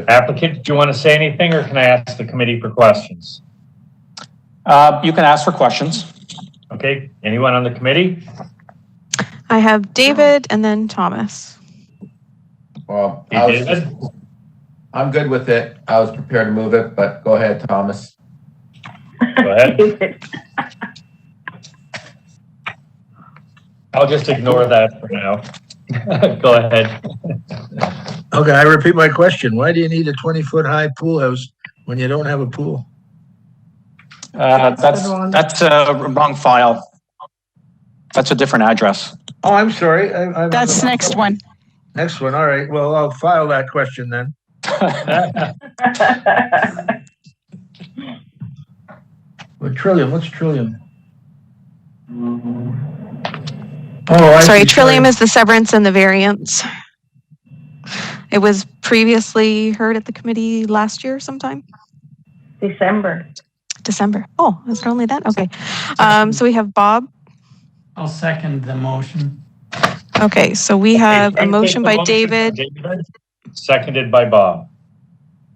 Applicant, do you want to say anything, or can I ask the committee for questions? You can ask for questions. Okay, anyone on the committee? I have David and then Thomas. Well, Hey, David? I'm good with it. I was prepared to move it, but go ahead, Thomas. Go ahead. I'll just ignore that for now. Go ahead. Okay, I repeat my question. Why do you need a 20-foot high pool house when you don't have a pool? That's a wrong file. That's a different address. Oh, I'm sorry. That's the next one. Next one. All right. Well, I'll file that question then. What Trillium? What's Trillium? Oh, Sorry, Trillium is the severance and the variance. It was previously heard at the committee last year sometime. December. Oh, is it only that? Okay. So we have Bob. I'll second the motion. Okay, so we have a motion by David. Seconded by Bob.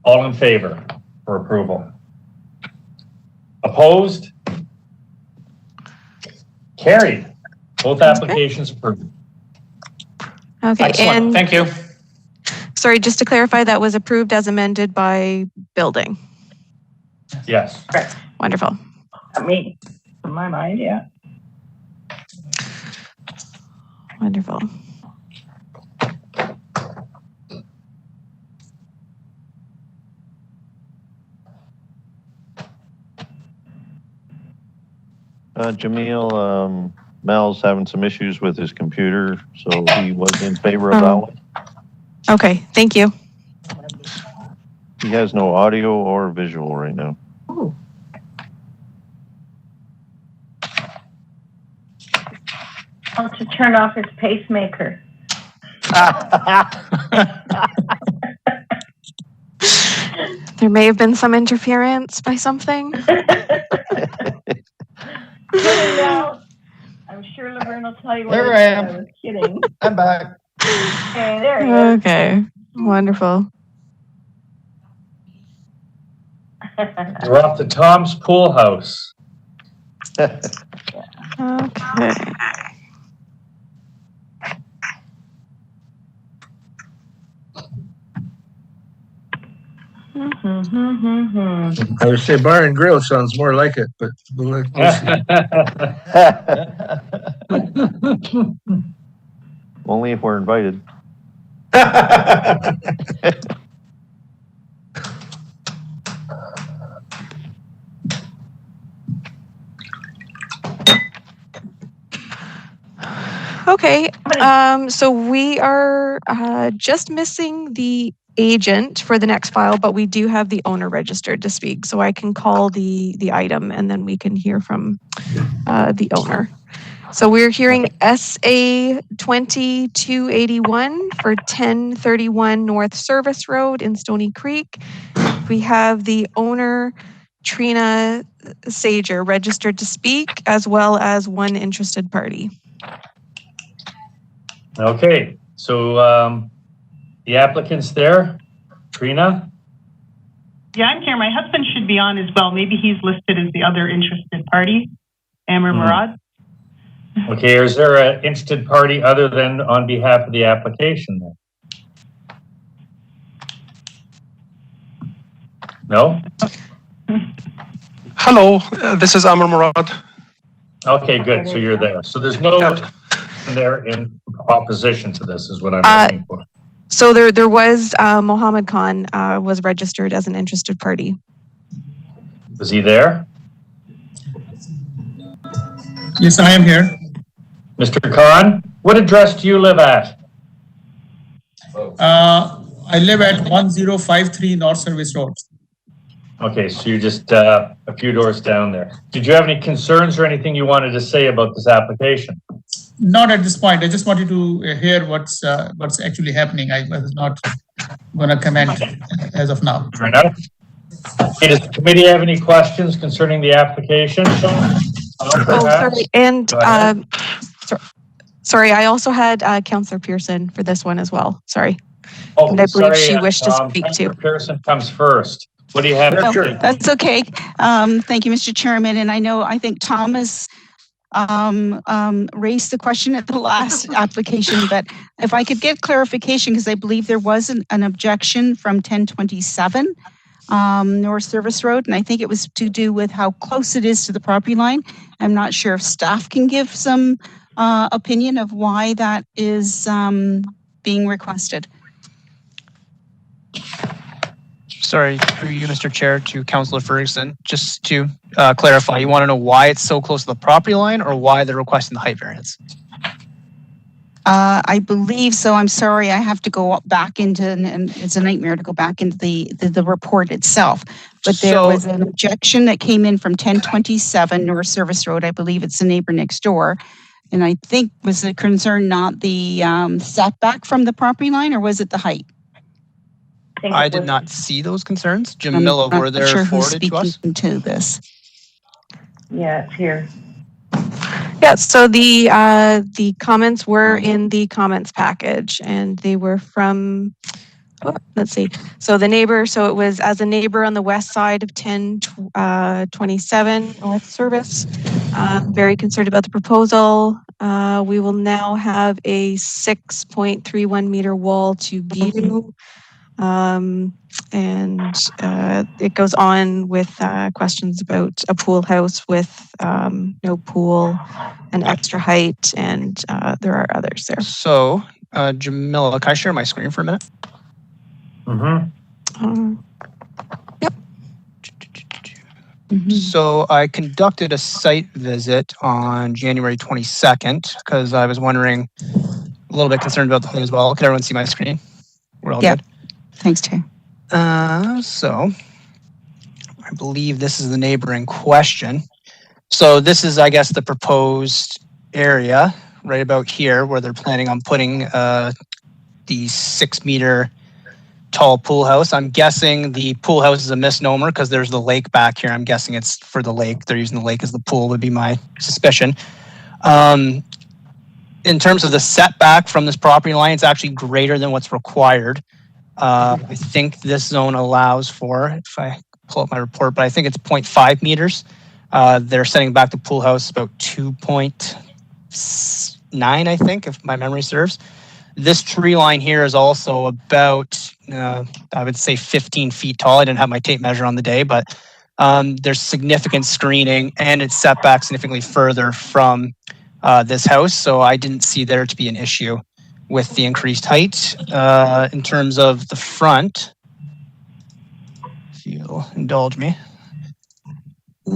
All in favor for approval? Opposed? Carried. Both applications approved. Okay, Excellent. and Thank you. sorry, just to clarify, that was approved as amended by building. Yes. Correct. Wonderful. I mean, in my mind, yeah. Wonderful. Jamil, Mel's having some issues with his computer, so he was in favor of that one. Okay, thank you. He has no audio or visual right now. Oh, to turn off his pacemaker. There may have been some interference by something. I'm sure Laverne will tell you There what I am. I was kidding. I'm back. Okay, there he is. Okay, wonderful. We're off to Tom's Pool House. Okay. I would say bar and grill sounds more like it, but we'll see. Only if we're invited. Okay, so we are just missing the agent for the next file, but we do have the owner registered to speak. So I can call the item and then we can hear from the owner. So we're hearing SA 2281 for 1031 North Service Road in Stoney Creek. We have the owner, Trina Sager, registered to speak, as well as one interested party. Okay, so the applicant's there. Trina? Yeah, I'm here. My husband should be on as well. Maybe he's listed as the other interested party, Amr Murad. Okay, is there an interested party other than on behalf of the application then? No? Hello, this is Amr Murad. Okay, good. So you're there. So there's no person there in opposition to this is what I'm looking for. So there was Mohammed Khan was registered as an interested party. Is he there? Yes, I am here. Mr. Khan, what address do you live at? I live at 1053 North Service Road. Okay, so you're just a few doors down there. Did you have any concerns or anything you wanted to say about this application? Not at this point. I just wanted to hear what's actually happening. I was not going to comment as of now. Fair enough. Okay, does the committee have any questions concerning the application? Sorry, and sorry, I also had Councillor Pearson for this one as well. Sorry. Oh, and I believe sorry, she wished to speak Councillor too. Pearson comes first. What do you have? Oh, that's okay. Thank you, Mr. Chairman. And I think Thomas raised the question at the last application, but if I could get clarification, because I believe there was an objection from 1027 North Service Road, and I think it was to do with how close it is to the property line. I'm not sure if staff can give some opinion of why that is being requested. Sorry, through you, Mr. Chair, to Councillor Ferguson, just to clarify, you want to know why it's so close to the property line or why they're requesting the height variance? I believe so. I'm sorry, I have to go back into, and it's a nightmare to go back into the report itself. But there was an objection that came in from 1027 North Service Road. I believe it's the neighbor next door. And I think was the concern not the setback from the property line, or was it the height? I did not see those concerns. Jamila, were there forwarded to us? To this. Yeah, it's here. Yeah, so the comments were in the comments package, and they were from, let's see. So the neighbor, so it was as a neighbor on the west side of 1027 North Service, very concerned about the proposal. We will now have a 6.31 meter wall to view. And it goes on with questions about a pool house with no pool and extra height, and there are others there. So, Jamila, can I share my screen for a minute? Yep. So I conducted a site visit on January 22nd because I was wondering, a little bit concerned about the height as well. Can everyone see my screen? We're all good? Thanks, Chair. So I believe this is the neighbor in question. So this is, I guess, the proposed area right about here where they're planning on putting the 6 meter tall pool house. I'm guessing the pool house is a misnomer because there's the lake back here. I'm guessing it's for the lake. They're using the lake as the pool would be my suspicion. In terms of the setback from this property line, it's actually greater than what's required. I think this zone allows for, if I pull up my report, but I think it's 0.5 meters. They're setting back the pool house about 2.9, I think, if my memory serves. This tree line here is also about, I would say 15 feet tall. I didn't have my tape measure on the day, but there's significant screening and it's set back significantly further from this house. So I didn't see there to be an issue with the increased height. In terms of the front, if you'll indulge me.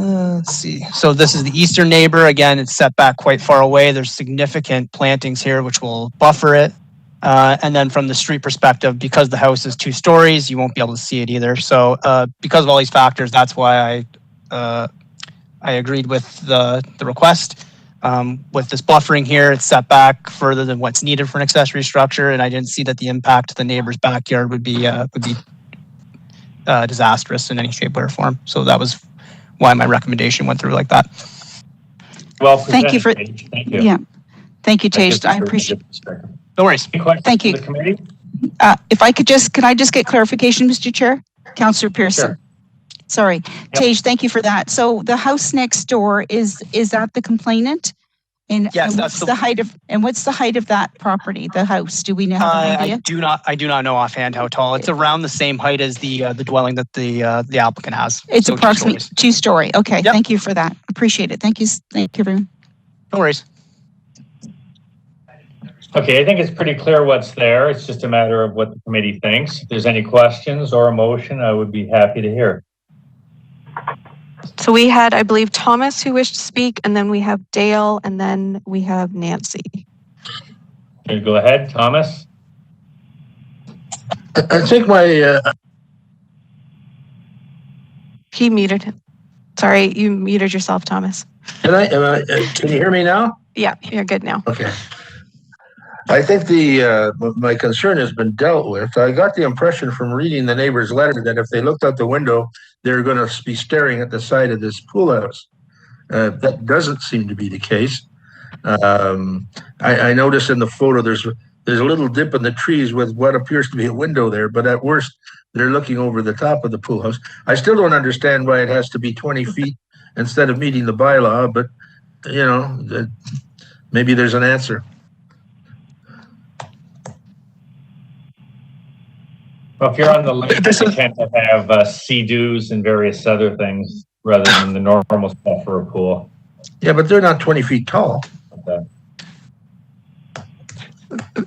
Let's see. So this is the eastern neighbor. Again, it's set back quite far away. There's significant plantings here, which will buffer it. And then from the street perspective, because the house is 2 stories, you won't be able to see it either. So because of all these factors, that's why I agreed with the request. With this buffering here, it's set back further than what's needed for an accessory structure, and I didn't see that the impact to the neighbor's backyard would be disastrous in any shape, way, or form. So that was why my recommendation went through like that. Well, thank you for. Thank you. Yeah, thank you, Tage. I appreciate. No worries. Thank you. The committee? If I could can I just get clarification, Mr. Chair? Councillor Pearson. Sure. Sorry, Tage, thank you for that. So the house next door is that the complainant? And, yes, and that's what's the height of that property, the house? Do we know have an idea? I do not know offhand how tall. It's around the same height as the dwelling that the applicant has. It's so approximately 2-story. Okay, Yep. thank you for that. Appreciate it. Thank you. Thank you very much. No worries. Okay, I think it's pretty clear what's there. It's just a matter of what the committee thinks. If there's any questions or a motion, I would be happy to hear. So we had, I believe, Thomas who wished to speak, and then we have Dale, and then we have Nancy. Okay, go ahead, Thomas. I think my He muted him. Sorry, you muted yourself, Thomas. can you hear me now? Yeah, you're good now. Okay. I think my concern has been dealt with. I got the impression from reading the neighbor's letter that if they looked out the window, they're going to be staring at the side of this pool house. That doesn't seem to be the case. I noticed in the photo there's a little dip in the trees with what appears to be a window there, but at worst, they're looking over the top of the pool house. I still don't understand why it has to be 20 feet instead of meeting the bylaw, but maybe there's an answer. Well, if you're on the list, you tend to have sea-doos and various other things rather than the normal stuff for a pool. Yeah, but they're not 20 feet tall. Okay.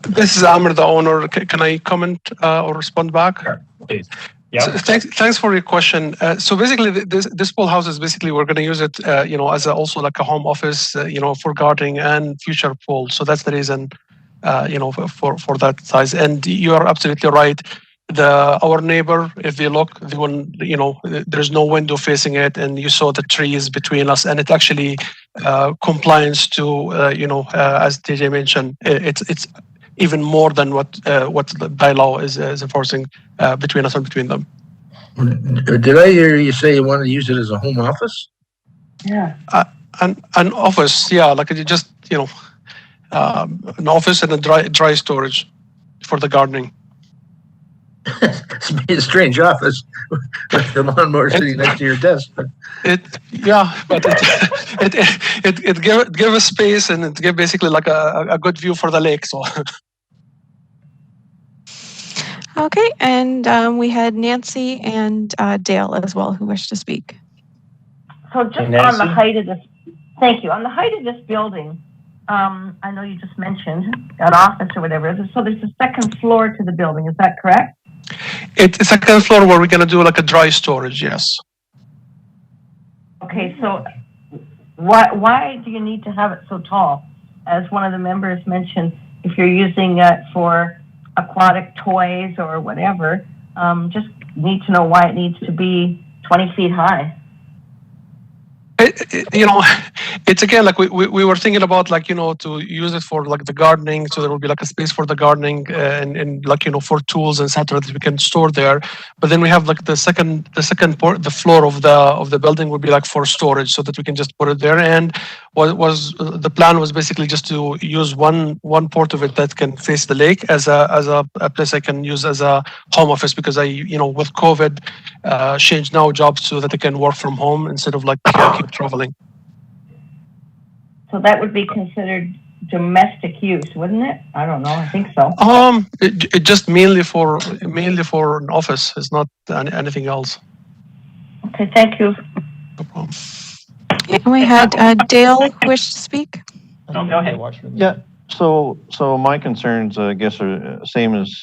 This is Amr, the owner. Can I comment or respond back? Sure, please. Yeah. So thanks for your question. So basically, this pool house is basically we're going to use it, as also like a home office, for gardening and future pool. So that's the reason, for that size. And you are absolutely right. Our neighbor, if you look, the one, there's no window facing it, and you saw the trees between us, and it actually compliance to, as DJ mentioned, it's even more than what the bylaw is enforcing between us and between them. Did I hear you say you want to use it as a home office? Yeah. An office, yeah, like you just an office and a dry storage for the gardening. It's a strange office with the lawnmower sitting next to your desk. But it give a space, and it give basically like a good view for the lake. So Okay, and we had Nancy and Dale as well who wished to speak. So just on the height of this, thank you. On the height of this building, I know you just mentioned an office or whatever. So there's a second floor to the building. Is that correct? it's a second floor where we're gonna do like a dry storage. Yes. Okay, so why do you need to have it so tall? As one of the members mentioned, if you're using it for aquatic toys or whatever, just need to know why it needs to be 20 feet high. It's again like we were thinking about to use it for like the gardening, so there will be like a space for the gardening and like for tools and etc. that we can store there. But then we have like the floor of the building would be like for storage, so that we can just put it there. And the plan was basically just to use one port of it that can face the lake as a place I can use as a home office, because I with COVID changed now jobs so that I can work from home instead of like keep traveling. So that would be considered domestic use, wouldn't it? I don't know. I think so. It just mainly for an office. It's not anything else. Okay, thank you. No problem. And we had Dale wish to speak. No, go ahead. Yeah. So my concerns, I guess, are same as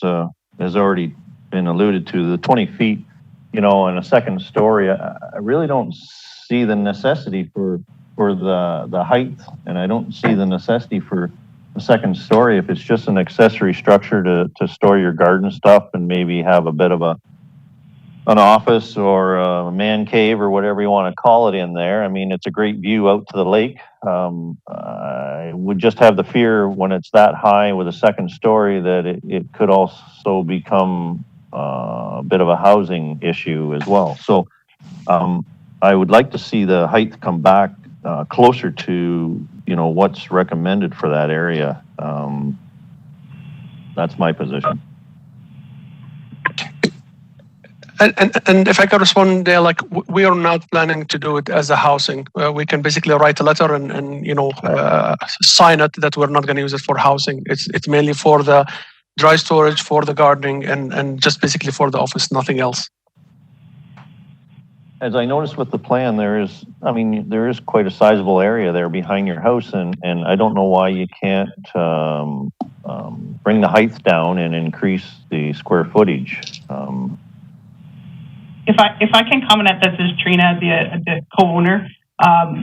has already been alluded to. The 20 feet and a second story, I really don't see the necessity for the height, and I don't see the necessity for a second story if it's just an accessory structure to store your garden stuff and maybe have a bit of an office or a man cave or whatever you want to call it in there. I mean, it's a great view out to the lake. I would just have the fear when it's that high with a second story that it could also become a bit of a housing issue as well. So I would like to see the height come back closer to, what's recommended for that area. That's my position. And if I could respond there, we are not planning to do it as a housing. We can basically write a letter and sign it that we're not going to use it for housing. It's mainly for the dry storage, for the gardening, and just basically for the office, nothing else. As I noticed with the plan, there is quite a sizable area there behind your house, and I don't know why you can't bring the height down and increase the square footage. If I can comment at this, is Trina, the co-owner.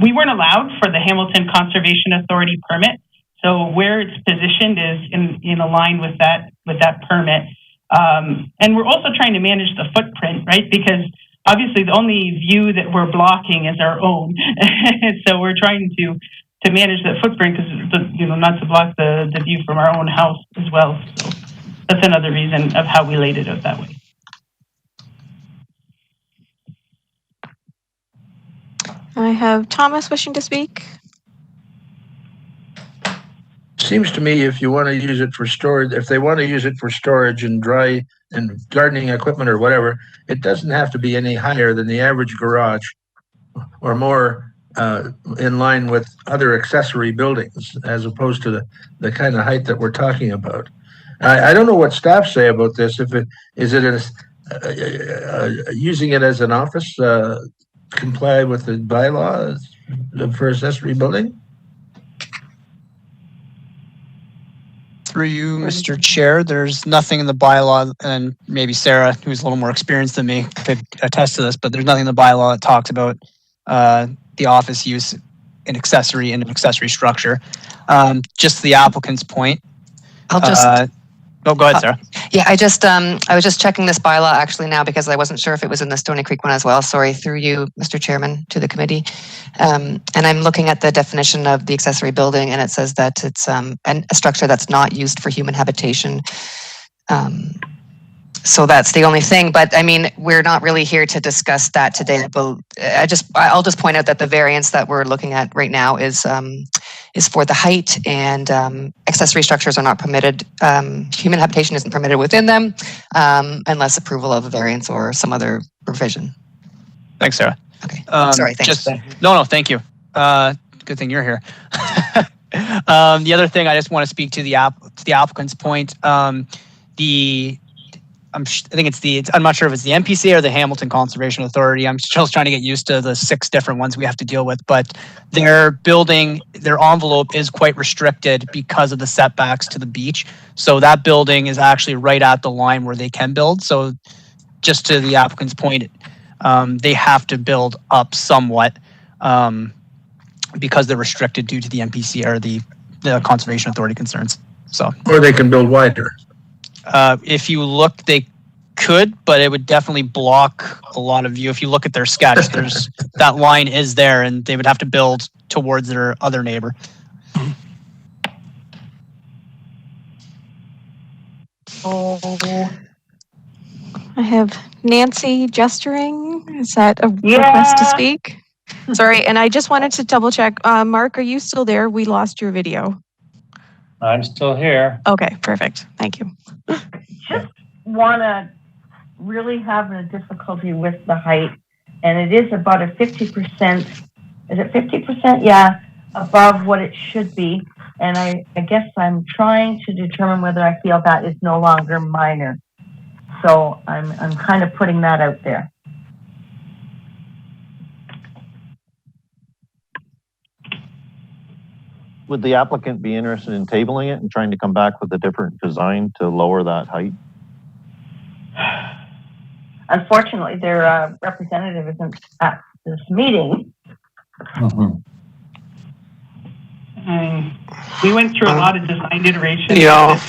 We weren't allowed for the Hamilton Conservation Authority permit, so where it's positioned is in line with that permit. And we're also trying to manage the footprint, right? Because obviously the only view that we're blocking is our own, so we're trying to manage that footprint because not to block the view from our own house as well. So that's another reason of how we laid it out that way. I have Thomas wishing to speak. Seems to me if you want to use it for storage, if they want to use it for storage and dry and gardening equipment or whatever, it doesn't have to be any higher than the average garage or more in line with other accessory buildings as opposed to the kind of height that we're talking about. I don't know what staff say about this. If using it as an office comply with the bylaws for accessory building? Through you, Mr. Chair, there's nothing in the bylaw, and maybe Sarah, who's a little more experienced than me, could attest to this, but there's nothing in the bylaw that talks about the office use in an accessory structure. Just the applicant's point. I'll just... go ahead, Sarah. Yeah, I was just checking this bylaw actually now because I wasn't sure if it was in the Stoney Creek one as well. Sorry, through you, Mr. Chairman, to the committee. And I'm looking at the definition of the accessory building, and it says that it's a structure that's not used for human habitation. So that's the only thing. But I mean, we're not really here to discuss that today. But I'll just point out that the variance that we're looking at right now is for the height, and accessory structures are not permitted. Human habitation isn't permitted within them unless approval of a variance or some other provision. Thanks, Sarah. Okay. Sorry. Thanks. No, thank you. Good thing you're here. The other thing I just want to speak to the applicant's point. I'm not sure if it's the MPCA or the Hamilton Conservation Authority. I'm still trying to get used to the 6 different ones we have to deal with, but their envelope is quite restricted because of the setbacks to the beach. So that building is actually right at the line where they can build. So just to the applicant's point, they have to build up somewhat because they're restricted due to the MPCA or the Conservation Authority concerns. So, or they can build wider. If you look, they could, but it would definitely block a lot of view. If you look at their sketch, that line is there, and they would have to build towards their other neighbor. I have Nancy gesturing. Is that a request to speak? Sorry, and I just wanted to double check. Mark, are you still there? We lost your video. I'm still here. Okay, perfect. Thank you. Just want to really have a difficulty with the height, and it is about a 50%. Is it 50%? Yeah, above what it should be. And I guess I'm trying to determine whether I feel that is no longer minor. So I'm kind of putting that out there. Would the applicant be interested in tabling it and trying to come back with a different design to lower that height? unfortunately, their representative isn't at this meeting. We went through a lot of design iterations. Yeah.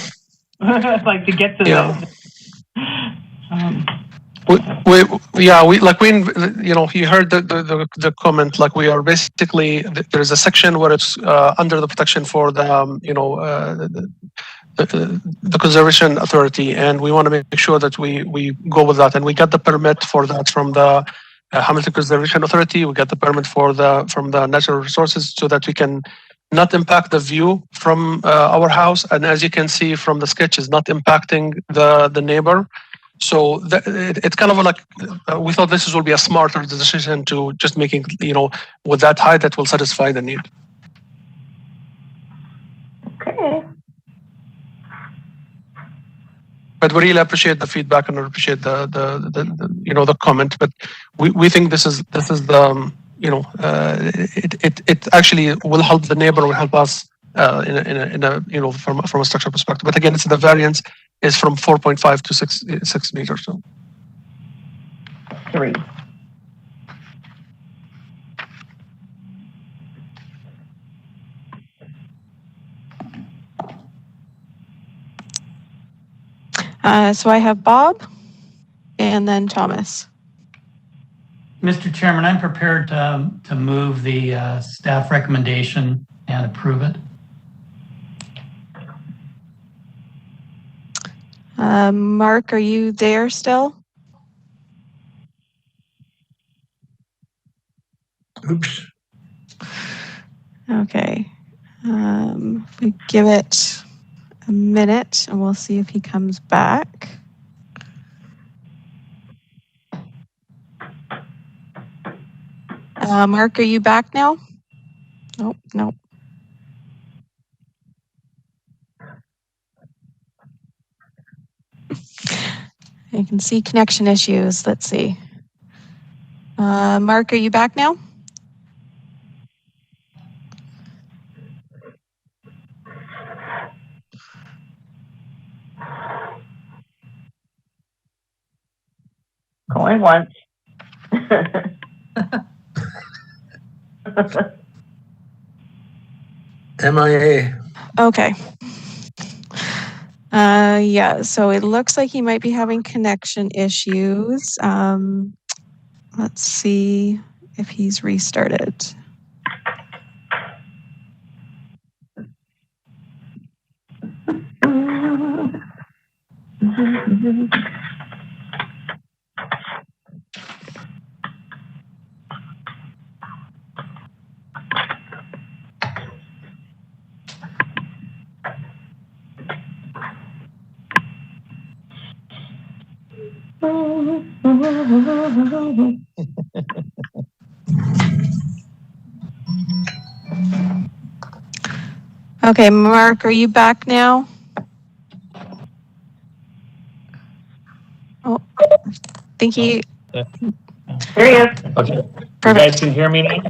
Like to get to Yeah. You heard the comment, like we are basically, there's a section where it's under the protection for the, the Conservation Authority, and we want to make sure that we go with that. And we got the permit for that from the Hamilton Conservation Authority. We got the permit from the Natural Resources so that we can not impact the view from our house. And as you can see from the sketch, is not impacting the neighbor. So it's kind of like, we thought this will be a smarter decision to just making, with that height that will satisfy the need. Okay. But we really appreciate the feedback and we appreciate the comment. But we think this is the, it actually will help the neighbor, will help us in a from a structural perspective. But again, it's the variance is from 4.5 to 6 meters. So 3. So I have Bob and then Thomas. Mr. Chairman, I'm prepared to move the staff recommendation and approve it. Mark, are you there still? Oops. Okay. If we give it a minute and we'll see if he comes back. Mark, are you back now? Nope, nope. I can see connection issues. Let's see. Mark, are you back now? Going once. MIA. Okay. Yeah, so it looks like he might be having connection issues. Let's see if he's restarted. Okay, Mark, are you back now? Oh, I think he... There he is. Okay. You guys can hear me now?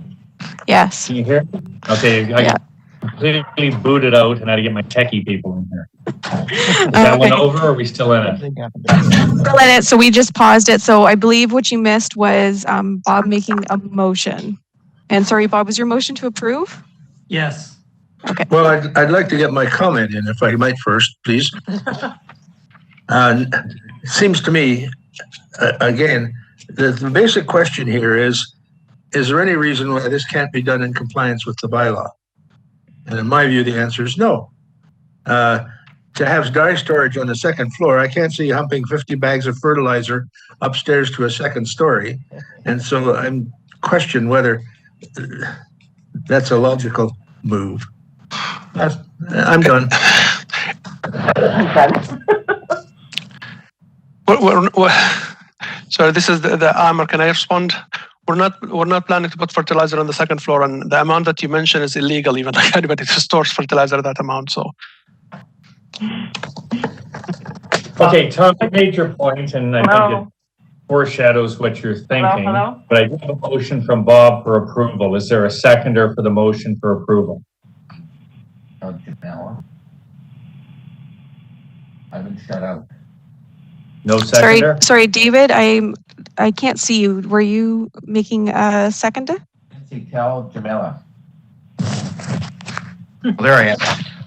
Yes. Can you hear me? Okay, I completely booted out and I had to get my techie people in here. Is that one over or are we still in it? Still in it, so we just paused it. So I believe what you missed was Bob making a motion. And sorry, Bob, was your motion to approve? Yes. Okay. Well, I'd like to get my comment in, if I might first, please. It seems to me, again, the basic question here is there any reason why this can't be done in compliance with the bylaw? And in my view, the answer is no. To have dry storage on the second floor, I can't see humping 50 bags of fertilizer upstairs to a second story. And so I'm questioning whether that's a logical move. I'm done. So this is the Amar. Can I respond? We're not planning to put fertilizer on the second floor, and the amount that you mentioned is illegal. Even like anybody stores fertilizer at that amount. So. Okay, Tom, I made your point, and I think it foreshadows what you're thinking. Hello? But I do have a motion from Bob for approval. Is there a seconder for the motion for approval? I've been shut out. No seconder? Sorry, David, I can't see you. Were you making a seconder? Nancy, tell Jamila. Well, there I am.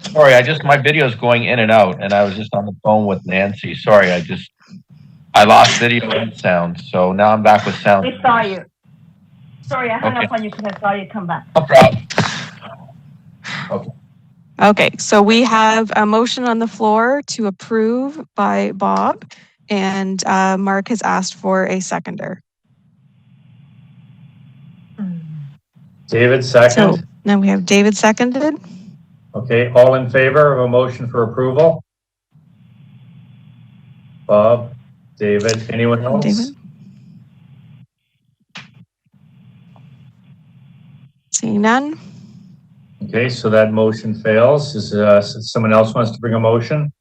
Sorry, my video's going in and out, and I was just on the phone with Nancy. Sorry, I lost video and sound, so now I'm back with sound. We saw you. Sorry, I hung up on you because I saw you come back. No problem. Okay. Okay, so we have a motion on the floor to approve by Bob, and Mark has asked for a seconder. David, second. So now we have David seconded. Okay, all in favor of a motion for approval? Bob, David, anyone else? David. Seeing none. Okay, so that motion fails. Is someone else wants to bring a motion?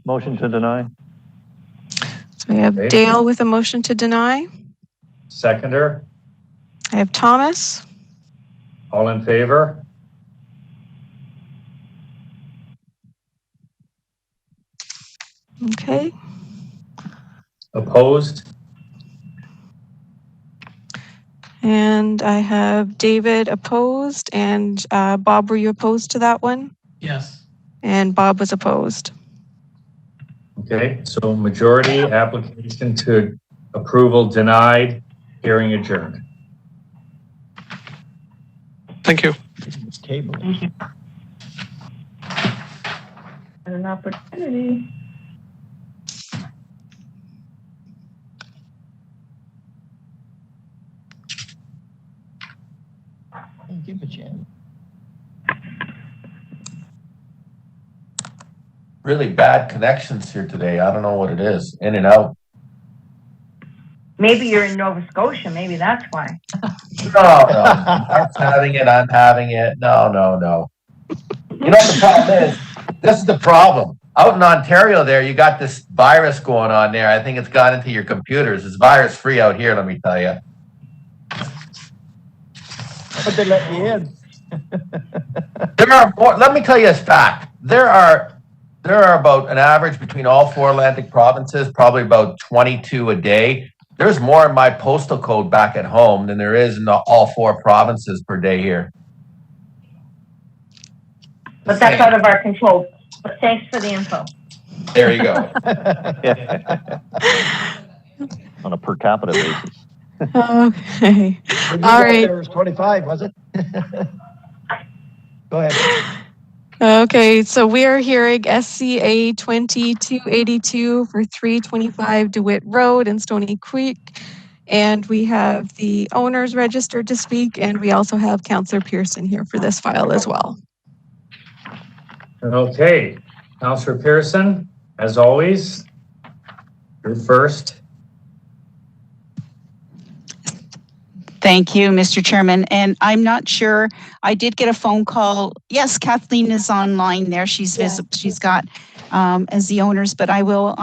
Motion to deny. So we have Dale with a motion to deny. Seconder. I have Thomas. All in favor? Okay. Opposed? And I have David opposed, and Bob, were you opposed to that one? Yes. And Bob was opposed. Okay, so majority application to approval denied, hearing adjourned. Thank you. Table. Thank you. An opportunity. Give a chance. Really bad connections here today. I don't know what it is. In and out. Maybe you're in Nova Scotia. Maybe that's why. No. I'm having it. I'm having it. No. You know what the problem is? This is the problem. Out in Ontario there, you got this virus going on there. I think it's got into your computers. It's virus free out here, let me tell you. But they let you in. There are more, let me tell you a fact. There are about an average between all 4 Atlantic provinces, probably about 22 a day. There's more in my postal code back at home than there is in all 4 provinces per day here. But that's out of our control. But thanks for the info. There you go. On a per capita basis. Okay. All right. There was 25, was it? Go ahead. Okay, so we are hearing SCA 2282 for 325 DeWitt Road in Stoney Creek. And we have the owners registered to speak, and we also have Councillor Pearson here for this file as well. Okay, Councillor Pearson, as always, you're first. Thank you, Mr. Chairman. And I'm not sure, I did get a phone call. Yes, Kathleen is online there. She's visible. She's got as the owners, but I will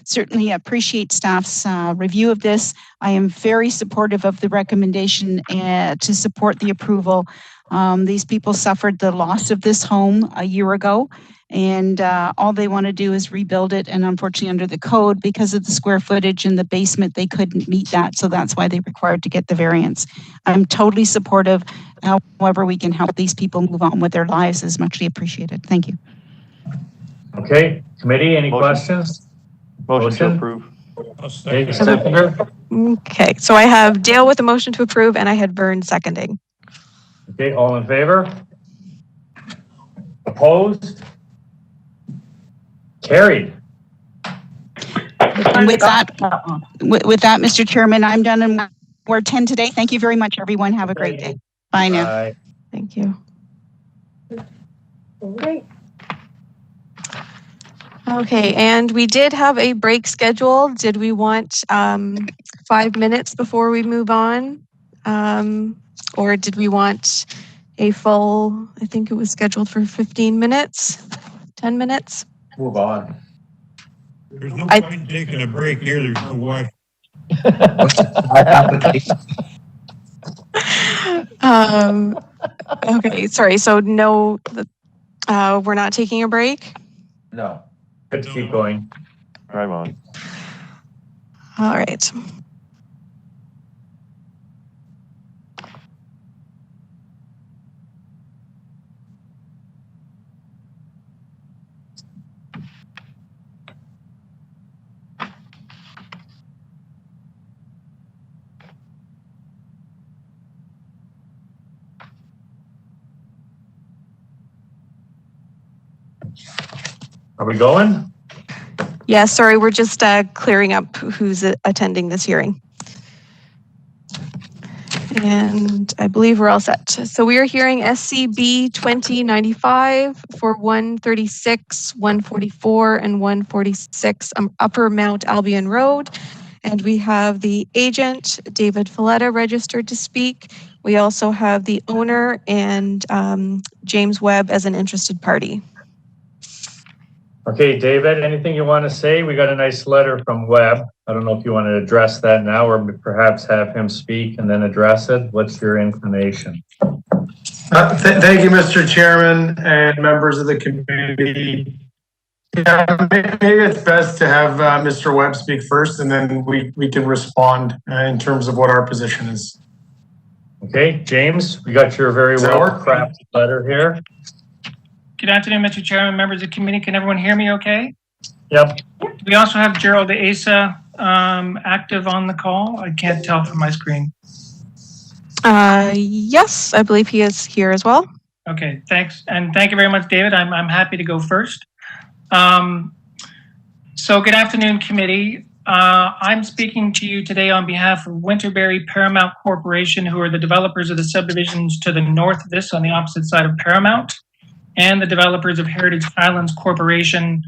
certainly appreciate staff's review of this. I am very supportive of the recommendation to support the approval. These people suffered the loss of this home a year ago, and all they want to do is rebuild it. And unfortunately, under the code, because of the square footage in the basement, they couldn't meet that. So that's why they required to get the variance. I'm totally supportive. However, we can help these people move on with their lives is muchly appreciated. Thank you. Okay, committee, any questions? Motion to approve. Okay, seconder. Okay, so I have Dale with a motion to approve, and I had Vern seconding. Okay, all in favor? Opposed? Carried. And with that, Mr. Chairman, I'm done in Ward 10 today. Thank you very much, everyone. Have a great day. Bye now. Bye. Thank you. Okay, and we did have a break scheduled. Did we want 5 minutes before we move on? Or did we want a full, I think it was scheduled for 15 minutes, 10 minutes? Move on. There's no point in taking a break here. There's no wash. Okay, sorry. So no, we're not taking a break? No. Good to keep going. Drive on. All right. Are we going? Yeah, sorry, we're just clearing up who's attending this hearing. And I believe we're all set. So we are hearing SCB 2095 for 136, 144, and 146 Upper Mount Albion Road. And we have the agent, David Falletta, registered to speak. We also have the owner and James Webb as an interested party. Okay, David, anything you want to say? We got a nice letter from Webb. I don't know if you want to address that now or perhaps have him speak and then address it. What's your inclination? Thank you, Mr. Chairman and members of the committee. Yeah, maybe it's best to have Mr. Webb speak first, and then we can respond in terms of what our position is. Okay, James, we got your very well crafted letter here. Good afternoon, Mr. Chairman, members of the committee. Can everyone hear me okay? Yep. We also have Gerald Asa active on the call. I can't tell from my screen. Yes, I believe he is here as well. Okay, thanks. And thank you very much, David. I'm happy to go first. So good afternoon, committee. I'm speaking to you today on behalf of Winterberry Paramount Corporation, who are the developers of the subdivisions to the north of this on the opposite side of Paramount, and the developers of Heritage Highlands Corporation,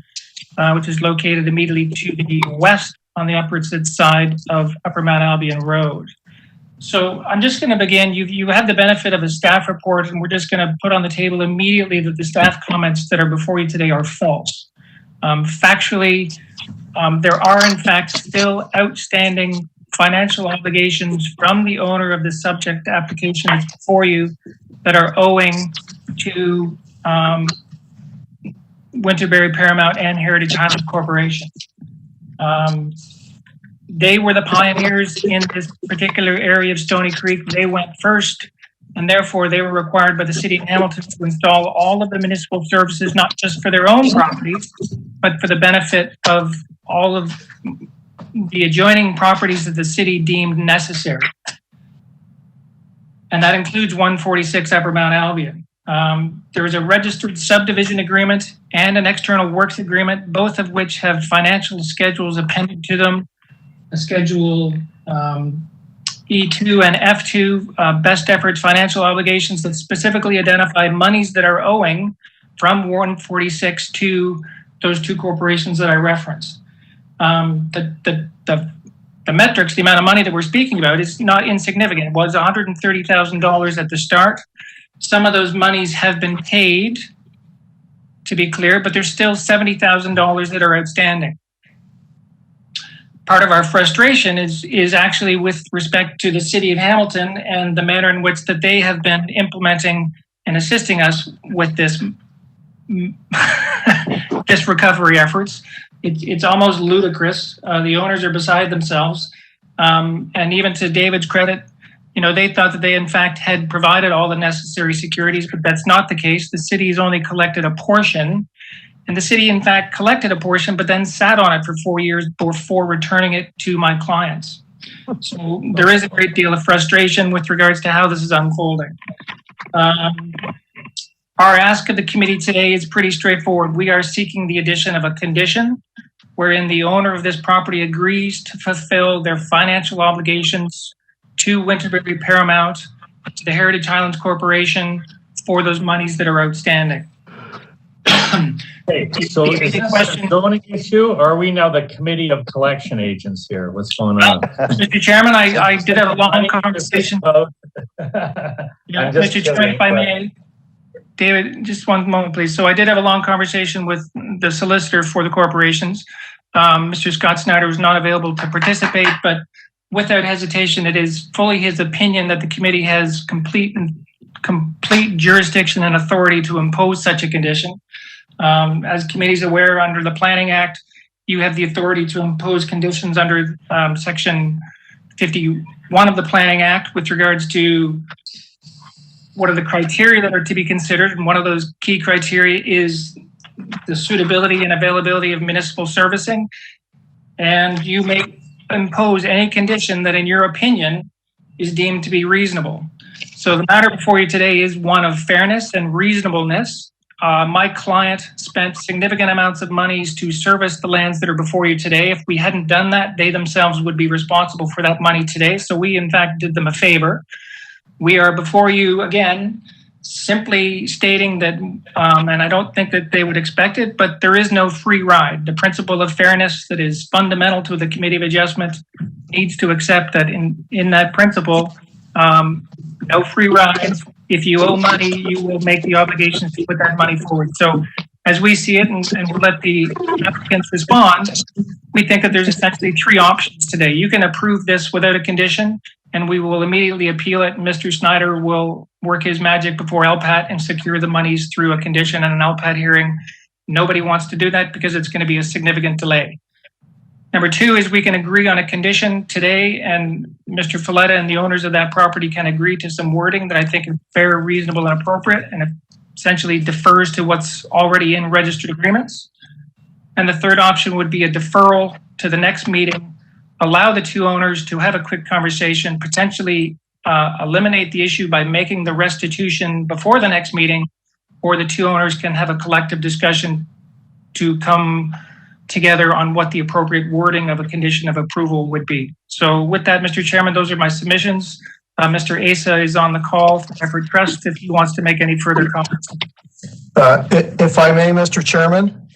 which is located immediately to the west on the opposite side of Upper Mount Albion Road. So I'm just going to begin. You have the benefit of a staff report, and we're just going to put on the table immediately that the staff comments that are before you today are false. Factually, there are in fact still outstanding financial obligations from the owner of the subject application that's before you that are owing to Winterberry Paramount and Heritage Highlands Corporation. They were the pioneers in this particular area of Stoney Creek. They went first, and therefore they were required by the city of Hamilton to install all of the municipal services, not just for their own properties, but for the benefit of all of the adjoining properties that the city deemed necessary. And that includes 146 Upper Mount Albion. There is a registered subdivision agreement and an external works agreement, both of which have financial schedules appended to them. A schedule E2 and F2, best efforts financial obligations that specifically identify monies that are owing from 146 to those two corporations that I referenced. The metrics, the amount of money that we're speaking about is not insignificant. It was $130,000 at the start. Some of those monies have been paid, to be clear, but there's still $70,000 that are outstanding. Part of our frustration is actually with respect to the city of Hamilton and the manner in which that they have been implementing and assisting us with this this recovery efforts. It's almost ludicrous. The owners are beside themselves. And even to David's credit, you know, they thought that they in fact had provided all the necessary securities, but that's not the case. The city has only collected a portion. And the city, in fact, collected a portion, but then sat on it for 4 years before returning it to my clients. So there is a great deal of frustration with regards to how this is unfolding. Our ask of the committee today is pretty straightforward. We are seeking the addition of a condition wherein the owner of this property agrees to fulfill their financial obligations to Winterberry Paramount, to the Heritage Highlands Corporation for those monies that are outstanding. Okay, so is this a zoning issue, or are we now the committee of collection agents here? What's going on? Mr. Chairman, I did have a long conversation. Yeah, Mr. Chairman, if I may, David, just one moment, please. So I did have a long conversation with the solicitor for the corporations. Mr. Scott Snyder was not available to participate, but without hesitation, it is fully his opinion that the committee has complete jurisdiction and authority to impose such a condition. As committee's aware, under the Planning Act, you have the authority to impose conditions under Section 51 of the Planning Act with regards to what are the criteria that are to be considered. And one of those key criteria is the suitability and availability of municipal servicing. And you may impose any condition that, in your opinion, is deemed to be reasonable. So the matter before you today is one of fairness and reasonableness. My client spent significant amounts of monies to service the lands that are before you today. If we hadn't done that, they themselves would be responsible for that money today. So we, in fact, did them a favor. We are before you again, simply stating that, and I don't think that they would expect it, but there is no free ride. The principle of fairness that is fundamental to the Committee of Adjustment needs to accept that in that principle, no free ride. If you owe money, you will make the obligations to put that money forward. So as we see it, and we'll let the applicants respond, we think that there's essentially three options today. You can approve this without a condition, and we will immediately appeal it. Mr. Snyder will work his magic before LPAT and secure the monies through a condition and an LPAT hearing. Nobody wants to do that because it's going to be a significant delay. Number two is we can agree on a condition today, and Mr. Folletta and the owners of that property can agree to some wording that I think is fair, reasonable, and appropriate, and it essentially defers to what's already in registered agreements. And the third option would be a deferral to the next meeting, allow the two owners to have a quick conversation, potentially eliminate the issue by making the restitution before the next meeting, or the two owners can have a collective discussion to come together on what the appropriate wording of a condition of approval would be. So with that, Mr. Chairman, those are my submissions. Mr. Asa is on the call for Effort Trust if he wants to make any further comments. If I may, Mr. Chairman.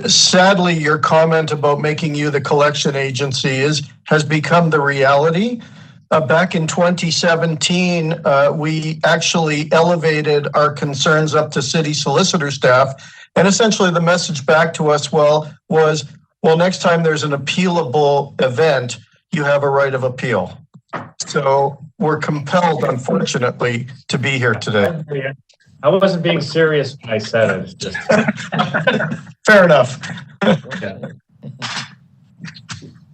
Sadly, your comment about making you the collection agency has become the reality. Back in 2017, we actually elevated our concerns up to city solicitor staff. And essentially the message back to us was, next time there's an appealable event, you have a right of appeal. So we're compelled, unfortunately, to be here today. I wasn't being serious when I said it. Just... Fair enough.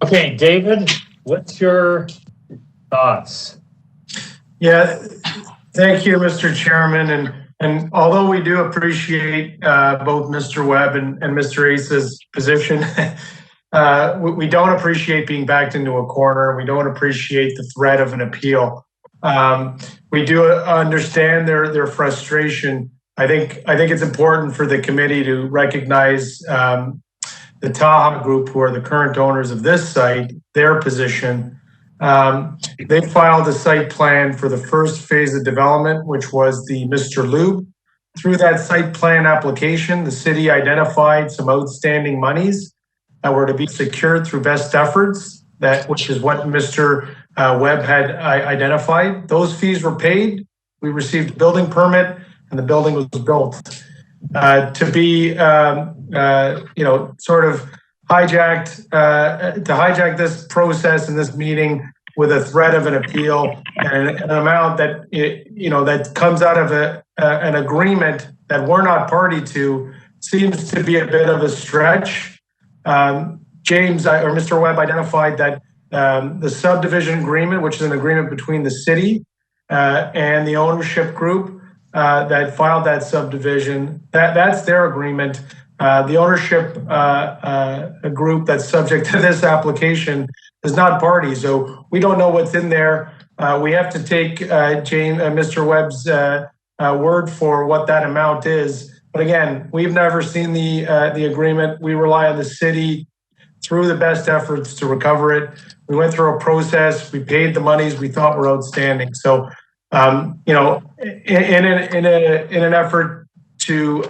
Okay, David, what's your thoughts? Yeah, thank you, Mr. Chairman. And although we do appreciate both Mr. Webb and Mr. Asa's position, we don't appreciate being backed into a corner. We don't appreciate the threat of an appeal. We do understand their frustration. I think it's important for the committee to recognize the Taha Group, who are the current owners of this site, their position. They filed a site plan for the first phase of development, which was the Mr. Loop. Through that site plan application, the city identified some outstanding monies that were to be secured through best efforts, which is what Mr. Webb had identified. Those fees were paid. We received a building permit, and the building was built. To be, sort of hijack this process and this meeting with a threat of an appeal and an amount that that comes out of an agreement that we're not party to seems to be a bit of a stretch. James or Mr. Webb identified that the subdivision agreement, which is an agreement between the city and the ownership group that filed that subdivision, that's their agreement. The ownership group that's subject to this application is not party, so we don't know what's in there. We have to take Mr. Webb's word for what that amount is. But again, we've never seen the agreement. We rely on the city through the best efforts to recover it. We went through a process. We paid the monies we thought were outstanding. So, in an effort to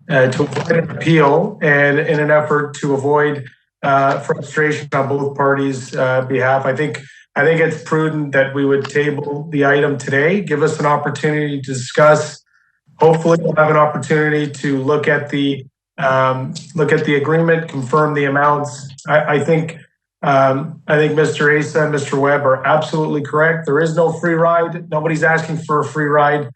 avoid an appeal and in an effort to avoid frustration on both parties' behalf, I think it's prudent that we would table the item today, give us an opportunity to discuss. Hopefully we'll have an opportunity to look at the agreement, confirm the amounts. I think Mr. Asa and Mr. Webb are absolutely correct. There is no free ride. Nobody's asking for a free ride.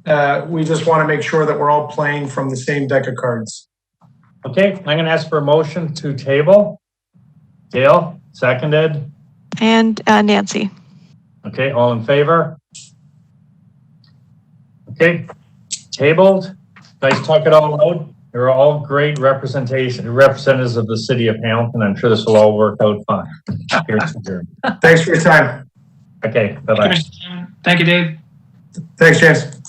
we just want to make sure that we're all playing from the same deck of cards. Okay, I'm going to ask for a motion to table. Gail, seconded. And Nancy. Okay, all in favor? Okay, tabled. Guys, talk it all out. You're all great representatives of the city of Hamilton. I'm sure this will all work out fine. Thanks for your time. Okay, bye-bye. Thank you, Dave. Thanks, James.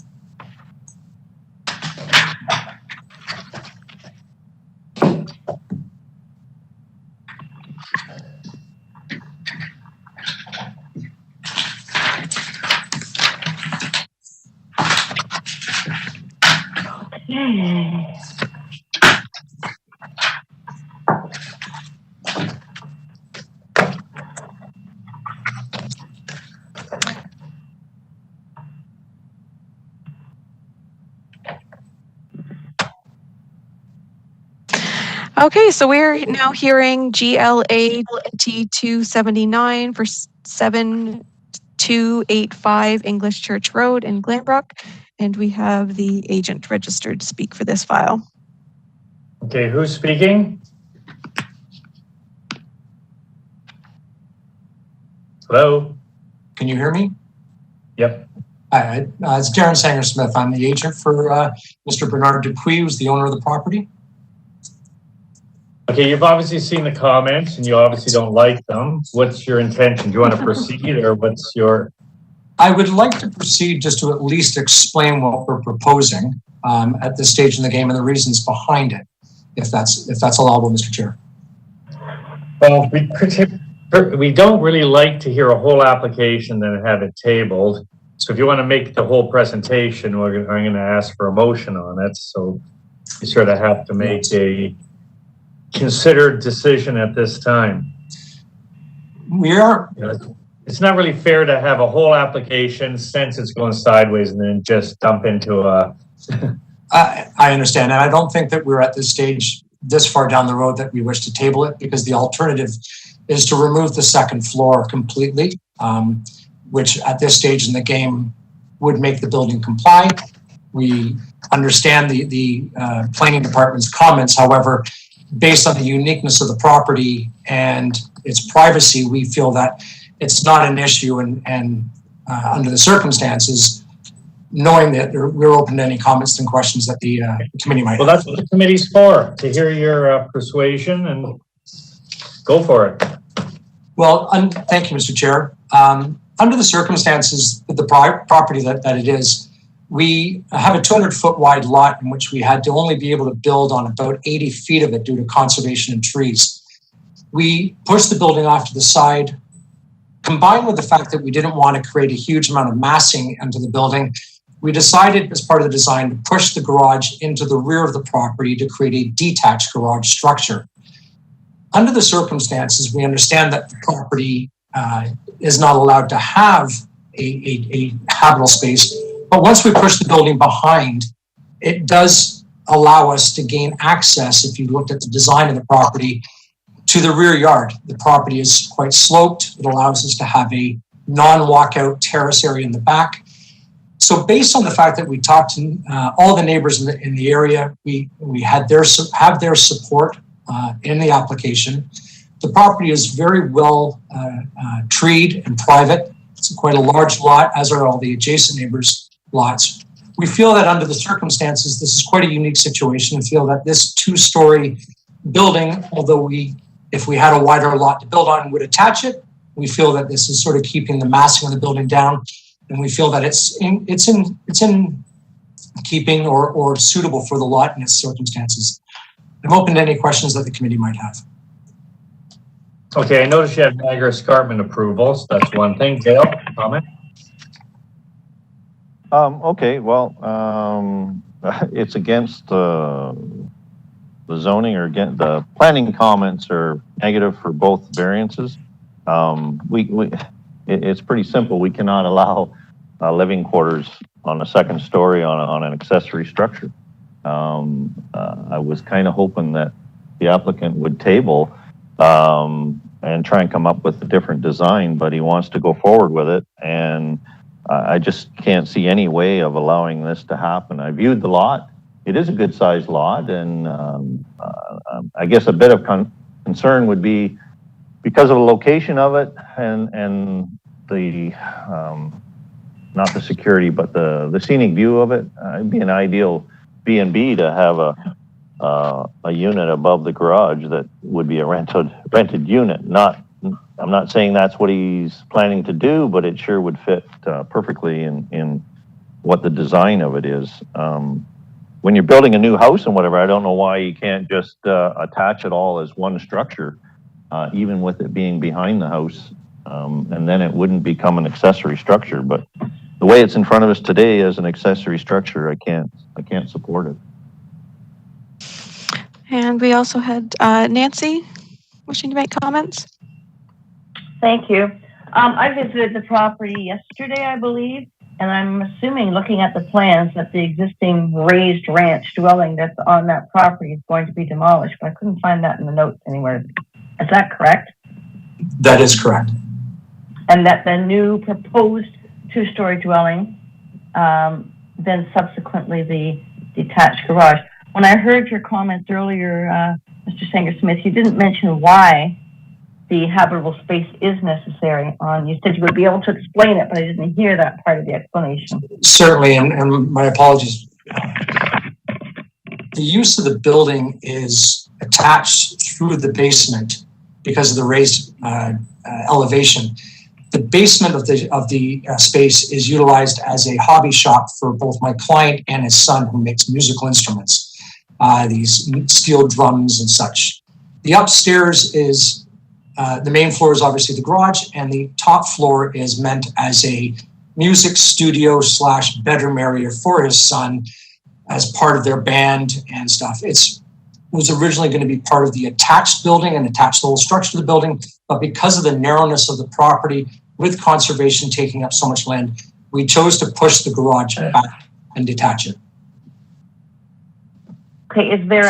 Okay, so we're now hearing GLA 279 for 7285 English Church Road in Glenbrook, and we have the agent registered to speak for this file. Okay, who's speaking? Hello? Can you hear me? Yep. Hi, it's Darren Sanger-Smith. I'm the agent for Mr. Bernard Dupuis, who's the owner of the property. Okay, you've obviously seen the comments and you obviously don't like them. What's your intention? Do you want to proceed or what's your... I would like to proceed just to at least explain what we're proposing at this stage in the game and the reasons behind it, if that's allowable, Mr. Chair. Well, we don't really like to hear a whole application and have it tabled. So if you want to make the whole presentation, I'm going to ask for a motion on it. So you sort of have to make a considered decision at this time. It's not really fair to have a whole application since it's going sideways and then just dump into a... I understand, and I don't think that we're at this stage this far down the road that we wish to table it, because the alternative is to remove the second floor completely, which at this stage in the game would make the building comply. We understand the planning department's comments. However, based on the uniqueness of the property and its privacy, we feel that it's not an issue, and under the circumstances, knowing that we're open to any comments and questions that the committee might have. Well, that's what the committee's for, to hear your persuasion, and go for it. Well, thank you, Mr. Chair. Under the circumstances of the property that it is, we have a 200-foot wide lot in which we had to only be able to build on about 80 feet of it due to conservation and trees. We pushed the building off to the side, combined with the fact that we didn't want to create a huge amount of massing into the building. We decided as part of the design to push the garage into the rear of the property to create a detached garage structure. Under the circumstances, we understand that the property is not allowed to have a habitable space. But once we push the building behind, it does allow us to gain access, if you looked at the design of the property, to the rear yard. The property is quite sloped. It allows us to have a non-walkout terrace area in the back. So based on the fact that we talked to all the neighbors in the area, we have their support in the application. The property is very well treed and private. It's quite a large lot, as are all the adjacent neighbors' lots. We feel that under the circumstances, this is quite a unique situation, and feel that this two-story building, although if we had a wider lot to build on, would attach it, we feel that this is sort of keeping the massing of the building down, and we feel that it's in keeping or suitable for the lot and its circumstances. I'm open to any questions that the committee might have. Okay, I noticed you have Niagara Escarpment approvals. That's one thing. Gail, comment? Okay, well, it's against the zoning, or against the planning comments are negative for both variances. It's pretty simple. We cannot allow living quarters on a second story on an accessory structure. I was kind of hoping that the applicant would table and try and come up with a different design, but he wants to go forward with it. And I just can't see any way of allowing this to happen. I viewed the lot. It is a good sized lot, and I guess a bit of concern would be because of the location of it and the not the security, but the scenic view of it. It'd be an ideal B&B to have a unit above the garage that would be a rented unit. I'm not saying that's what he's planning to do, but it sure would fit perfectly in what the design of it is. When you're building a new house and whatever, I don't know why you can't just attach it all as one structure, even with it being behind the house, and then it wouldn't become an accessory structure. But the way it's in front of us today as an accessory structure, I can't support it. And we also had Nancy wishing to make comments. Thank you. I visited the property yesterday, I believe, and I'm assuming, looking at the plans, that the existing raised ranch dwelling that's on that property is going to be demolished, but I couldn't find that in the notes anywhere. Is that correct? That is correct. And that the new proposed two-story dwelling, then subsequently the detached garage. When I heard your comments earlier, Mr. Sanger-Smith, you didn't mention why the habitable space is necessary. You said you would be able to explain it, but I didn't hear that part of the explanation. Certainly, and my apologies. The use of the building is attached through the basement because of the raised elevation. The basement of the space is utilized as a hobby shop for both my client and his son, who makes musical instruments, these steel drums and such. The upstairs is the main floor is obviously the garage, and the top floor is meant as a music studio / bedroom area for his son as part of their band and stuff. It was originally going to be part of the attached building and attached the whole structure to the building, but because of the narrowness of the property, with conservation taking up so much land, we chose to push the garage back and detach it. Okay, is there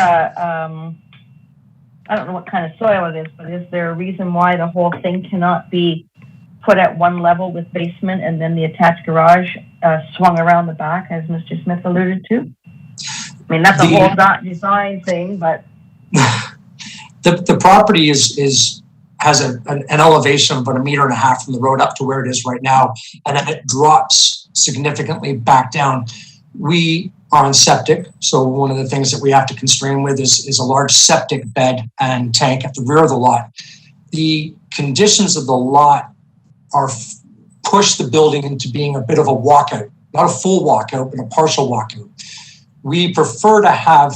I don't know what kind of soil it is, but is there a reason why the whole thing cannot be put at one level with basement and then the attached garage swung around the back, as Mr. Smith alluded to? I mean, that's a whole design thing, but the property has an elevation of about 1.5 meters from the road up to where it is right now, and then it drops significantly back down. We are on septic, so one of the things that we have to constrain with is a large septic bed and tank at the rear of the lot. The conditions of the lot are push the building into being a bit of a walkout, not a full walkout, but a partial walkout. We prefer to have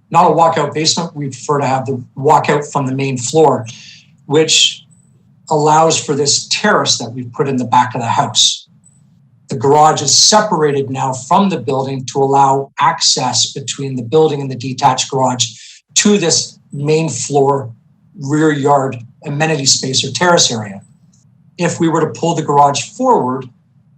not a walkout basement, we prefer to have the walkout from the main floor, which allows for this terrace that we've put in the back of the house. The garage is separated now from the building to allow access between the building and the detached garage to this main floor rear yard amenity space or terrace area. If we were to pull the garage forward,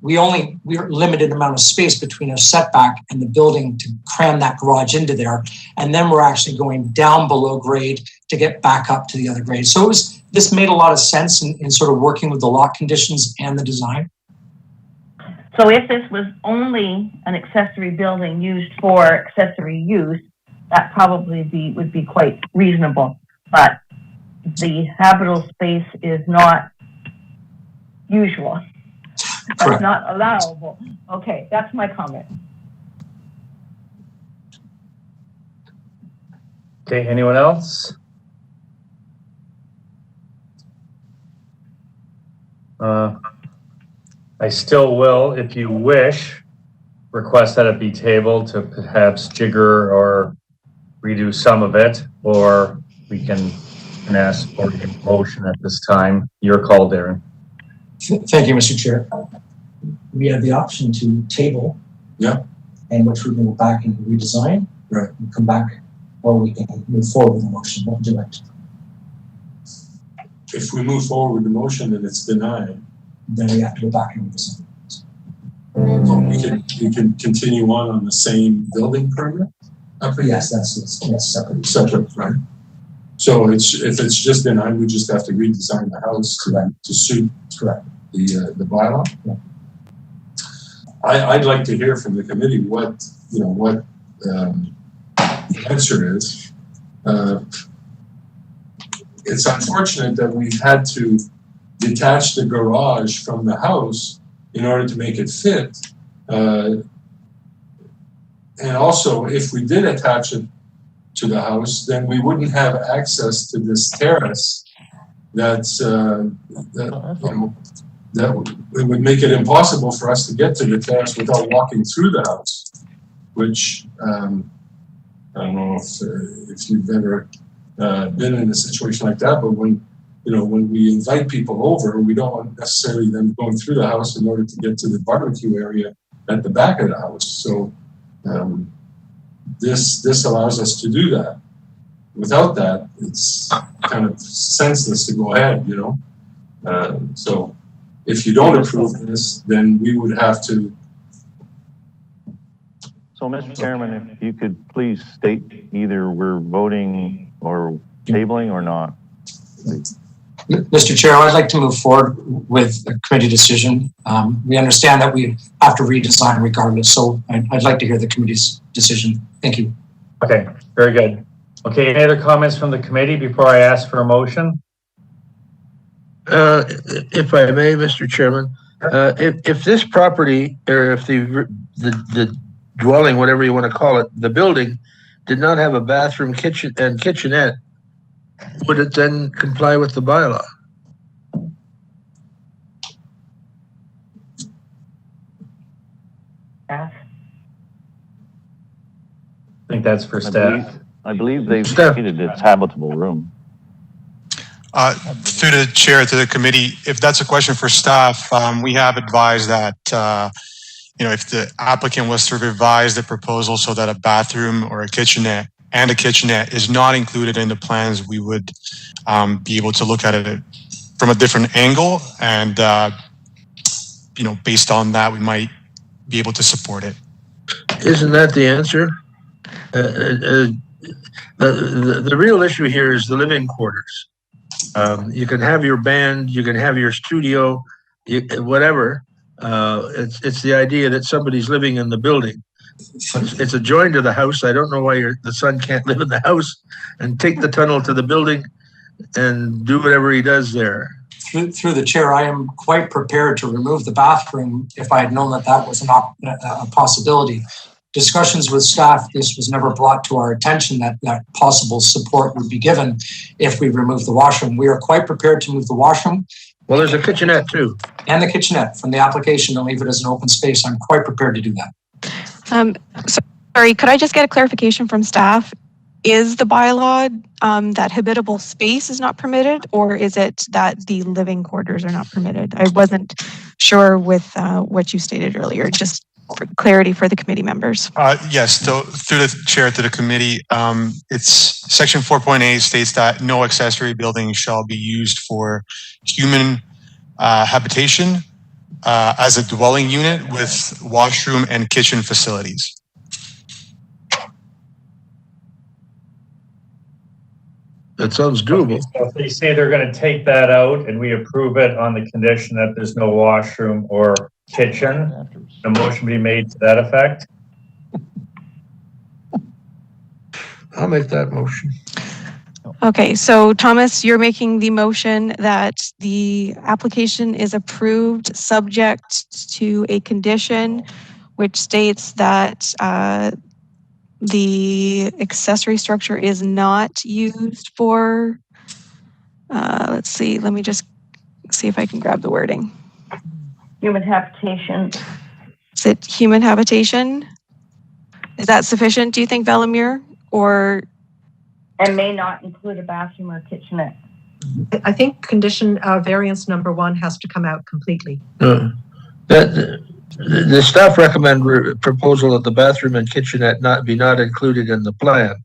we're limited amount of space between a setback and the building to cram that garage into there. And then we're actually going down below grade to get back up to the other grade. So this made a lot of sense in sort of working with the lot conditions and the design. so if this was only an accessory building used for accessory use, that probably would be quite reasonable. But the habitable space is not usual. That's not allowable. Okay, that's my comment. Okay, anyone else? I still will, if you wish, request that it be tabled to perhaps jigger or redo some of it, or we can ask for a motion at this time. Your call, Darren. Thank you, Mr. Chair. We have the option to table, and which we can go back and redesign, and come back, or we can move forward with the motion. What would you like to do? If we move forward with the motion and it's denied, then we have to go back and redesign. We can continue on the same building permit? Yes, that's separate. Separate, right? So if it's just denied, we just have to redesign the house to suit the bylaw? Yeah. I'd like to hear from the committee what the answer is. It's unfortunate that we've had to detach the garage from the house in order to make it fit. And also, if we did attach it to the house, then we wouldn't have access to this terrace that it would make it impossible for us to get to the terrace without walking through the house, which I don't know if you've ever been in a situation like that, but when we invite people over, we don't want necessarily them going through the house in order to get to the barbecue area at the back of the house. So this allows us to do that. Without that, it's kind of senseless to go ahead, So if you don't approve this, then we would have to. So, Mr. Chairman, if you could please state either we're voting or tabling or not. Please. Mr. Chair, I'd like to move forward with a committee decision. We understand that we have to redesign regardless, so I'd like to hear the committee's decision. Thank you. Okay, very good. Okay, any other comments from the committee before I ask for a motion? If I may, Mr. Chairman, if this property, or if the dwelling, whatever you want to call it, the building did not have a bathroom, kitchen, and kitchenette, would it then comply with the bylaw? Yeah. I think that's for staff. I believe they've stated it's habitable room. Through the chair to the committee, if that's a question for staff, we have advised that if the applicant was to revise the proposal so that a bathroom or a kitchenette is not included in the plans, we would be able to look at it from a different angle, and based on that, we might be able to support it. Isn't that the answer? The real issue here is the living quarters. You can have your band, you can have your studio, whatever. It's the idea that somebody's living in the building. It's adjoined to the house. I don't know why the son can't live in the house and take the tunnel to the building and do whatever he does there. Through the chair, I am quite prepared to remove the bathroom if I had known that was a possibility. Discussions with staff, this was never brought to our attention that possible support would be given if we remove the washroom. We are quite prepared to move the washroom. Well, there's a kitchenette too. And the kitchenette from the application and leave it as an open space. I'm quite prepared to do that. Sorry, could I just get a clarification from staff? Is the bylaw that habitable space is not permitted, or is it that the living quarters are not permitted? I wasn't sure with what you stated earlier, just for clarity for the committee members. Yes, so through the chair to the committee, it's section 4.8 states that no accessory building shall be used for human habitation as a dwelling unit with washroom and kitchen facilities. That sounds doable. So if they say they're going to take that out and we approve it on the condition that there's no washroom or kitchen, a motion be made to that effect? I'll make that motion. Okay, so Thomas, you're making the motion that the application is approved subject to a condition which states that the accessory structure is not used for, let's see, let me just see if I can grab the wording. Human habitation. Is it human habitation? Is that sufficient, do you think, Velamir? Or? And may not include a bathroom or kitchenette. I think condition variance number 1 has to come out completely. The staff recommend proposal that the bathroom and kitchenette not included in the plan.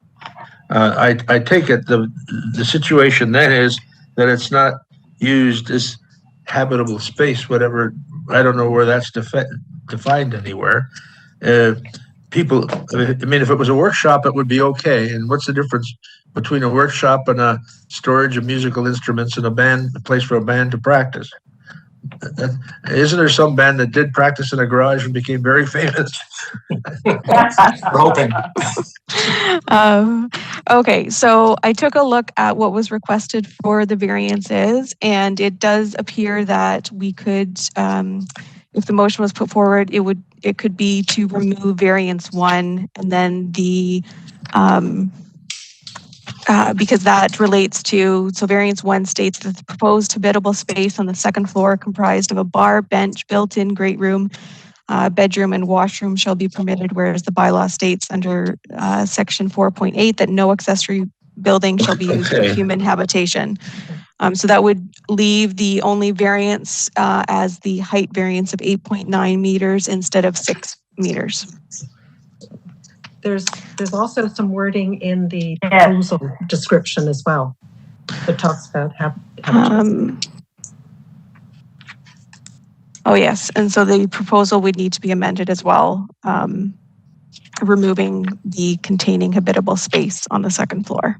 I take it the situation then is that it's not used as habitable space, whatever. I don't know where that's defined anywhere. People, I mean, if it was a workshop, it would be okay. And what's the difference between a workshop and a storage of musical instruments and a place for a band to practice? Isn't there some band that did practice in a garage and became very famous? We're hoping. Okay, so I took a look at what was requested for the variances, and it does appear that we could, if the motion was put forward, it could be to remove variance 1, and then the because that relates to, so variance 1 states that the proposed habitable space on the second floor comprised of a bar, bench, built-in great room, bedroom, and washroom shall be permitted, whereas the bylaw states under section 4.8 that no accessory building shall be used for human habitation. So that would leave the only variance as the height variance of 8.9 meters instead of 6 meters. There's also some wording in the proposal description as well that talks about oh yes, and so the proposal would need to be amended as well, removing the containing habitable space on the second floor.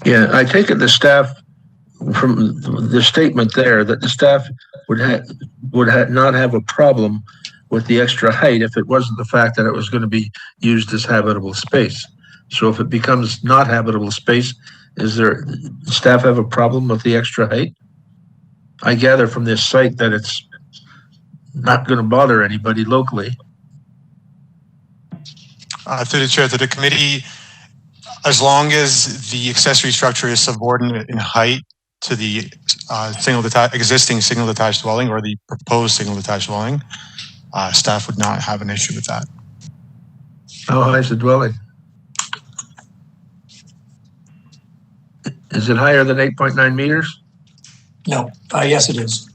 Yeah, I take it the staff, from the statement there, that the staff would not have a problem with the extra height if it wasn't the fact that it was going to be used as habitable space. So if it becomes not habitable space, staff have a problem with the extra height? I gather from this site that it's not going to bother anybody locally. Through the chair, to the committee, as long as the accessory structure is subordinate in height to the existing single detached dwelling or the proposed single detached dwelling, staff would not have an issue with that. How high is the dwelling? Is it higher than 8.9 meters? No. Yes, it is.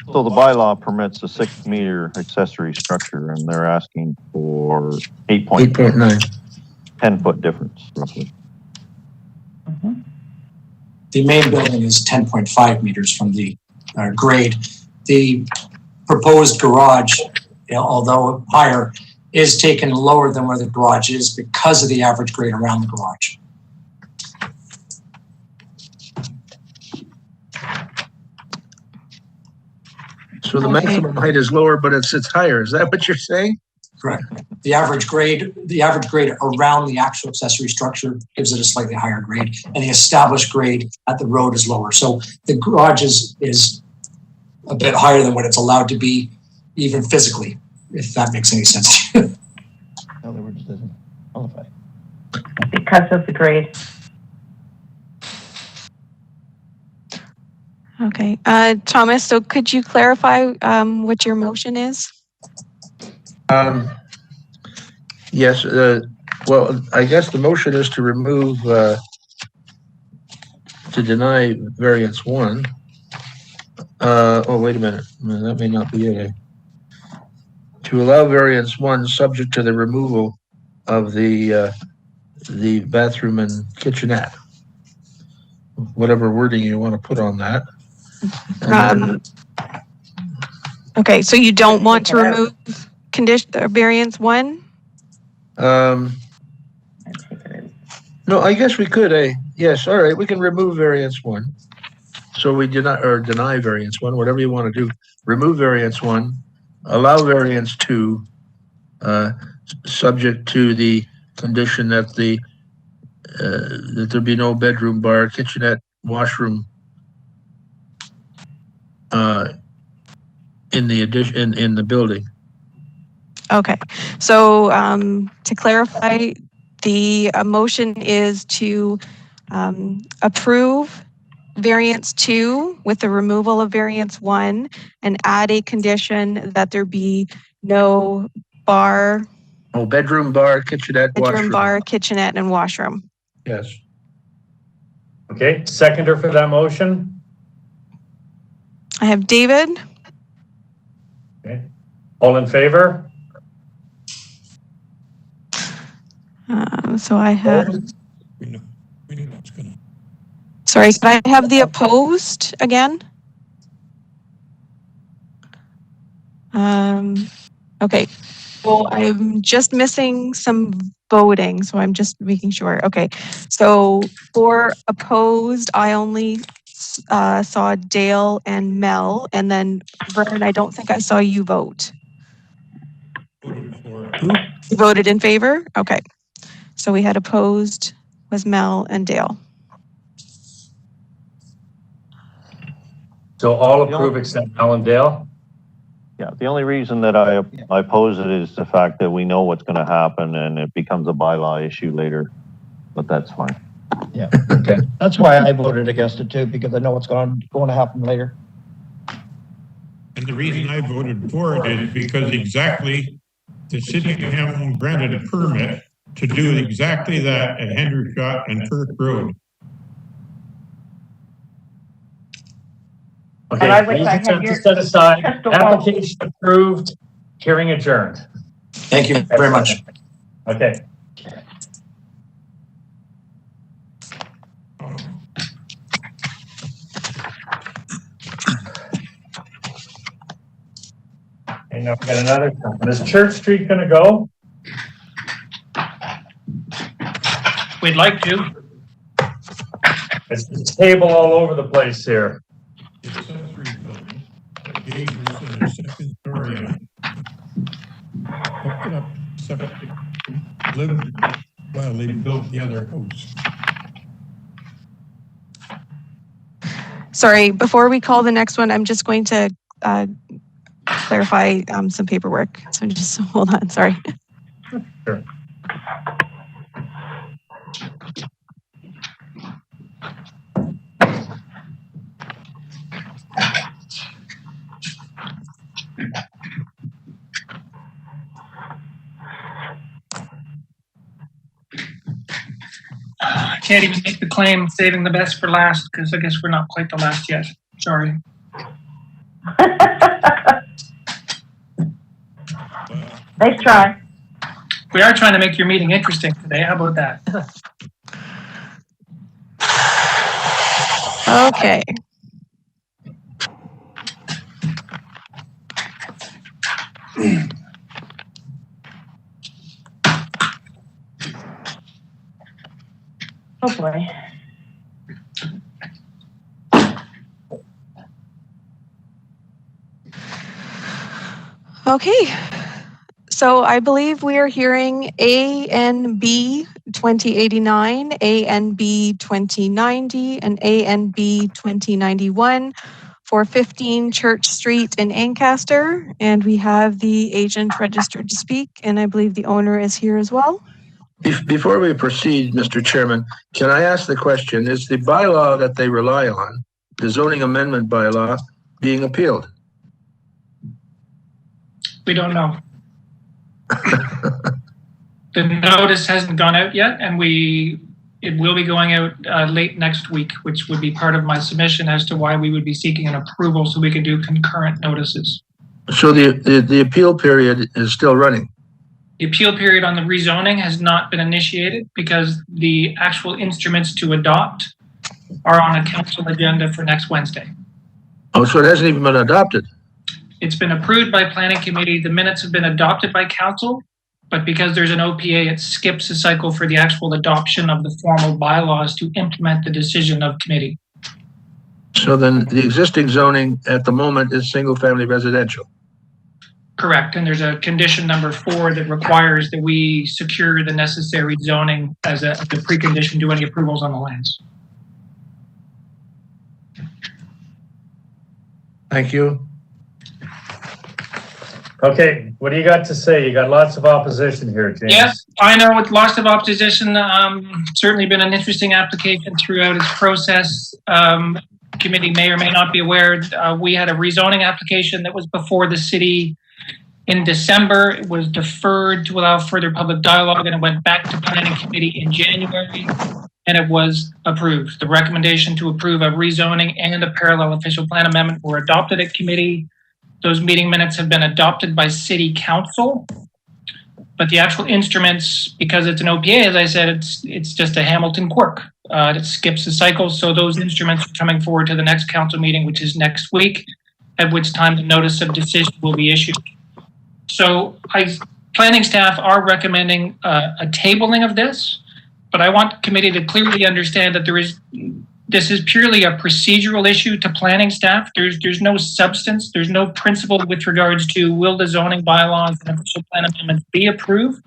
So the bylaw permits a 6 meter accessory structure, and they're asking for 8.9, 10-foot difference, roughly. The main building is 10.5 meters from the grade. The proposed garage, although higher, is taken lower than where the garage is because of the average grade around the garage. So the maximum height is lower, but it's higher. Is that what you're saying? Correct. The average grade around the actual accessory structure gives it a slightly higher grade, and the established grade at the road is lower. So the garage is a bit higher than what it's allowed to be, even physically, if that makes any sense. In other words, it doesn't qualify. Because of the grade. Okay, Thomas, so could you clarify what your motion is? Yes, well, I guess the motion is to remove, to deny variance 1. Oh, wait a minute, that may not be it. To allow variance 1 subject to the removal of the bathroom and kitchenette. Whatever wording you want to put on that. Okay, so you don't want to remove variance 1? No, I guess we could. Yes, all right, we can remove variance 1. So we deny variance 1, whatever you want to do. Remove variance 1, allow variance 2, subject to the condition that that there be no bedroom, bar, kitchenette, washroom in the addition in the building. Okay, so to clarify, the motion is to approve variance 2 with the removal of variance 1 and add a condition that there be no bar. Oh, bedroom, bar, kitchenette, bedroom, washroom. bar, kitchenette, and washroom. Yes. Okay, seconder for that motion? I have David. Okay. All in favor? So I have. Sorry, can I have the opposed again? Okay, well, I'm just missing some voting, so I'm just making sure. Okay, so for opposed, I only saw Dale and Mel, and then Vernon, I don't think I saw you vote. You voted in favor? Okay. So we had opposed was Mel and Dale. So all approve except Mel and Dale? Yeah, the only reason that I oppose it is the fact that we know what's going to happen and it becomes a bylaw issue later, but that's fine. Yeah, okay. That's why I voted against it too, because I know what's going to happen later. And the reason I voted for it is because exactly the city of Hamilton granted a permit to do exactly that at Hendershot and Kirk Road. Okay, And I wish I reasons had are your set aside, crystal ball. application approved, hearing adjourned. Thank you very much. Okay. And now we got another. Is Church Street going to go? We'd like to. It's the table all over the place here. Second story. Hooked it up septic. Well, they built the other house. Sorry, before we call the next one, I'm just going to clarify some paperwork. So just hold on, sorry. Sure. I can't even make the claim saving the best for last because I guess we're not quite the last yet. Sorry. Nice try. We are trying to make your meeting interesting today. How about that? Okay. Oh boy. Okay. So I believe we are hearing A and B 2089, A and B 2090, and A and B 2091 for 15 Church Street in Ancaster. And we have the agent registered to speak, and I believe the owner is here as well. Before we proceed, Mr. Chairman, can I ask the question, is the bylaw that they rely on, the zoning amendment bylaw, being appealed? We don't know. The notice hasn't gone out yet, and it will be going out late next week, which would be part of my submission as to why we would be seeking an approval so we can do concurrent notices. So the appeal period is still running? The appeal period on the rezoning has not been initiated because the actual instruments to adopt are on a council agenda for next Wednesday. Oh, so it hasn't even been adopted? It's been approved by planning committee. The minutes have been adopted by council, but because there's an OPA, it skips a cycle for the actual adoption of the formal bylaws to implement the decision of committee. So then the existing zoning at the moment is single family residential? Correct. And there's a condition number 4 that requires that we secure the necessary zoning as a precondition to any approvals on the lands. Thank you. Okay, what do you got to say? You got lots of opposition here, James. Yes, I know with lots of opposition, certainly been an interesting application throughout its process. Committee may or may not be aware, we had a rezoning application that was before the city in December. It was deferred to allow further public dialogue, and it went back to planning committee in January, and it was approved. The recommendation to approve a rezoning and a parallel official plan amendment were adopted at committee. Those meeting minutes have been adopted by city council, but the actual instruments, because it's an OPA, as I said, it's just a Hamilton quirk. It skips the cycle, so those instruments are coming forward to the next council meeting, which is next week, at which time the notice of decision will be issued. So planning staff are recommending a tabling of this, but I want committee to clearly understand that there is this is purely a procedural issue to planning staff. There's no substance, there's no principle with regards to will the zoning bylaws and official plan amendments be approved.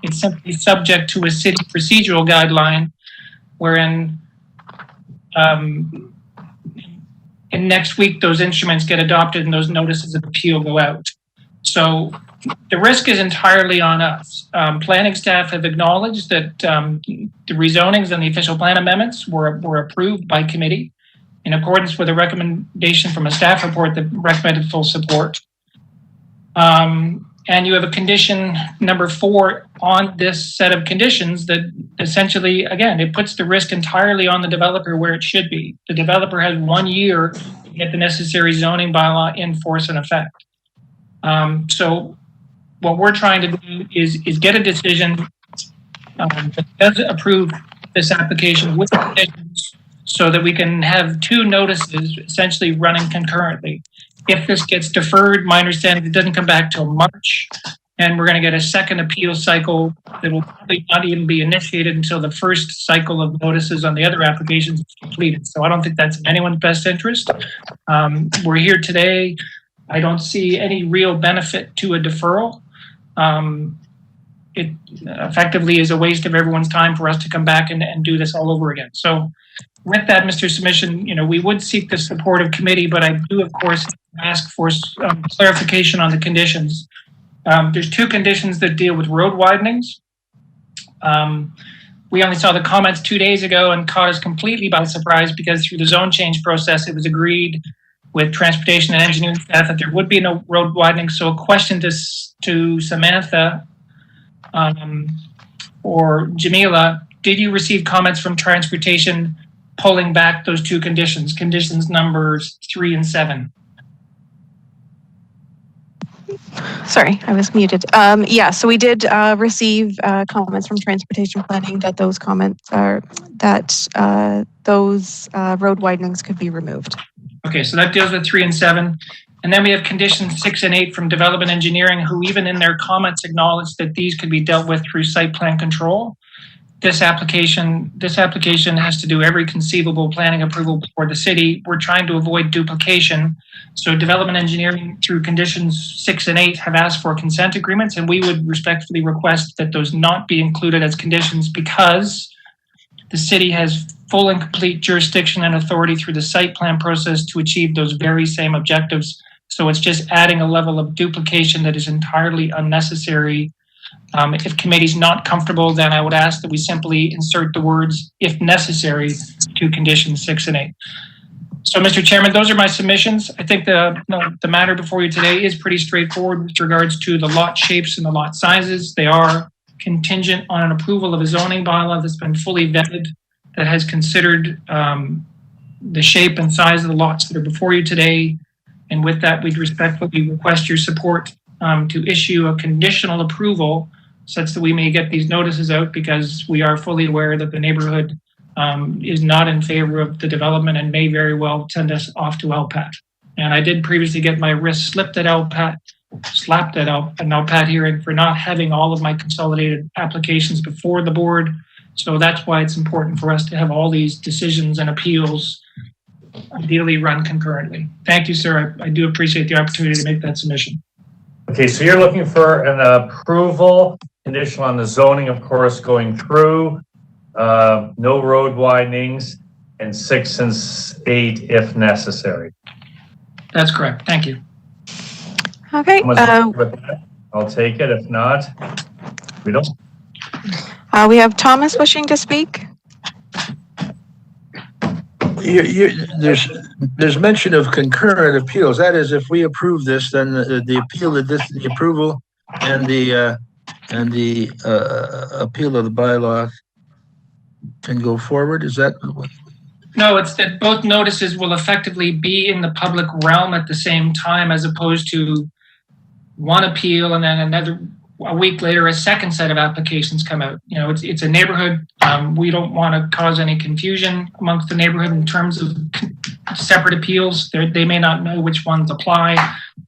It's simply subject to a city procedural guideline, wherein in next week those instruments get adopted and those notices of appeal go out. So the risk is entirely on us. Planning staff have acknowledged that the rezonings and the official plan amendments were approved by committee in accordance with a recommendation from a staff report that recommended full support. And you have a condition number 4 on this set of conditions that essentially, again, it puts the risk entirely on the developer where it should be. The developer has 1 year to get the necessary zoning bylaw in force and effect. So what we're trying to do is get a decision that does approve this application with conditions so that we can have 2 notices essentially running concurrently. If this gets deferred, my understanding, it doesn't come back till March, and we're going to get a second appeal cycle that will probably not even be initiated until the first cycle of notices on the other applications is completed. So I don't think that's in anyone's best interest. We're here today. I don't see any real benefit to a deferral. It effectively is a waste of everyone's time for us to come back and do this all over again. So with that, Mr. Submission, we would seek the support of committee, but I do, of course, ask for clarification on the conditions. There's 2 conditions that deal with road widenings. We only saw the comments 2 days ago and caught us completely by surprise because through the zone change process, it was agreed with transportation and engineering staff that there would be no road widening. So a question to Samantha or Jamila, did you receive comments from transportation pulling back those 2 conditions, conditions numbers 3 and 7? Sorry, I was muted. Yeah, so we did receive comments from transportation planning that those comments are that those road widenings could be removed. Okay, so that deals with 3 and 7. And then we have conditions 6 and 8 from development engineering, who even in their comments acknowledged that these could be dealt with through site plan control. This application has to do every conceivable planning approval before the city. We're trying to avoid duplication. So development engineering through conditions 6 and 8 have asked for consent agreements, and we would respectfully request that those not be included as conditions because the city has full and complete jurisdiction and authority through the site plan process to achieve those very same objectives. So it's just adding a level of duplication that is entirely unnecessary. If committee's not comfortable, then I would ask that we simply insert the words, if necessary, to conditions 6 and 8. So, Mr. Chairman, those are my submissions. I think the matter before you today is pretty straightforward with regards to the lot shapes and the lot sizes. They are contingent on an approval of a zoning bylaw that's been fully vetted, that has considered the shape and size of the lots that are before you today. And with that, we'd respectfully request your support to issue a conditional approval such that we may get these notices out, because we are fully aware that the neighborhood is not in favor of the development and may very well send us off to LPAT. And I did previously get my wrist slapped at an LPAT hearing for not having all of my consolidated applications before the board. So that's why it's important for us to have all these decisions and appeals ideally run concurrently. Thank you, sir. I do appreciate the opportunity to make that submission. Okay, so you're looking for an approval conditional on the zoning, of course, going through, no road widenings, and 6 and 8 if necessary. That's correct. Thank you. Okay. I'll take it. If not, we don't. We have Thomas wishing to speak. There's mention of concurrent appeals. That is, if we approve this, then the appeal of this, the approval, and the appeal of the bylaw can go forward. Is that? No, it's that both notices will effectively be in the public realm at the same time, as opposed to one appeal and then a week later a second set of applications come out. You know, it's a neighborhood. We don't want to cause any confusion amongst the neighborhood in terms of separate appeals. They may not know which ones apply.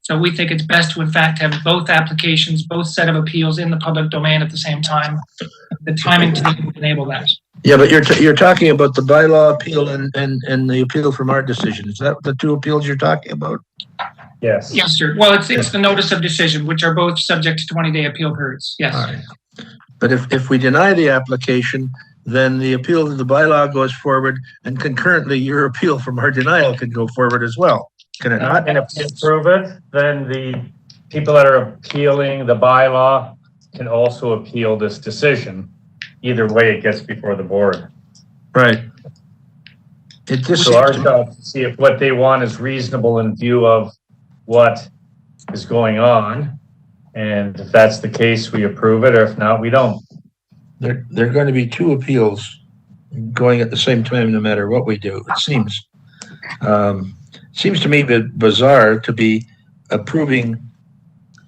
So we think it's best to in fact have both applications, both set of appeals in the public domain at the same time. The timing to enable that. Yeah, but you're talking about the bylaw appeal and the appeal from our decision. Is that the two appeals you're talking about? Yes. Yes, sir. Well, it's the notice of decision, which are both subject to 20-day appeal periods. Yes. All right. But if we deny the application, then the appeal to the bylaw goes forward, and concurrently your appeal from our denial can go forward as well. Can it not? And if we approve it, then the people that are appealing the bylaw can also appeal this decision. Either way, it gets before the board. Right. It just So our job is to see if what they want is reasonable in view of what is going on. And if that's the case, we approve it, or if not, we don't. There are going to be two appeals going at the same time, no matter what we do, it seems. Seems to me bizarre to be approving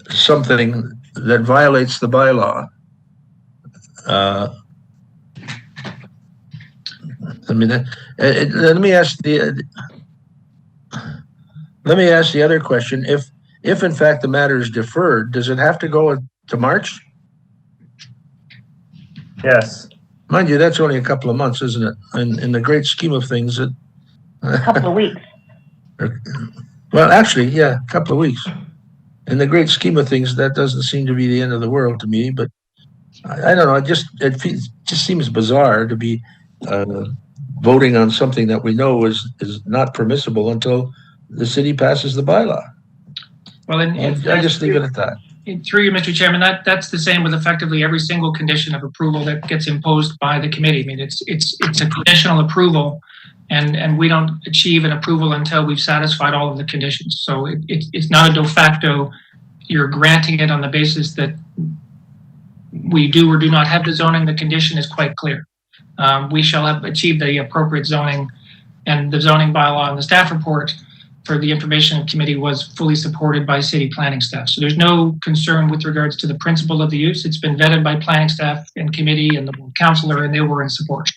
something that violates the bylaw. I mean, let me ask the other question. If in fact the matter is deferred, does it have to go to March? Yes. Mind you, that's only a couple of months, isn't it? In the great scheme of things, A couple of weeks. Well, actually, yeah, a couple of weeks. In the great scheme of things, that doesn't seem to be the end of the world to me. But I don't know. It just seems bizarre to be voting on something that we know is not permissible until the city passes the bylaw. Well, I just leave it at that. Through you, Mr. Chairman, that's the same with effectively every single condition of approval that gets imposed by the committee. I mean, it's a conditional approval, and we don't achieve an approval until we've satisfied all of the conditions. So it's not a de facto. You're granting it on the basis that we do or do not have the zoning. The condition is quite clear. We shall have achieved the appropriate zoning, and the zoning bylaw and the staff report for the information committee was fully supported by city planning staff. So there's no concern with regards to the principle of the use. It's been vetted by planning staff and committee and the councillor, and they were in support.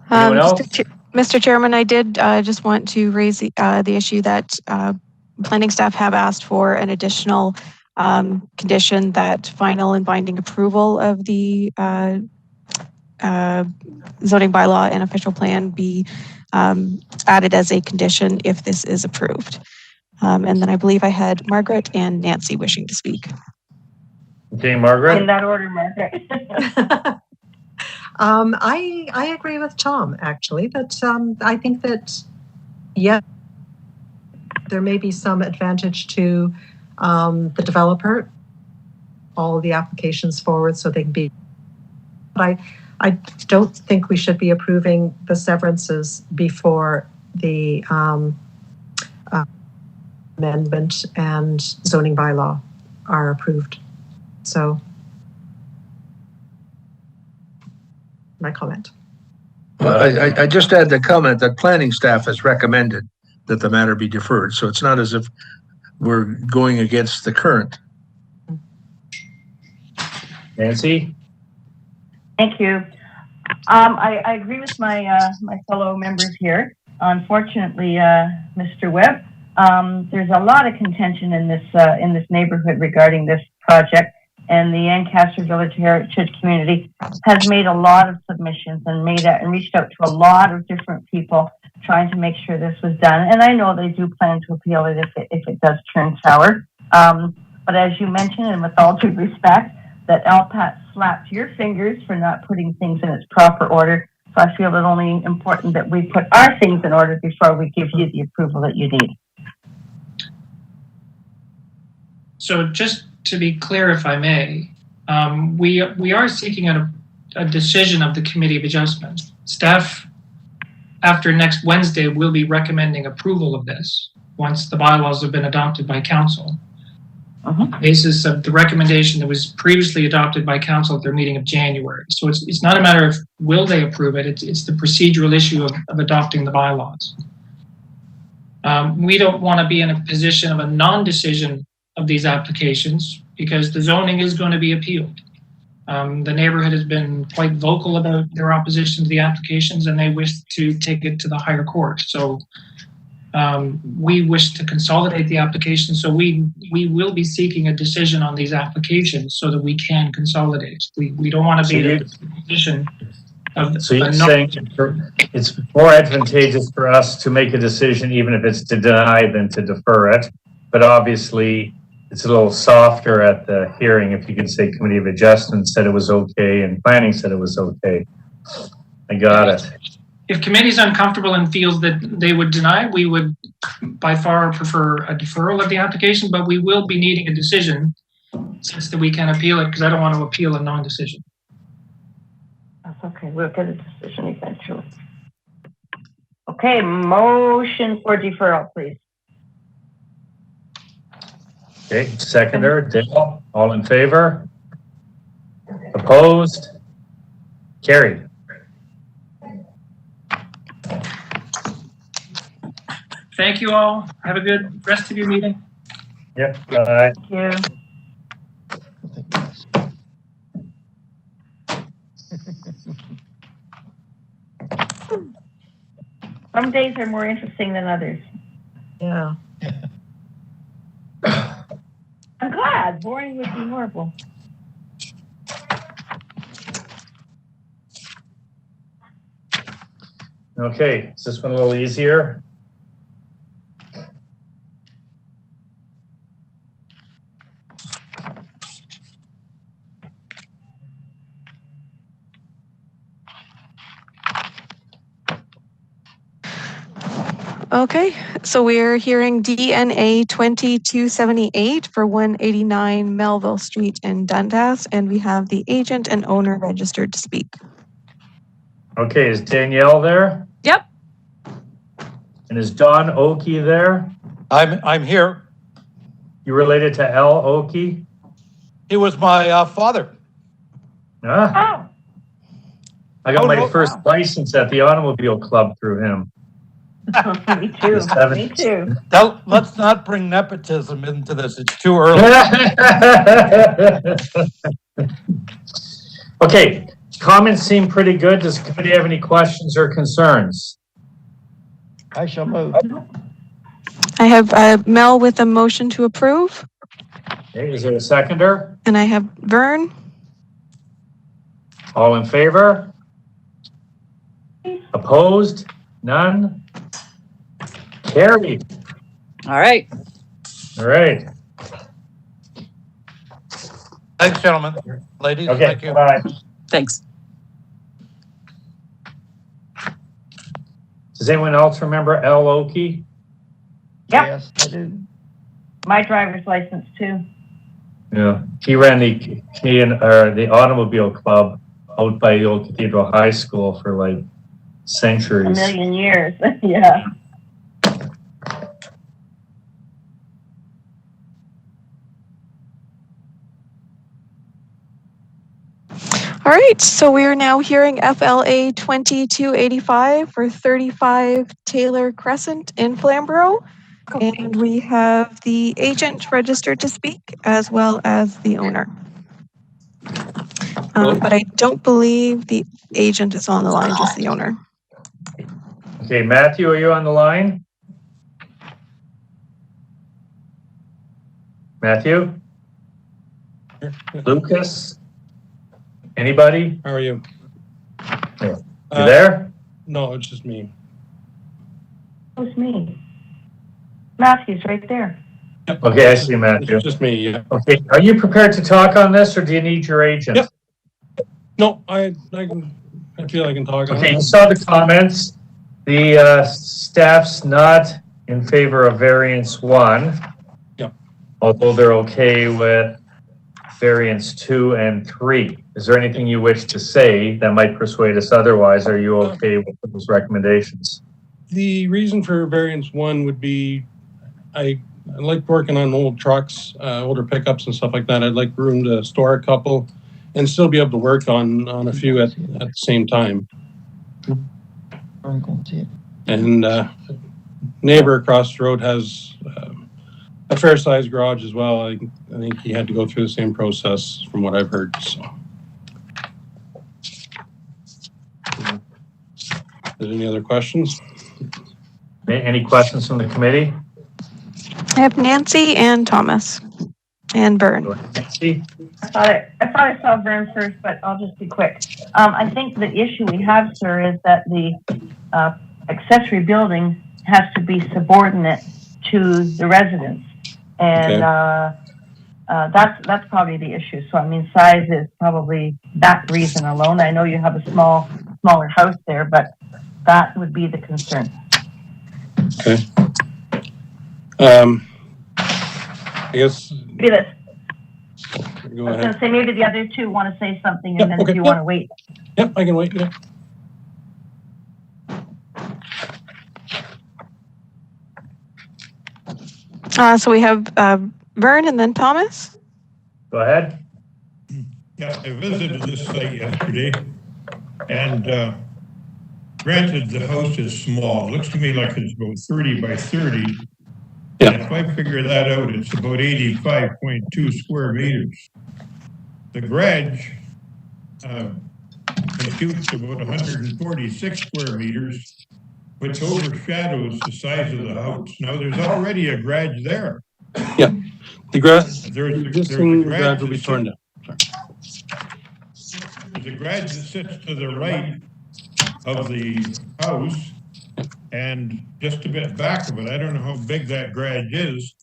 Mr. Chairman, I did just want to raise the issue that planning staff have asked for an additional condition that final and binding approval of the zoning bylaw and official plan be added as a condition if this is approved. And then I believe I had Margaret and Nancy wishing to speak. Okay, Margaret. In that order, Margaret. I agree with Tom, actually, that I think that, yeah, there may be some advantage to the developer, all of the applications forward so they can be, but I don't think we should be approving the severances before the amendment and zoning bylaw are approved. So my comment. Well, I just add the comment that planning staff has recommended that the matter be deferred. So it's not as if we're going against the current. Nancy? Thank you. I agree with my fellow members here. Unfortunately, Mr. Webb, there's a lot of contention in this neighborhood regarding this project, and the Ancaster Village Heritage Community has made a lot of submissions and reached out to a lot of different people trying to make sure this was done. And I know they do plan to appeal it if it does turn sour. But as you mentioned, and with all due respect, that LPAT slapped your fingers for not putting things in its proper order. So I feel it only important that we put our things in order before we give you the approval that you need. So just to be clear, if I may, we are seeking a decision of the Committee of Adjustment. Staff, after next Wednesday, will be recommending approval of this once the bylaws have been adopted by Council. On the basis of the recommendation that was previously adopted by Council at their meeting of January. So it's not a matter of will they approve it, it's the procedural issue of adopting the bylaws. We don't want to be in a position of a non-decision of these applications because the zoning is going to be appealed. The neighborhood has been quite vocal about their opposition to the applications and they wish to take it to the higher court. So we wish to consolidate the application. So we will be seeking a decision on these applications so that we can consolidate. We don't want to be in a position of. So you're saying it's more advantageous for us to make a decision, even if it's to deny than to defer it. But obviously, it's a little softer at the hearing if you could say Committee of Adjustments said it was okay and Planning said it was okay. I got it. If committee's uncomfortable and feels that they would deny, we would by far prefer a deferral of the application, but we will be needing a decision since that we can appeal it, because I don't want to appeal a non-decision. That's okay. We'll get a decision eventually. Okay, motion for deferral, please. Okay, seconder, Dale, all in favor? Opposed? Carried. Thank you all. Have a good rest of your meeting. Yep, bye. Thank you. Some days are more interesting than others. Yeah. I'm glad. Boring would be horrible. Okay, is this one a little easier? Okay, so we're hearing DNA 2278 for 189 Melville Street in Dundas, and we have the agent and owner registered to speak. Okay, is Danielle there? Yep. And is Don Oakey there? I'm here. You related to L. Oakey? He was my father. Ah. I got my first license at the Automobile Club through him. Me too. Me too. Let's not bring nepotism into this. It's too early. Okay, comments seem pretty good. Does the committee have any questions or concerns? I shall move. I have Mel with a motion to approve. Okay, is there a seconder? And I have Vern. All in favor? Opposed? None? Carried. All right. All right. Thanks, gentlemen. Ladies, Okay, thank you. bye. Thanks. Does anyone else remember L. Oakey? Yep. Yes, I do. My driver's license too. Yeah, he ran the the Automobile Club out by the old Cathedral High School for like centuries. A million years. Yeah. All right, so we are now hearing FLA 2285 for 35 Taylor Crescent in Flamborough. And we have the agent registered to speak as well as the owner. But I don't believe the agent is on the line, just the owner. Okay, Matthew, are you on the line? Matthew? Lucas? Anybody? How are you? You there? No, it's just me. Who's me? Matthew's right there. Okay, I see Matthew. It's just me, yeah. Okay, are you prepared to talk on this or do you need your agent? Yep. No, I feel I can talk on Okay, it. you saw the comments. The staff's not in favor of variance 1. Yep. Although they're okay with variance 2 and 3. Is there anything you wish to say that might persuade us otherwise? Are you okay with those recommendations? The reason for variance 1 would be I like working on old trucks, older pickups and stuff like that. I'd like room to store a couple and still be able to work on a few at the same time. And neighbor across the road has a fair sized garage as well. I think he had to go through the same process from what I've heard. So, is there any other questions? Any questions from the committee? I have Nancy and Thomas and Vern. Nancy? I thought I saw Vern first, but I'll just be quick. I think the issue we have, sir, is that the accessory building has to be subordinate to the residence, and that's probably the issue. So I mean, size is probably that reason alone. I know you have a smaller house there, but that would be the concern. Okay. I guess. Maybe that's. Go I was ahead. going to say maybe the other two want to say something, and then if you want to wait. Yep, I can wait. Yeah. So we have Vern and then Thomas. Go ahead. Yeah, I visited this site yesterday, and granted, the house is small. It looks to me like it's about 30 by 30. Yeah. And if I figure that out, it's about 85.2 square meters. The garage computes about 146 square meters, which overshadows the size of the house. Now, there's already a garage there. Yeah. The existing garage will be torn down. There's a garage that sits to the right of the house, and just a bit back of it. I don't know how big that garage is,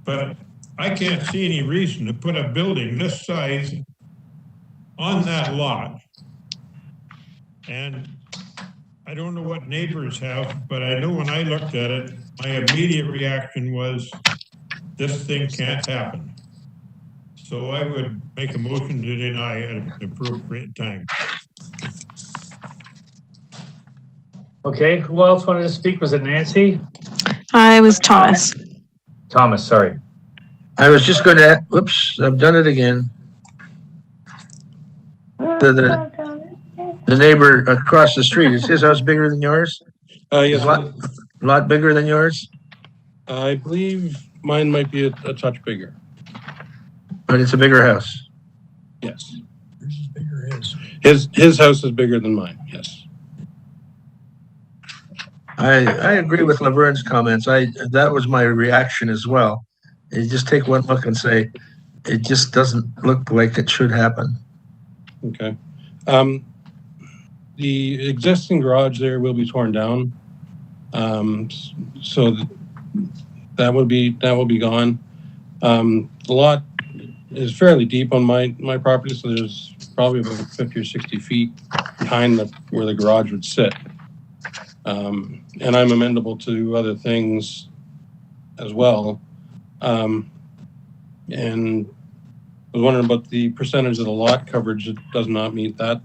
but I can't see any reason to put a building this size on that lot. And I don't know what neighbors have, but I know when I looked at it, my immediate reaction was, this thing can't happen. So I would make a motion to deny at an appropriate time. Okay, who else wanted to speak? Was it Nancy? I was Thomas. Thomas, sorry. I was just going to, whoops, I've done it again. The neighbor across the street, is his house bigger than yours? Yes. A lot bigger than yours? I believe mine might be a touch bigger. But it's a bigger house. Yes. His house is bigger than mine. Yes. I agree with Laverne's comments. That was my reaction as well. You just take one look and say, it just doesn't look like it should happen. Okay. The existing garage there will be torn down. So that will be gone. The lot is fairly deep on my property, so there's probably about 50 or 60 feet behind where the garage would sit. And I'm amenable to other things as well. And I was wondering about the percentage of the lot coverage that does not meet that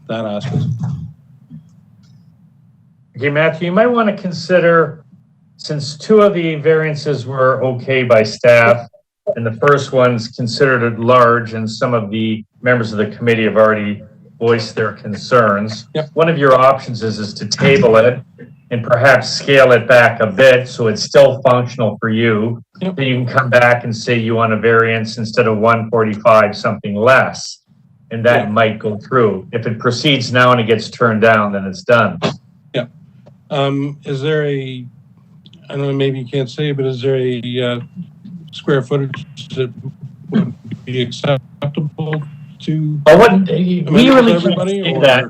aspect. Okay, Matthew, you might want to consider, since two of the variances were okay by staff, and the first one's considered at large, and some of the members of the committee have already voiced their concerns. Yep. One of your options is to table it and perhaps scale it back a bit so it's still functional for you. Yep. Then you can come back and say you want a variance instead of 145, something less, and that might go through. If it proceeds now and it gets turned down, then it's done. Yeah. Is there I don't know, maybe you can't say, but is there a square footage that would be acceptable to We really everybody, can't say that.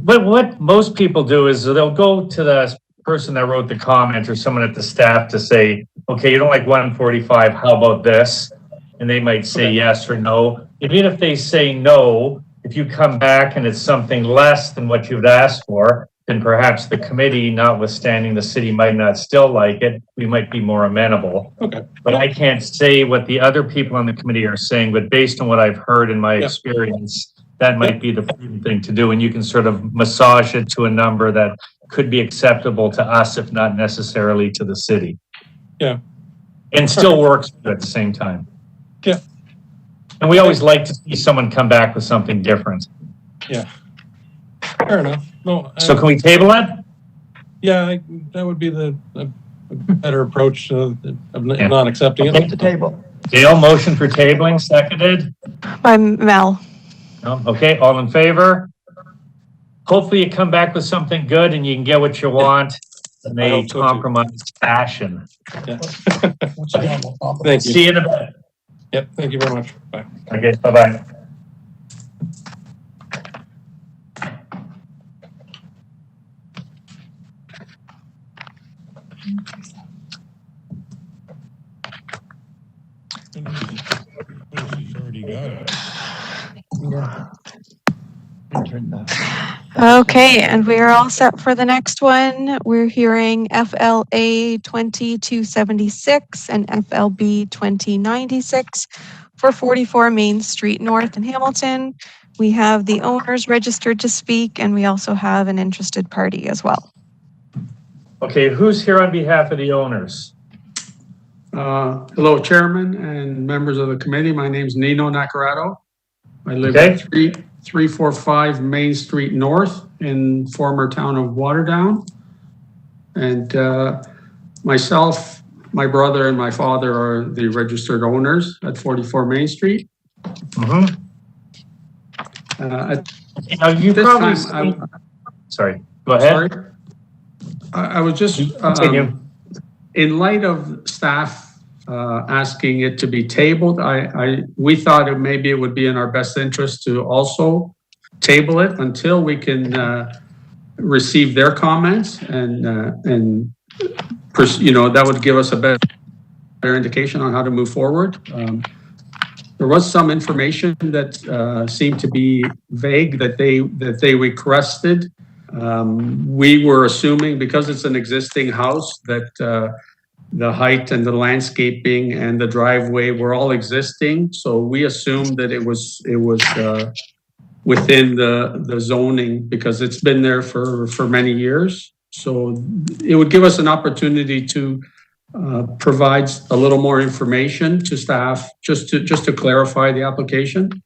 But what most people do is they'll go to the person that wrote the comment or someone at the staff to say, okay, you don't like 145, how about this? And they might say yes or no. Even if they say no, if you come back and it's something less than what you've asked for, then perhaps the committee, notwithstanding the city might not still like it, we might be more amenable. Okay. But I can't say what the other people on the committee are saying, but based on what I've heard in my experience, that might be the prudent thing to do. And you can sort of massage it to a number that could be acceptable to us, if not necessarily to the city. Yeah. And still works at the same time. Yeah. And we always like to see someone come back with something different. Yeah. Fair enough. No. So can we table it? Yeah, that would be the better approach of not accepting it. The table. Dale, motion for tabling, seconded. By Mel. No? Okay, all in favor? Hopefully you come back with something good and you can get what you want. in a compromised fashion. Yeah. Thank you. See you in a bit. Yep. Thank you very much. Bye. Okay. Bye-bye. Okay, and we are all set for the next one. We're hearing FLA 2276 and FLB 2096 for 44 Main Street North in Hamilton. We have the owners registered to speak, and we also have an interested party as well. Okay, who's here on behalf of the owners? Hello, Chairman and members of the committee. My name's Nino Nacarado. I live Okay. at 345 Main Street North in former town of Waterdown. And myself, my brother, and my father are the registered owners at 44 Main Street. Mm-hmm. Now you probably sorry. Go ahead. Sorry. I was just in light of staff asking it to be tabled. We thought maybe it would be in our best interest to also table it until we can receive their comments, and that would give us a better indication on how to move forward. There was some information that seemed to be vague that they requested. We were assuming, because it's an existing house, that the height and the landscaping and the driveway were all existing. So we assumed that it was within the zoning, because it's been there for many years. So it would give us an opportunity to provide a little more information to staff, just to clarify the application.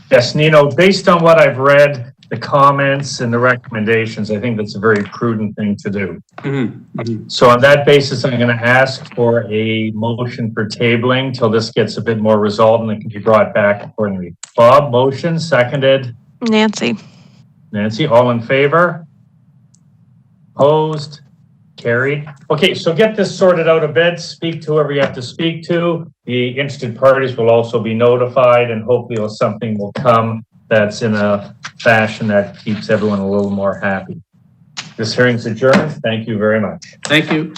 Yes, Nino, based on what I've read, the comments and the recommendations, I think that's a very prudent thing to do. Mm-hmm. So on that basis, I'm going to ask for a motion for tabling till this gets a bit more resolved and it can be brought back accordingly. Bob, motion, seconded. Nancy. Nancy, all in favor? Opposed? Carried. Okay, so get this sorted out a bit. Speak to whoever you have to speak to. The interested parties will also be notified, and hopefully something will come that's in a fashion that keeps everyone a little more happy. This hearing's adjourned. Thank you very much. Thank you.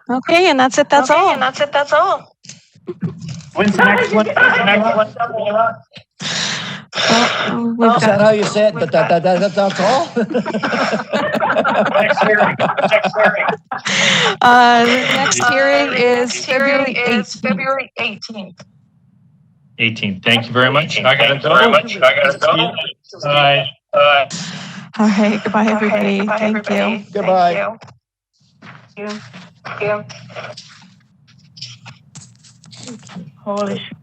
Okay, and that's it. That's all. When's the next one? Is that how you say it? That's all? Next hearing. The next hearing is February 18th. 18th. Thank you very much. I gotta go. Bye. All right. Goodbye, everybody. Thank you. Goodbye. Holy shit.